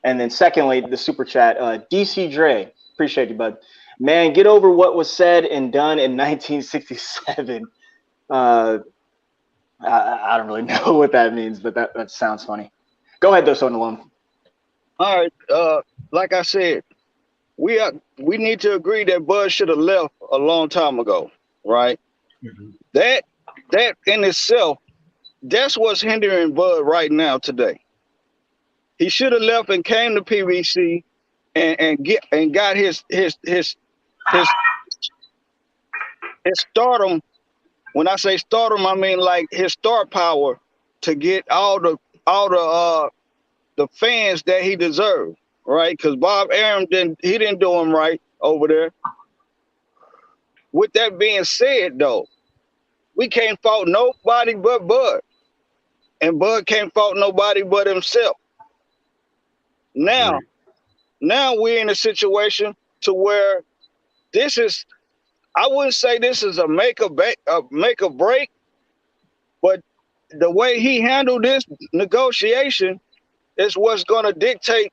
And then secondly, the super chat. DC Dre, appreciate you, bud. Man, get over what was said and done in 1967. I don't really know what that means, but that sounds funny. Go ahead, though, Sonalone. All right. Like I said, we need to agree that Bud should have left a long time ago, right? Mm-hmm. That in itself, that's what's hindering Bud right now today. He should have left and came to PBC and got his stardom. When I say stardom, I mean like his star power to get all the fans that he deserved. right? Because Bob Arum didn't do him right over there. With that being said, though, we can't fault nobody but Bud, and Bud can't fault nobody but himself. Now we're in a situation to where this is. I wouldn't say this is a make or break, but the way he handled this negotiation is what's going to dictate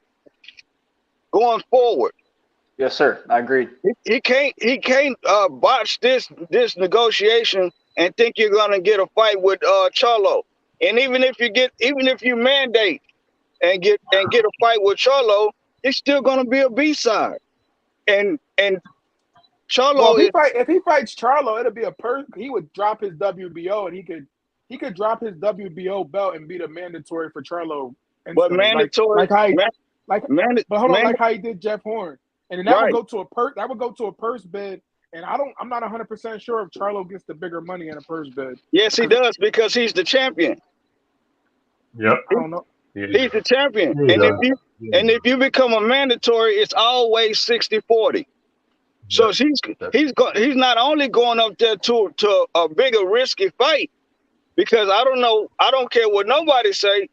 going forward. Yes, sir. I agree. He can't botch this negotiation and think you're going to get a fight with Charlo. And even if you mandate and get a fight with Charlo, it's still going to be a B-side. And Charlo, if he fights Charlo, it'll be he would drop his WBO and he could drop his WBO belt and be the mandatory for Charlo. But mandatory, like how he did Jeff Horn, and then that would go to a purse bid. And I'm not 100% sure if Charlo gets the bigger money in a purse bid. Yes, he does, because he's the champion. Yep. I don't know. He's the champion, and if you become a mandatory, it's always 60-40. So he's not only going up there to a bigger risky fight, because I don't care what nobody say,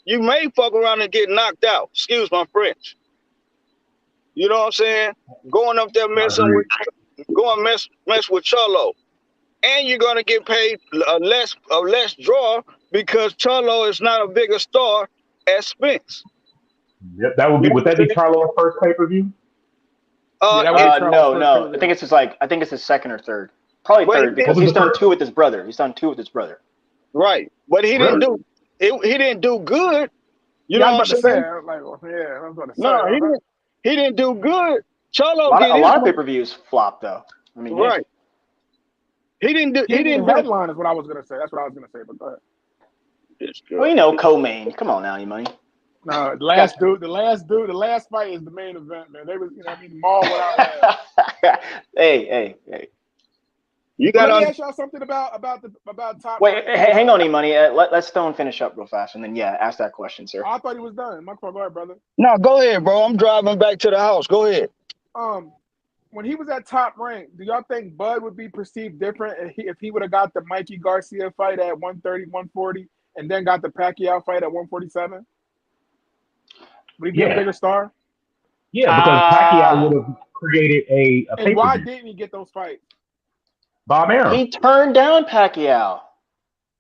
you may fuck around and get knocked out. Excuse my French. You know what I'm saying? Going up there mess with Charlo, and you're gonna get paid a less draw because Charlo is not a bigger star as Spence. Yep, would that be Charlo's first pay-per-view? No. I think it's his second or third. Probably third, because he's done two with his brother. Right, but he didn't do good. You know what I'm saying? No, he didn't do good. Charlo a lot of pay-per-views flopped though. I mean, right. He didn't do. Headline is what I was gonna say. That's what I was gonna say. But go ahead. Well, you know, co-main. Come on now, E-Money. No, the last fight is the main event, man. They was, Maul without that. Hey. You got Let me ask y'all something about top. Wait, hang on, E-Money. Let Stone finish up real fast, and then ask that question, sir. I thought he was done. My fault, go ahead, brother. No, go ahead, bro. I'm driving back to the house. Go ahead. When he was at Top Rank, do y'all think Bud would be perceived different if he would have got the Mikey Garcia fight at 130, 140, and then got the Pacquiao fight at 147? Would he be a bigger star? Yeah, because Pacquiao would have created a and pay-per-view. why didn't he get those fights? Bob Arum. He turned down Pacquiao.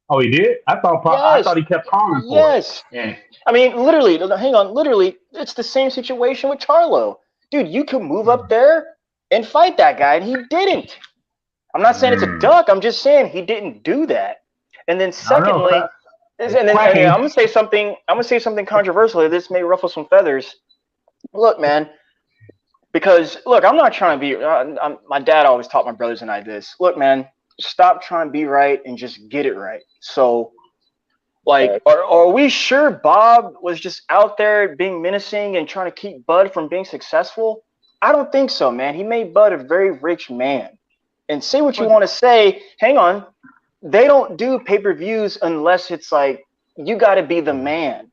Oh, he did? I thought he kept calling for it. Yeah. I mean, literally, hang on. Literally, it's the same situation with Charlo. Dude, you could move up there and fight that guy, and he didn't. I'm not saying it's a duck. I'm just saying he didn't do that. And then secondly, I'm gonna say something controversial. This may ruffle some feathers. Look, man, because I'm not trying to be. My dad always taught my brothers and I this. Look, man, stop trying to be right and just get it right. So, are we sure Bob was just out there being menacing and trying to keep Bud from being successful? I don't think so, man. He made Bud a very rich man. And say what you want to say. Hang on. They don't do pay-per-views unless it's like, you got to be the man.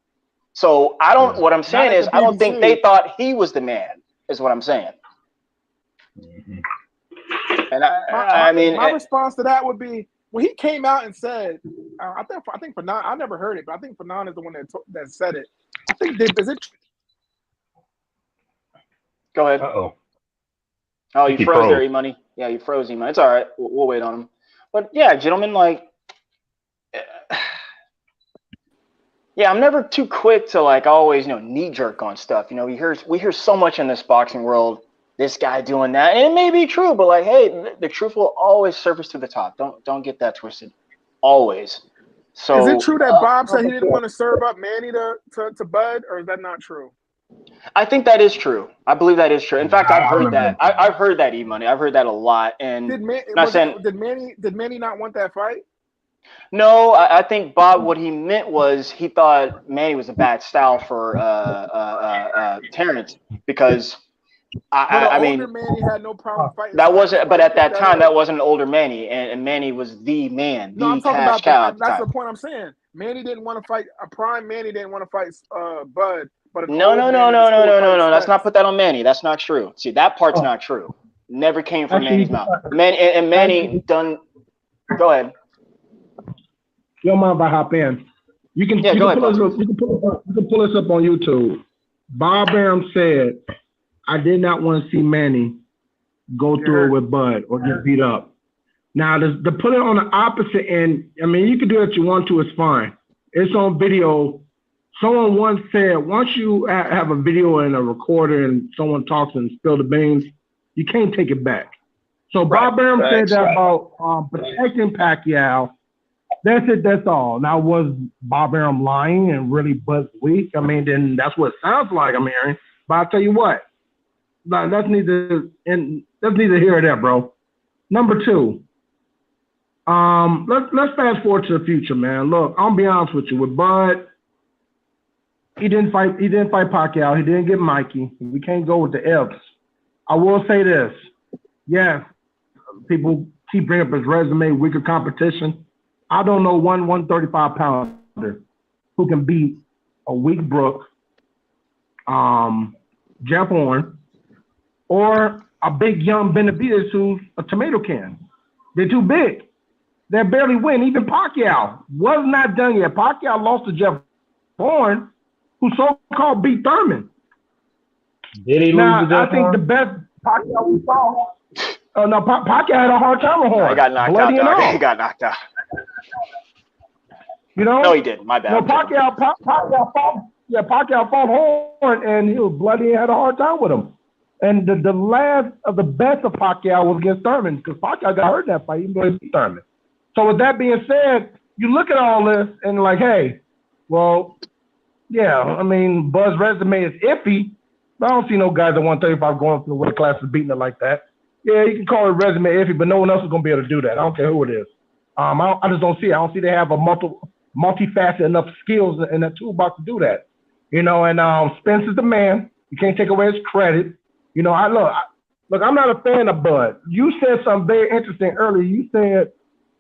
So what I'm saying is, I don't think they thought he was the man, is what I'm saying. And I mean, my response to that would be, when he came out and said, I think Fanon, I never heard it, but I think Fanon is the one that said it. I think is it? Go ahead. Oh, you froze there, E-Money. Yeah, you froze, E-Money. It's all right. We'll wait on him. But yeah, gentlemen, I'm never too quick to always knee jerk on stuff. We hear so much in this boxing world. This guy doing that, and it may be true, but hey, the truth will always surface to the top. Don't get that twisted. Always. So is it true that Bob said he didn't want to serve up Manny to Bud, or is that not true? I think that is true. I believe that is true. In fact, I've heard that. I've heard that, E-Money. I've heard that a lot. And did Manny not want that fight? No, I think Bob, what he meant was he thought Manny was a bad style for Terrence, because I mean, Manny had no problem fighting. That wasn't, but at that time, that wasn't an older Manny, and Manny was the man, the cash cow. That's the point I'm saying. Manny didn't want to fight. A prime Manny didn't want to fight Bud. But No. Let's not put that on Manny. That's not true. See, that part's not true. Never came from Manny's mouth. Manny done. Go ahead. You don't mind if I hop in? You can pull us up on YouTube. Bob Arum said, "I did not want to see Manny go through it with Bud or get beat up." Now, to put it on the opposite end, I mean, you can do what you want to. It's fine. It's on video. Someone once said, once you have a video and a recorder and someone talks and spill the beans, you can't take it back. So Bob Arum said that about protecting Pacquiao. That's it. That's all. Now, was Bob Arum lying and really Bud's weak? I mean, then that's what it sounds like I'm hearing. But I'll tell you what, that's neither here or there, bro. Number two, let's fast forward to the future, man. Look, I'll be honest with you. With Bud, he didn't fight Pacquiao. He didn't get Mikey. We can't go with the ifs. I will say this. Yeah, people keep bringing up his resume, weaker competition. I don't know one 135-pounder who can beat a weak Brook, Jeff Horn, or a big young Benavidez who's a tomato can. They're too big. They barely win. Even Pacquiao was not done yet. Pacquiao lost to Jeff Horn, who so-called beat Thurman. Did he lose to Jeff I think Horn? the best Pacquiao we saw. No, Pacquiao had a hard time with Horn. He got knocked out. He got knocked out. You know? No, he didn't. My bad. No, Pacquiao fought Horn, and he was bloody and had a hard time with him. And the last of the best of Pacquiao was against Thurman because Pacquiao got hurt in that fight, even though he beat Thurman. So with that being said, you look at all this and like, hey, well, yeah, I mean, Bud's resume is iffy, but I don't see no guys at 135 going up to the weight class and beating it like that. Yeah, you can call it resume iffy, but no one else is going to be able to do that. I don't care who it is. I just don't see it. I don't see they have a multifaceted enough skills in that toolbox to do that. You know, and Spence is the man. You can't take away his credit. You know, look, I'm not a fan of Bud. You said something very interesting earlier. You said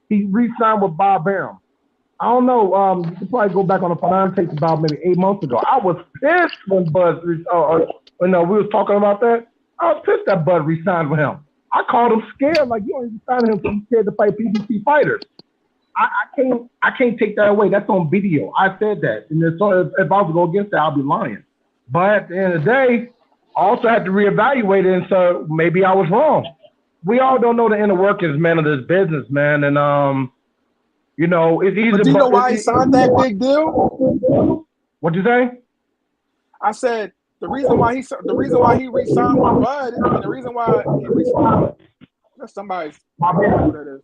he re-signed with Bob Arum. I don't know. You could probably go back on the phone tapes about maybe 8 months ago. I was pissed when Bud, we was talking about that. I was pissed that Bud re-signed with him. I called him scared, like you ain't signing him because he's scared to fight PBC fighters. I can't take that away. That's on video. I said that, and if I was to go against that, I'll be lying. But at the end of the day, I also had to reevaluate it, and so maybe I was wrong. We all don't know the inner workings, man, of this business, man, and you know, it's easy. But do you know why he signed that big deal? What'd you say? I said the reason why he re-signed with Bud, and the reason why he re-signed. That's somebody's. That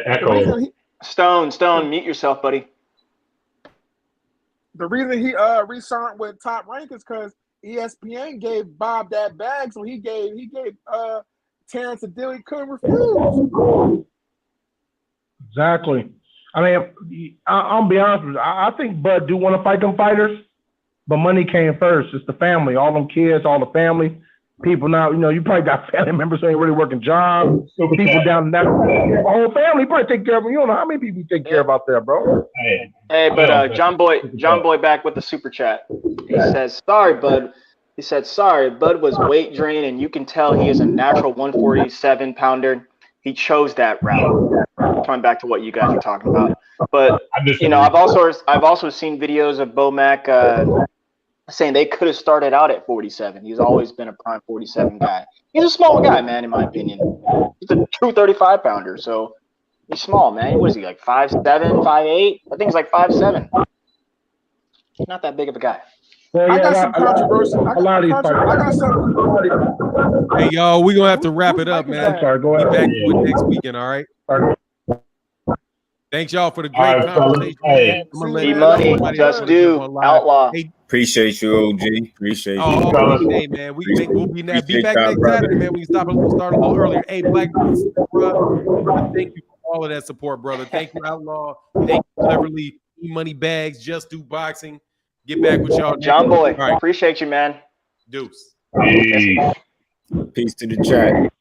echo. Stone, mute yourself, buddy. The reason he re-signed with Top Rank is because ESPN gave Bob that bag, so he gave Terrence a deal he couldn't refuse. Exactly. I mean, I'll be honest with you. I think Bud do want to fight them fighters, but money came first. It's the family, all them kids, all the family. People now, you know, you probably got family members who ain't really working jobs. People down there, the whole family probably take care of them. You don't know how many people you take care of out there, bro. Hey, but John Boy back with the super chat. He says, sorry, Bud. He said, sorry, Bud was weight drained, and you can tell he is a natural 147 pounder. He chose that route. Coming back to what you guys are talking about. But you know, I've also seen videos of Bo Mack saying they could have started out at 47. He's always been a prime 47 guy. He's a small guy, man, in my opinion. He's a true 35 pounder, so he's small, man. What is he, like 5'7", 5'8"? I think he's like 5'7". He's not that big of a guy. Well, I got some controversy. Hey, y'all, we're going to have to wrap it up, man. Sorry, go ahead. Be back to it next weekend, all right? Thanks, y'all, for the great conversation. Hey. E-Money, Just Do, Outlaw. Hey, Appreciate you, OG. Appreciate you. hey, man, we'll be back next Saturday, man. We can start a little earlier. Hey, Black brother, thank you for all of that support, brother. Thank you, Outlaw. Thank you, Cleverly, E-Money Bags, Just Do Boxing. Get back with y'all. John Boy, appreciate you, man. Deuce. Hey. Peace to the chat.